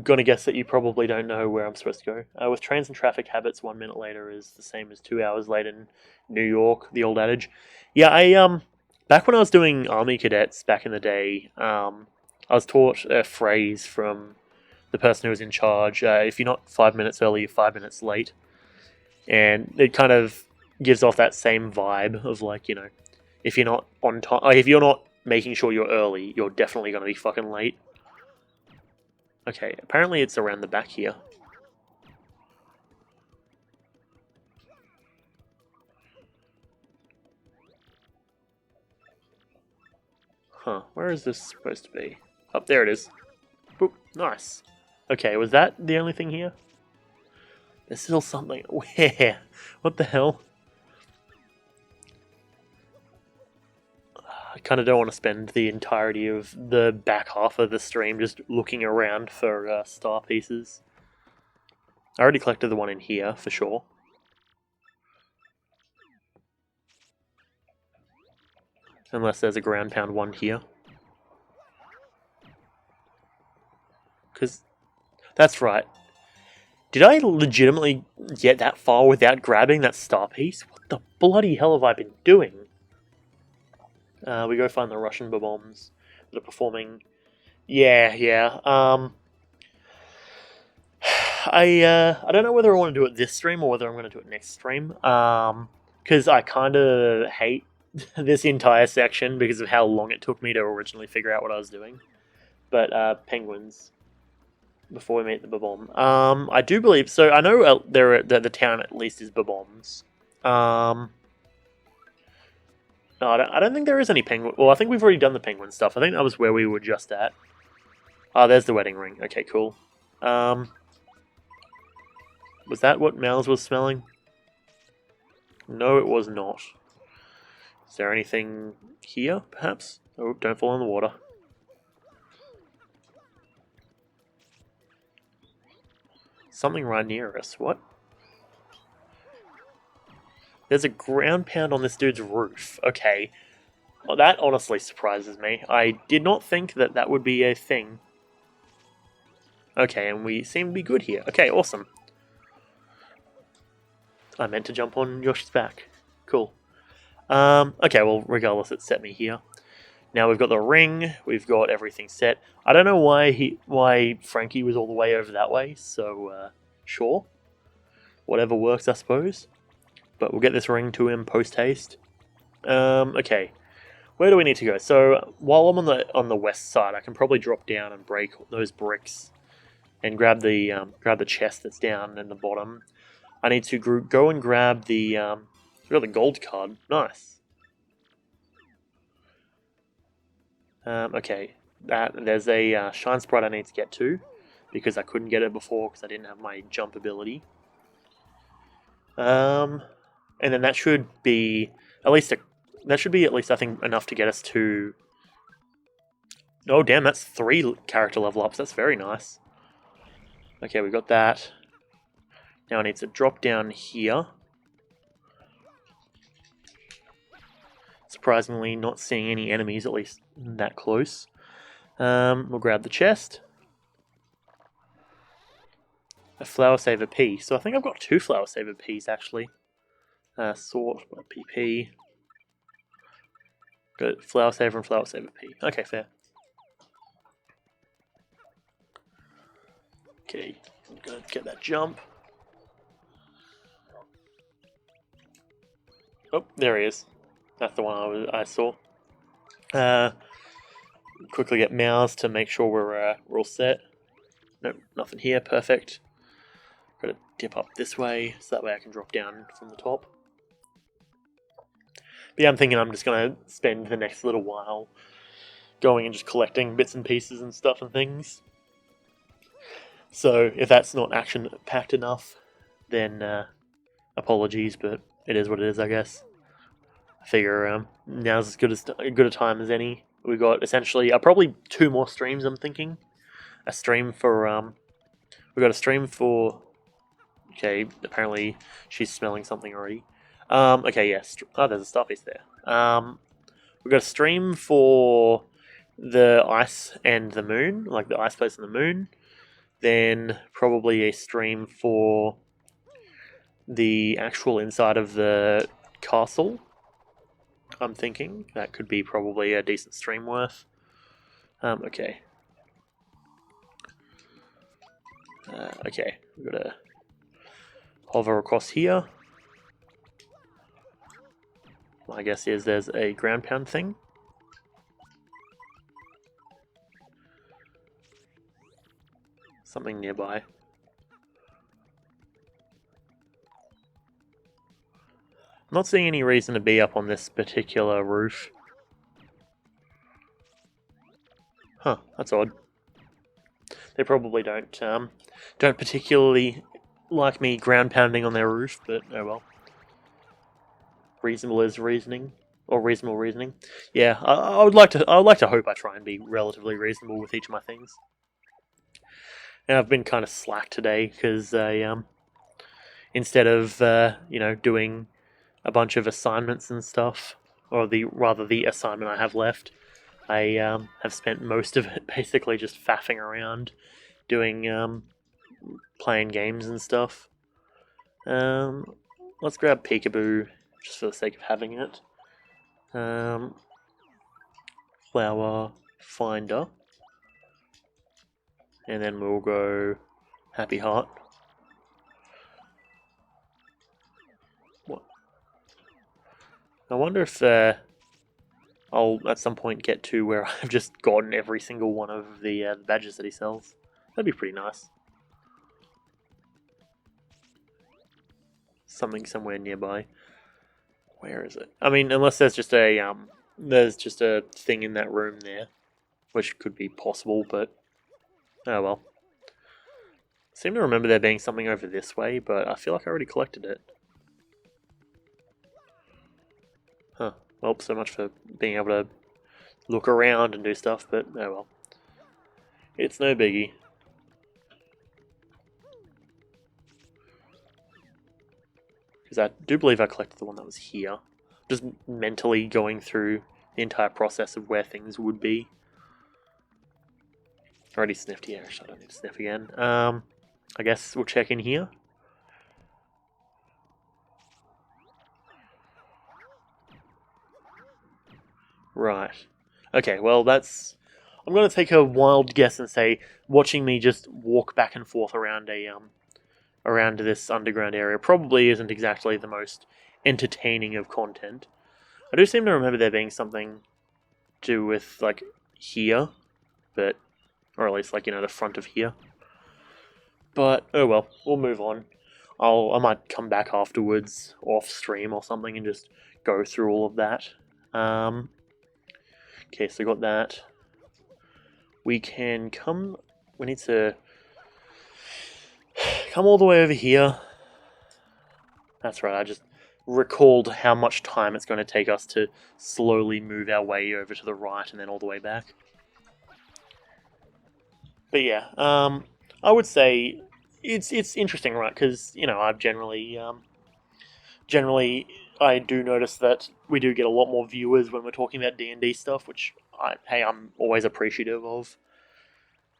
gonna guess that you probably don't know where I'm supposed to go. With trains and traffic habits, 1 minute later is the same as 2 hours late in New York, the old adage. Yeah, back when I was doing Army Cadets back in the day, I was taught a phrase from the person who was in charge. If you're not 5 minutes early, you're 5 minutes late. And it kind of gives off that same vibe of if you're not on time, if you're not making sure you're early, you're definitely going to be fucking late. Okay, apparently it's around the back here. Huh, where is this supposed to be? Up there it is. Boop, nice. Okay, was that the only thing here? There's still something. Where? What the hell? I kind of don't want to spend the entirety of the back half of the stream just looking around for star pieces. I already collected the one in here, for sure. Unless there's a ground pound one here. Because, that's right. Did I legitimately get that far without grabbing that star piece? What the bloody hell have I been doing? We go find the Russian bombs that are performing. Yeah. I don't know whether I want to do it this stream or whether I'm going to do it next stream. Because I kind of hate this entire section because of how long it took me to originally figure out what I was doing. But penguins. Before we meet the Babom. I do believe so. I know the town at least is Baboms. No, I don't think there is any penguin. Well, I think we've already done the penguin stuff. I think that was where we were just at. Oh, there's the wedding ring. Okay, cool. Was that what Mouse was smelling? No, it was not. Is there anything here, perhaps? Oh, don't fall in the water. Something right near us. What? There's a ground pound on this dude's roof. Okay. Well, that honestly surprises me. I did not think that that would be a thing. Okay, and we seem to be good here. Okay, awesome. I meant to jump on Yoshi's back. Cool. Okay, well, regardless, it set me here. Now we've got the ring, we've got everything set. I don't know why Frankie was all the way over that way, so sure. Whatever works, I suppose. But we'll get this ring to him post-haste. Okay. Where do we need to go? So, while I'm on the west side, I can probably drop down and break those bricks and grab the chest that's down in the bottom. I need to go and grab the gold card. Nice. Okay, there's a shine sprite I need to get to because I couldn't get it before because I didn't have my jump ability. And then that should be at least I think enough to get us to. Oh damn, that's 3 character level ups. That's very nice. Okay, we got that. Now I need to drop down here. Surprisingly, not seeing any enemies, at least that close. We'll grab the chest. A flower saver P. So I think I've got 2 flower saver Ps actually. Sort PP. Good. Flower saver and flower saver P. Okay, fair. Okay, I'm gonna get that jump. Oh, there he is. That's the one I saw. Quickly get mouse to make sure we're all set. Nope, nothing here. Perfect. Got to dip up this way so that way I can drop down from the top. But yeah, I'm thinking I'm just gonna spend the next little while going and just collecting bits and pieces and stuff and things. So if that's not action packed enough, then apologies, but it is what it is, I guess. I figure now's as good a time as any. We got essentially probably 2 more streams. I'm thinking a stream for we got a stream for. Okay, apparently she's smelling something already. Okay, yes. Oh, there's a starpiece there. We got a stream for the ice and the moon, like the ice place and the moon. Then probably a stream for the actual inside of the castle. I'm thinking that could be probably a decent stream worth. Okay. Okay, we've got to hover across here. My guess is there's a ground pound thing. Something nearby. I'm not seeing any reason to be up on this particular roof. Huh, that's odd. They probably don't particularly like me ground pounding on their roof, but oh well. Reasonable is reasoning, or reasonable reasoning. Yeah, I would like to hope I try and be relatively reasonable with each of my things. And I've been kind of slack today because I instead of doing a bunch of assignments and stuff, or the assignment I have left, I have spent most of it basically just faffing around, doing playing games and stuff. Let's grab Peekaboo just for the sake of having it. Flower Finder, and then we'll go Happy Heart. What? I wonder if I'll at some point get to where I've just gotten every single one of the badges that he sells. That'd be pretty nice. Something somewhere nearby. Where is it? I mean, unless there's just a thing in that room there, which could be possible, but oh well. I seem to remember there being something over this way, but I feel like I already collected it. Huh. Well, so much for being able to look around and do stuff, but oh well. It's no biggie. Because I do believe I collected the one that was here. Just mentally going through the entire process of where things would be. Already sniffed here, actually I don't need to sniff again. I guess we'll check in here. Right. Okay, well that's... I'm going to take a wild guess and say watching me just walk back and forth around around this underground area probably isn't exactly the most entertaining of content. I do seem to remember there being something to do with, like, here, but... or at least, like, the front of here. But, oh well, we'll move on. I might come back afterwards, off stream or something, and just go through all of that. Okay, so got that. We can come... we need to come all the way over here. That's right, I just recalled how much time it's going to take us to slowly move our way over to the right and then all the way back. But yeah, I would say it's interesting, right? Because I've generally I do notice that we do get a lot more viewers when we're talking about D&D stuff, which I'm always appreciative of,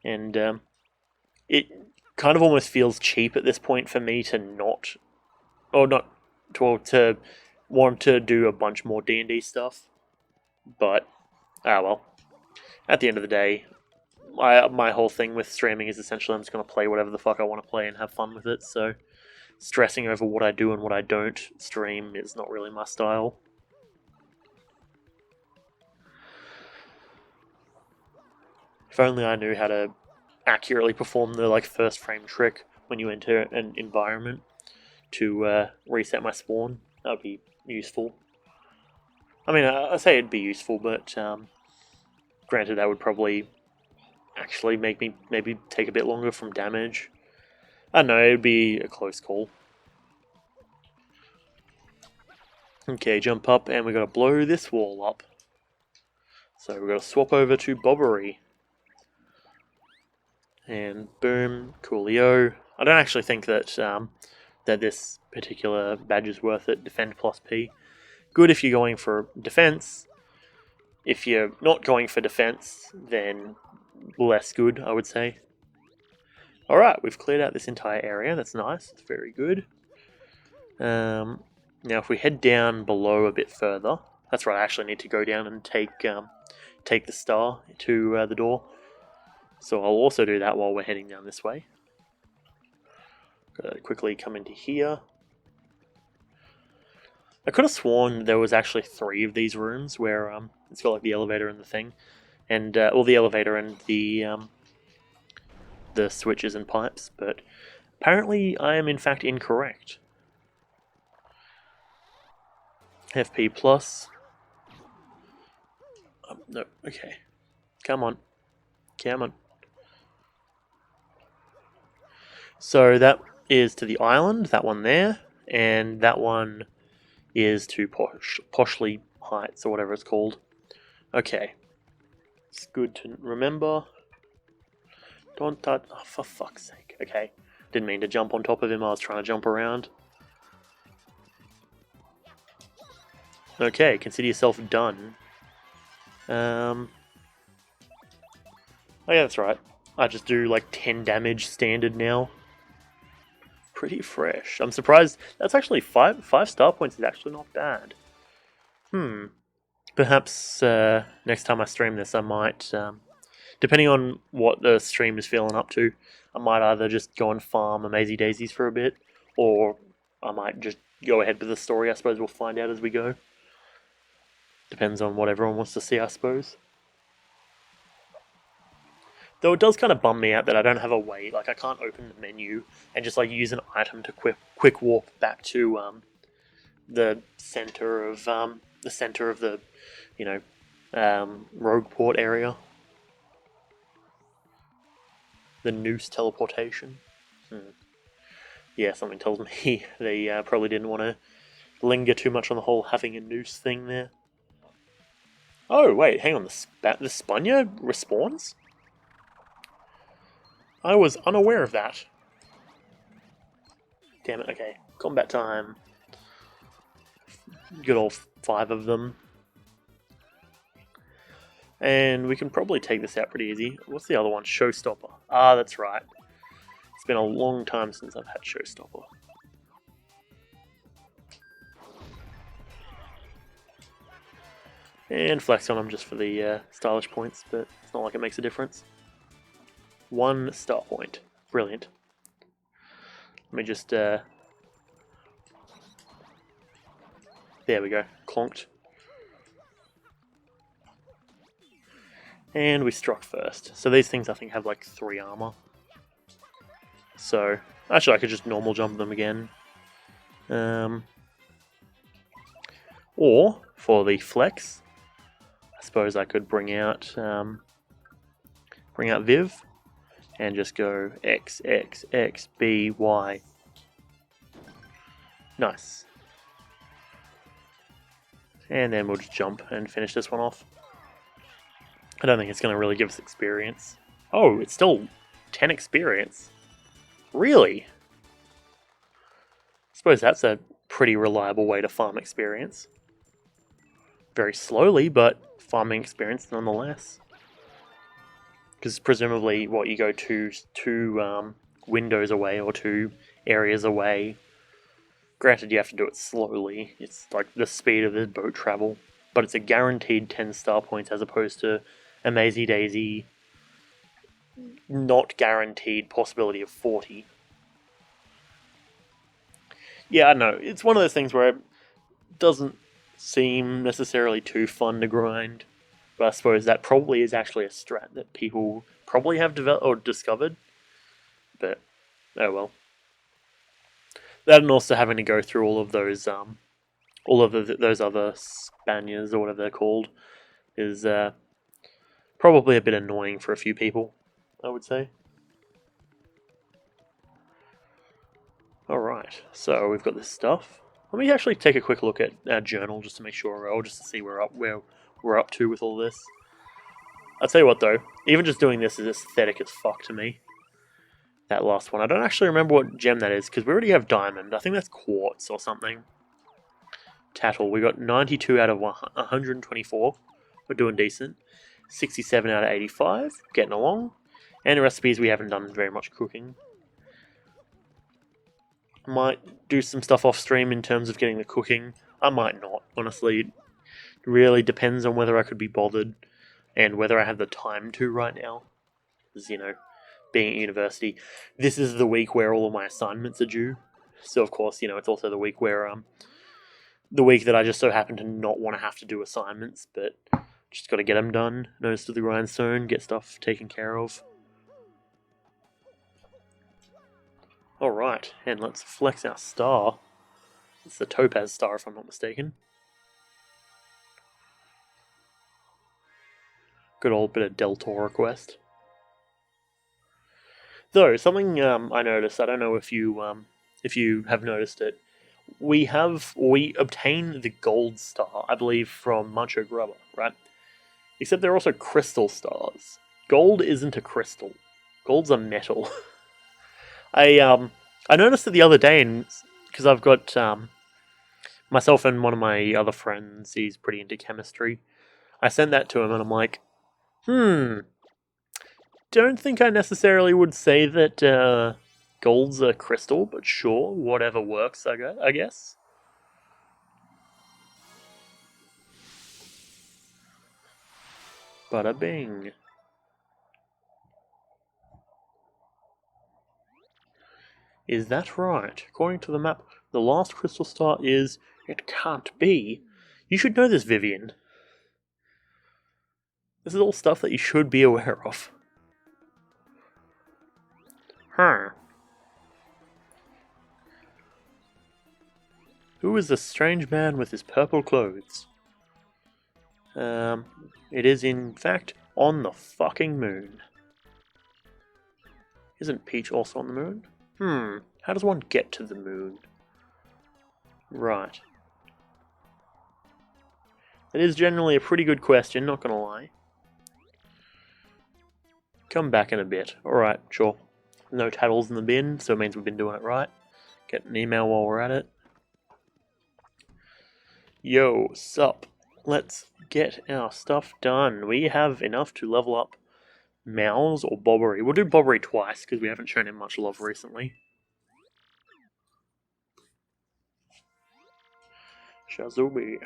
and it kind of almost feels cheap at this point for me to not to want to do a bunch more D&D stuff, but well, at the end of the day, my whole thing with streaming is essentially I'm just going to play whatever the fuck I want to play and have fun with it, so stressing over what I do and what I don't stream is not really my style. If only I knew how to accurately perform the first frame trick when you enter an environment to reset my spawn, that would be useful. I mean, I say it'd be useful, but granted, that would probably actually make me maybe take a bit longer from damage. I don't know, it would be a close call. Okay, jump up, and we got to blow this wall up. So we've got to swap over to Bobbery. And boom, coolio. I don't actually think that that this particular badge is worth it. Defend plus P. Good if you're going for defense. If you're not going for defense, then less good, I would say. Alright, we've cleared out this entire area. That's nice. It's very good. Now, if we head down below a bit further... that's right, I actually need to go down and take the star to the door. So I'll also do that while we're heading down this way. Gotta quickly come into here. I could have sworn there was actually 3 of these rooms where it's got like the elevator and the thing, and or the elevator and the switches and pipes, but apparently I am in fact incorrect. FP plus. No, okay. Come on. Come on. So that is to the island, that one there, and that one is to Poshley Heights, or whatever it's called. Okay. It's good to remember. Don't touch... oh, for fuck's sake. Okay. Didn't mean to jump on top of him, I was trying to jump around. Okay, consider yourself done. Oh yeah, that's right. I just do like 10 damage standard now. Pretty fresh. I'm surprised. That's actually 5 star points is actually not bad. Perhaps next time I stream this, I might, depending on what the stream is feeling up to, I might either just go and farm Amazy Daisies for a bit, or I might just go ahead with the story. I suppose we'll find out as we go. Depends on what everyone wants to see, I suppose. Though it does kind of bum me out that I don't have a way, like I can't open the menu and just like use an item to quick walk back to the center of the Rogueport area. The noose teleportation. Yeah, something tells me they probably didn't want to linger too much on the whole having a noose thing there. Oh wait, hang on, the Spunya respawns? I was unaware of that. Damn it, okay. Combat time. Good old 5 of them. And we can probably take this out pretty easy. What's the other one? Showstopper. Ah, that's right. It's been a long time since I've had Showstopper. And flex on them just for the stylish points, but it's not like it makes a difference. 1 star point. Brilliant. Let me just... there we go. Clonked. And we struck first. So these things I think have like 3 armor. So, actually I could just normal jump them again. Or, for the flex, I suppose I could bring out Viv and just go X, X, X, B, Y. Nice. And then we'll just jump and finish this one off. I don't think it's going to really give us experience. Oh, it's still 10 experience. Really? I suppose that's a pretty reliable way to farm experience. Very slowly, but farming experience nonetheless. Because presumably, what, you go two windows away or 2 areas away. Granted, you have to do it slowly. It's like the speed of the boat travel. But it's a guaranteed 10 star points as opposed to a Mazy Daisy not guaranteed possibility of 40. Yeah, I don't know. It's one of those things where it doesn't seem necessarily too fun to grind. But I suppose that probably is actually a strat that people probably have developed or discovered. But, oh well. That and also having to go through all of those those other Spaniards or whatever they're called is probably a bit annoying for a few people, I would say. Alright, so we've got this stuff. Let me actually take a quick look at our journal just to make sure, or just to see where we're up to with all this. I'll tell you what though, even just doing this is aesthetic as fuck to me. That last one. I don't actually remember what gem that is, because we already have diamond. I think that's quartz or something. Tattle, we got 92 out of 124. We're doing decent. 67 out of 85. Getting along. And the recipes, we haven't done very much cooking. Might do some stuff off stream in terms of getting the cooking. I might not, honestly. It really depends on whether I could be bothered and whether I have the time to right now. Because, you know, being at university, this is the week where all of my assignments are due. So, of course, you know, it's also the week where, the week that I just so happen to not want to have to do assignments, but just got to get them done, nose to the grindstone, get stuff taken care of. Alright, and let's flex our star. It's the Topaz star, if I'm not mistaken. Good old bit of Del Toro quest. Though, something I noticed, I don't know if you have noticed it, we obtain the gold star, I believe, from Macho Grubber, right? Except they're also crystal stars. Gold isn't a crystal. Gold's a metal. I noticed it the other day, because I've got myself and one of my other friends, he's pretty into chemistry. I sent that to him and I'm like, don't think I necessarily would say that gold's a crystal, but sure, whatever works, I guess. Bada bing. Is that right? According to the map, the last crystal star is... It can't be. You should know this, Vivian. This is all stuff that you should be aware of. Huh. Who is this strange man with his purple clothes? It is in fact on the fucking moon. Isn't Peach also on the moon? How does one get to the moon? Right. It is generally a pretty good question, not gonna lie. Come back in a bit. Alright, sure. No tattles in the bin, so it means we've been doing it right. Get an email while we're at it. Yo, sup. Let's get our stuff done. We have enough to level up Mouse or Bobbery. We'll do Bobbery twice, because we haven't shown him much love recently. Shazubi.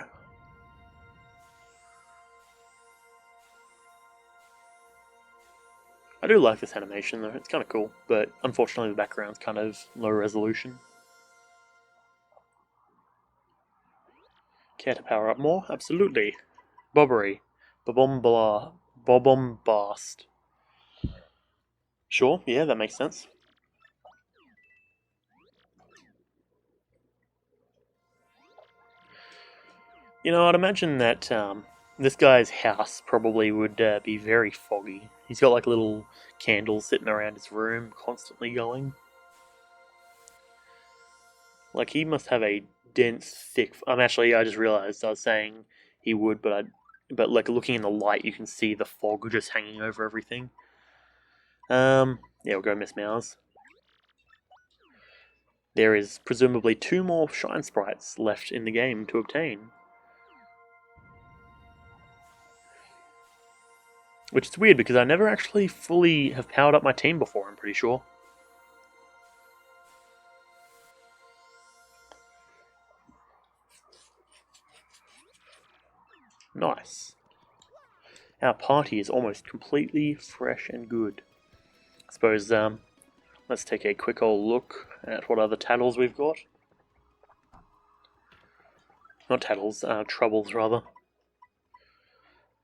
I do like this animation though, it's kind of cool, but unfortunately the background's kind of low resolution. Care to power up more? Absolutely. Bobbery. Bobombast. Sure, yeah, that makes sense. You know, I'd imagine that this guy's house probably would be very foggy. He's got like little candles sitting around his room, constantly going. Like he must have a dense, thick. I just realised I was saying he would, but like looking in the light, you can see the fog just hanging over everything. Yeah, we'll go Miss Mouse. There is presumably 2 more Shine Sprites left in the game to obtain. Which is weird because I never actually fully have powered up my team before, I'm pretty sure. Nice. Our party is almost completely fresh and good. I suppose, let's take a quick old look at what other tattles we've got. Not tattles, troubles rather.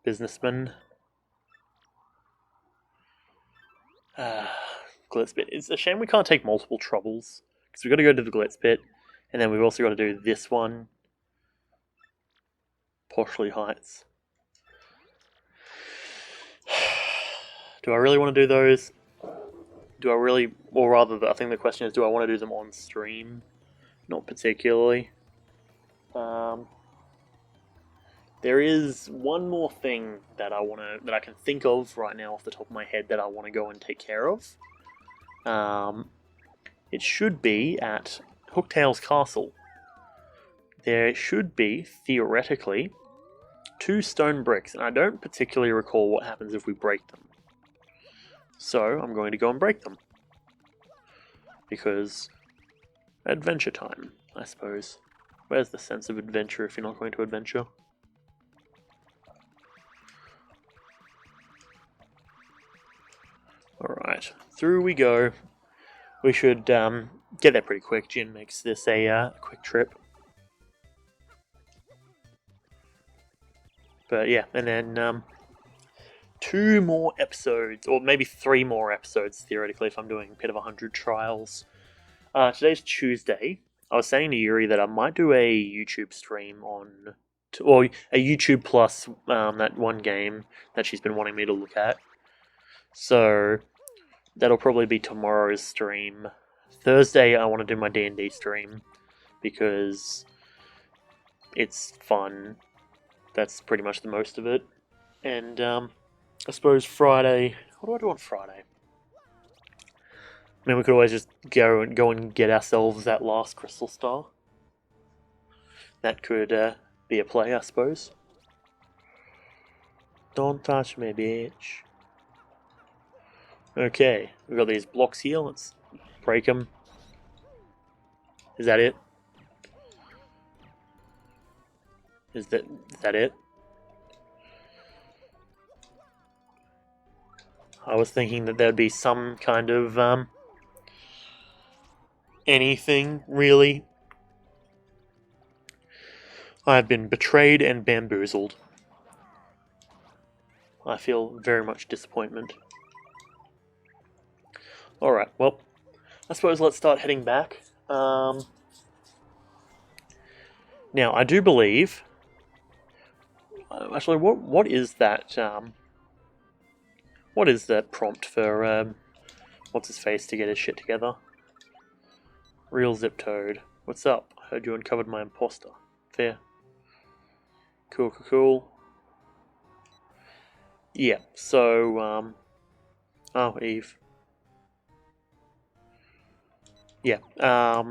Businessman. Glitz Pit. It's a shame we can't take multiple troubles, because we've got to go to the Glitz Pit, and then we've also got to do this one. Poshley Heights. Do I really want to do those? I think the question is, do I want to do them on stream? Not particularly. There is one more thing that I can think of right now off the top of my head that I want to go and take care of. It should be at Hooktail's Castle. There should be, theoretically, 2 stone bricks, and I don't particularly recall what happens if we break them. So I'm going to go and break them. Because adventure time, I suppose. Where's the sense of adventure if you're not going to adventure? Alright, through we go. We should get there pretty quick. Jin makes this a quick trip. But yeah, and then 2 more episodes, or maybe 3 more episodes, theoretically, if I'm doing Pit of 100 trials. Today's Tuesday. I was saying to Yuri that I might do a YouTube stream on, or a YouTube plus that one game that she's been wanting me to look at. So that'll probably be tomorrow's stream. Thursday, I want to do my D&D stream because it's fun. That's pretty much the most of it. And I suppose Friday. What do I do on Friday? I mean, we could always just go and get ourselves that last crystal star. That could be a play, I suppose. Don't touch me, bitch. Okay, we've got these blocks here. Let's break them. Is that it? Is that it? I was thinking that there'd be some kind of anything, really. I've been betrayed and bamboozled. I feel very much disappointment. Alright, well, I suppose let's start heading back. Now, I do believe... actually, what is that... what is that prompt for... what's-his-face to get his shit together? Real Zip Toad. What's up? I heard you uncovered my imposter. Fair. Cool. Yeah, so, oh, Eve. Yeah, I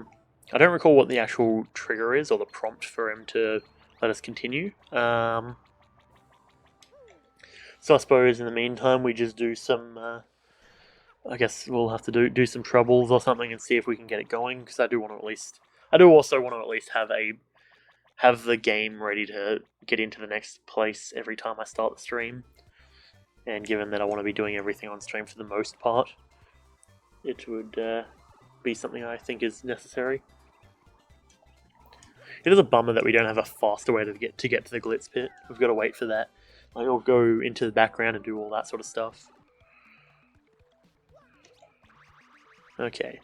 don't recall what the actual trigger is, or the prompt for him to let us continue. So I suppose in the meantime we just do some, I guess we'll have to do some troubles or something and see if we can get it going, because I do also want to at least have the game ready to get into the next place every time I start the stream. And given that I want to be doing everything on stream for the most part, it would be something I think is necessary. It is a bummer that we don't have a faster way to get to the glitz pit. We've got to wait for that. Like, I'll go into the background and do all that sort of stuff. Okay,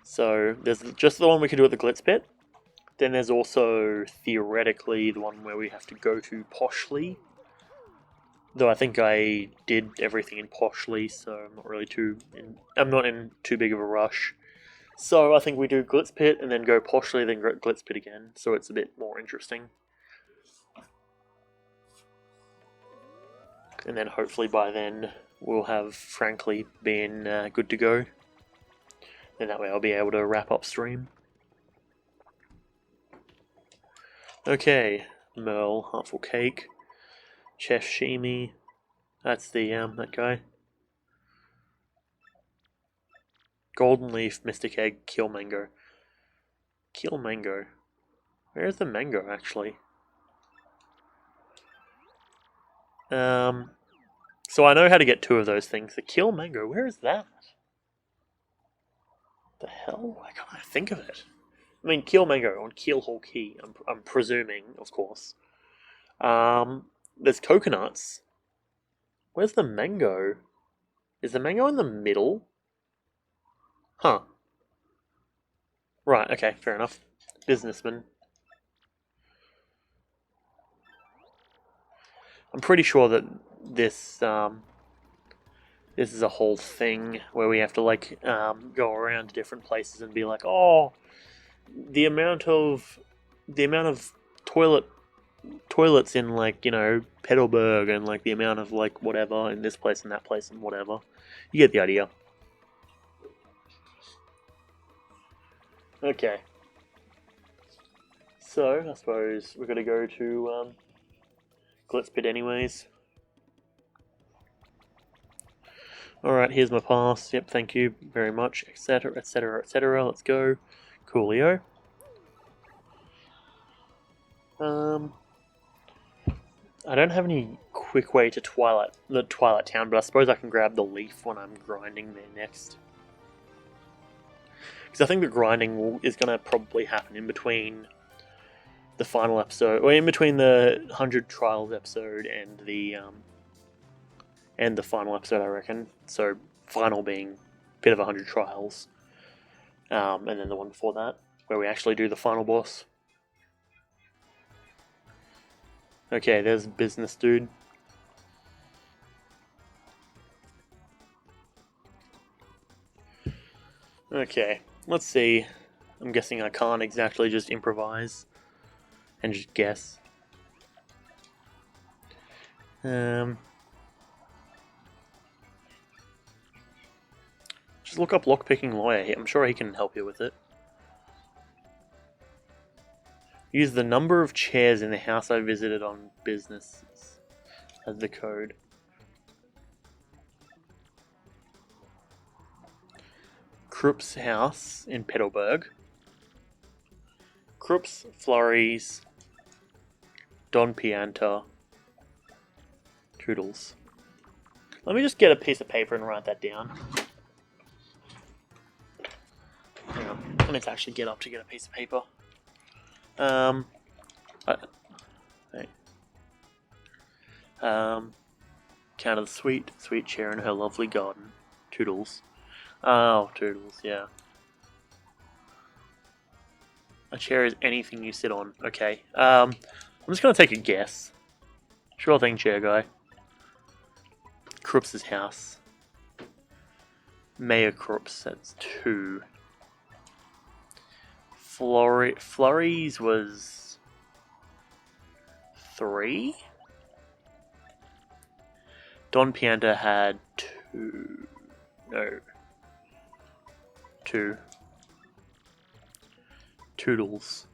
so there's just the one we can do at the glitz pit. Then there's also, theoretically, the one where we have to go to Poshly. Though I think I did everything in Poshly, so I'm not really I'm not in too big of a rush. So I think we do glitz pit and then go Poshly, then go glitz pit again. So it's a bit more interesting. And then hopefully by then we'll have, frankly, been good to go. And that way I'll be able to wrap up stream. Okay, Merle, Heartful Cake, Chef Shimi, that's the, that guy. Golden Leaf, Mystic Egg, Kill Mango. Kill Mango. Where's the mango, actually? So I know how to get 2 of those things. The Kill Mango, where is that? The hell? Why can't I think of it? I mean, Kill Mango on Keel Hall Key, I'm presuming, of course. There's coconuts. Where's the mango? Is the mango in the middle? Huh. Right, okay, fair enough. Businessman. I'm pretty sure that this is a whole thing where we have to like go around to different places and be like, oh, the amount of toilets in, like, you know, Petalburg, and like the amount of like whatever in this place and that place and whatever. You get the idea. Okay. So I suppose we're gonna go to glitz pit anyways. Alright, here's my pass. Yep, thank you very much, etc, etc, etc. Let's go. Coolio. I don't have any quick way to the Twilight Town, but I suppose I can grab the leaf when I'm grinding there next. Because I think the grinding is going to probably happen in between the final episode, or in between the 100 Trials episode and the final episode, I reckon. So, final being bit of 100 Trials. And then the one before that, where we actually do the final boss. Okay, there's business dude. Okay, let's see. I'm guessing I can't exactly just improvise and just guess. Just look up lockpicking lawyer. I'm sure he can help you with it. Use the number of chairs in the house I visited on business as the code. Krupp's house in Petalburg. Krupp's, Flurries, Don Pianta, Toodles. Let me just get a piece of paper and write that down. Hang on, I need to actually get up to get a piece of paper. Count of the sweet chair in her lovely garden. Toodles. Oh, Toodles, yeah. A chair is anything you sit on. Okay. I'm just gonna take a guess. Sure thing, chair guy. Krupp's house. Mayor Krupp's, that's 2. Flurries was 3. Don Pianta had 2. No. 2. Toodles.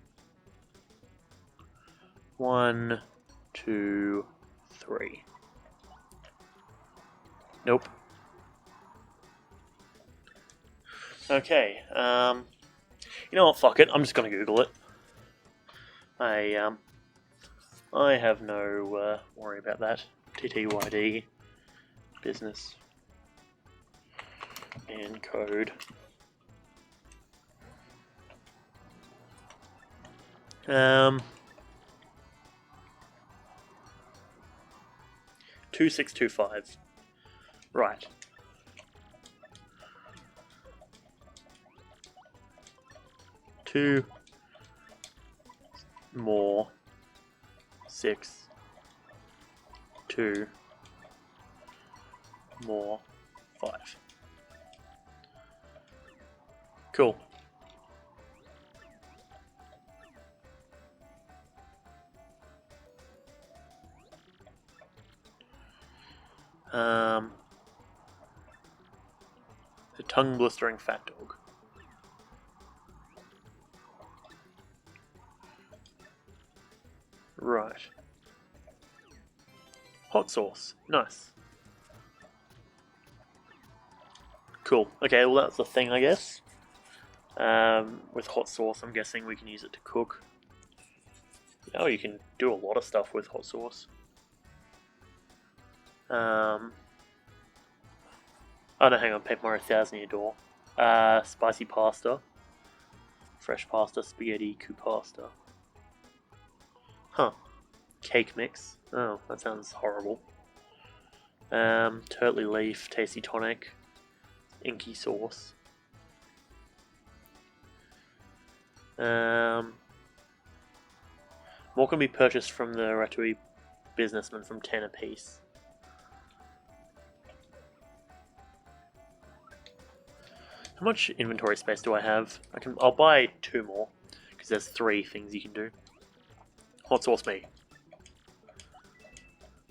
1, 2, 3. Nope. Okay, you know what, fuck it, I'm just gonna Google it. I have no worry about that. TTYD. business and code. Um, 2625. Right. Two more 6 2 more 5. Cool. The tongue blistering fat dog. Right. Hot sauce. Nice. Cool. Okay, well that's the thing, I guess. With hot sauce, I'm guessing we can use it to cook. Oh, you can do a lot of stuff with hot sauce. Oh no, hang on, Paper Mario 1000 Year Door. Spicy pasta. Fresh pasta, spaghetti, coup pasta. Huh. Cake mix. Oh, that sounds horrible. Turtley leaf, tasty tonic, inky sauce. More can be purchased from the Ratatouille businessman from 10 apiece. How much inventory space do I have? I'll buy 2 more, because there's 3 things you can do. Hot sauce me.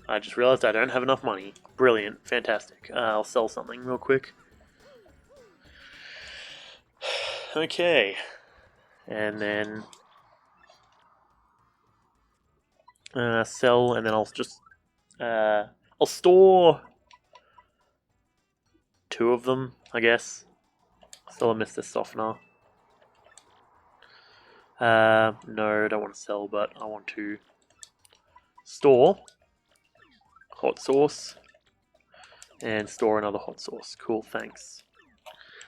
I just realized I don't have enough money. Brilliant. Fantastic. I'll sell something real quick. Okay. And then sell, and then I'll just I'll store 2 of them, I guess. Still a Mr. Softener. No, I don't want to sell, but I want to store hot sauce and store another hot sauce. Cool, thanks.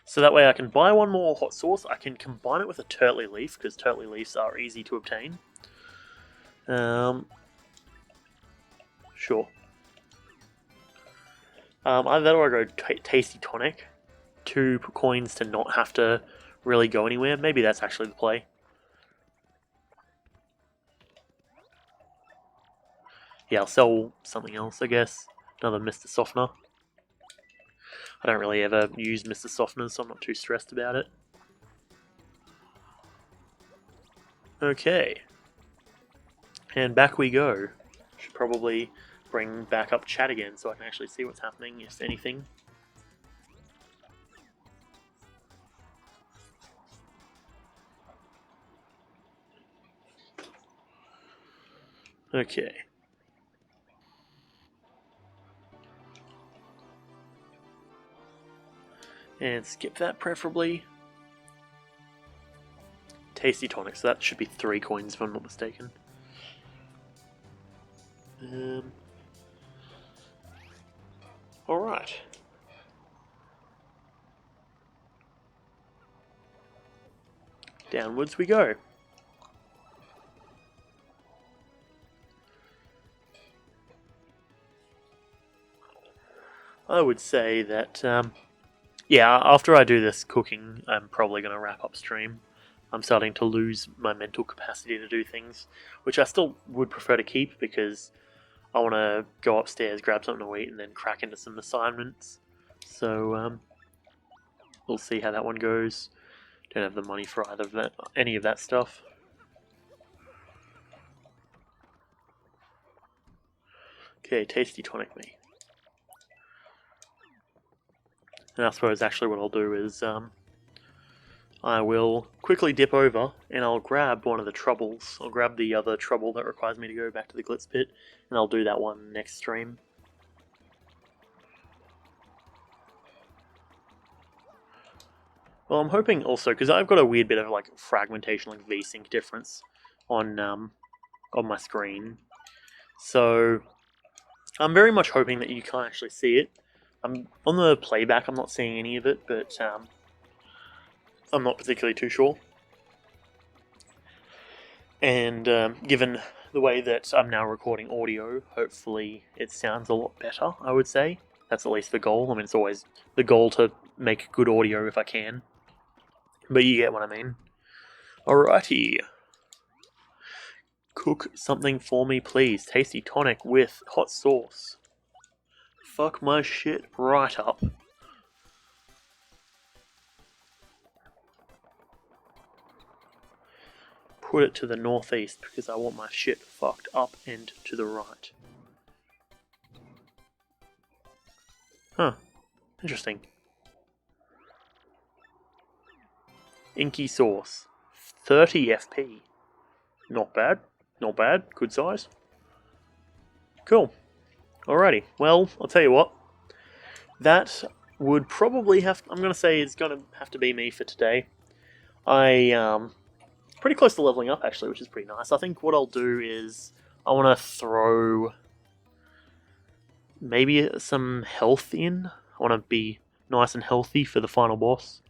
So that way I can buy 1 more hot sauce. I can combine it with a turtley leaf, because turtley leaves are easy to obtain. Sure. Either that or I go tasty tonic. 2 coins to not have to really go anywhere. Maybe that's actually the play. Yeah, I'll sell something else, I guess. Another Mr. Softener. I don't really ever use Mr. Softeners, so I'm not too stressed about it. Okay. And back we go. Should probably bring back up chat again so I can actually see what's happening, if anything. Okay. And skip that preferably. Tasty tonic, so that should be 3 coins if I'm not mistaken. Alright. Downwards we go. I would say that, yeah, after I do this cooking, I'm probably going to wrap up stream. I'm starting to lose my mental capacity to do things, which I still would prefer to keep because I want to go upstairs, grab something to eat, and then crack into some assignments. So, we'll see how that one goes. Don't have the money for either of that, any of that stuff. Okay, tasty tonic me. And I suppose actually what I'll do is I will quickly dip over and I'll grab one of the troubles. I'll grab the other trouble that requires me to go back to the Glitz Pit, and I'll do that one next stream. Well, I'm hoping also, because I've got a weird bit of like fragmentation, like VSync difference on my screen. So I'm very much hoping that you can't actually see it. I'm on the playback. I'm not seeing any of it, but I'm not particularly too sure. And given the way that I'm now recording audio, hopefully it sounds a lot better, I would say. That's at least the goal. I mean, it's always the goal to make good audio if I can. But you get what I mean. Alrighty. Cook something for me, please. Tasty tonic with hot sauce. Fuck my shit right up. Put it to the northeast because I want my shit fucked up and to the right. Huh. Interesting. Inky sauce. 30 FP. Not bad. Not bad. Good size. Cool. Alrighty. Well, I'll tell you what. That would probably have... I'm going to say it's going to have to be me for today. Pretty close to leveling up, actually, which is pretty nice. I think what I'll do is I want to throw maybe some health in. I want to be nice and healthy for the final boss.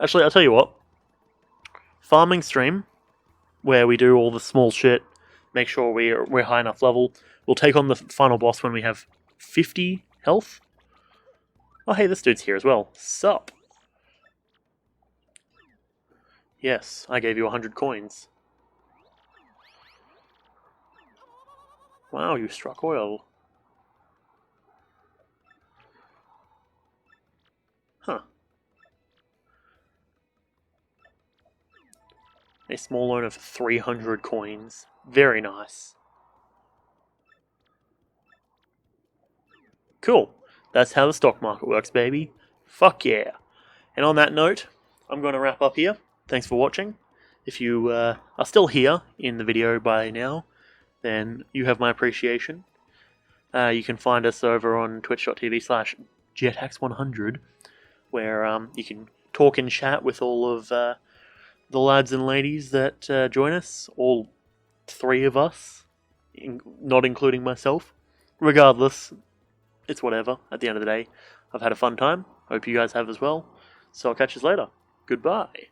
Actually, I'll tell you what. Farming stream, where we do all the small shit, make sure we're high enough level. We'll take on the final boss when we have 50 health. Oh, hey, this dude's here as well. Sup? Yes, I gave you 100 coins. Wow, you struck oil. Huh. A small loan of 300 coins. Very nice. Cool. That's how the stock market works, baby. Fuck yeah. And on that note, I'm going to wrap up here. Thanks for watching. If you are still here in the video by now, then you have my appreciation. You can find us over on twitch.tv/jethax100, where you can talk and chat with all of the lads and ladies that join us, all 3 of us, not including myself. Regardless, it's whatever. At the end of the day, I've had a fun time. Hope you guys have as well. So I'll catch you later. Goodbye.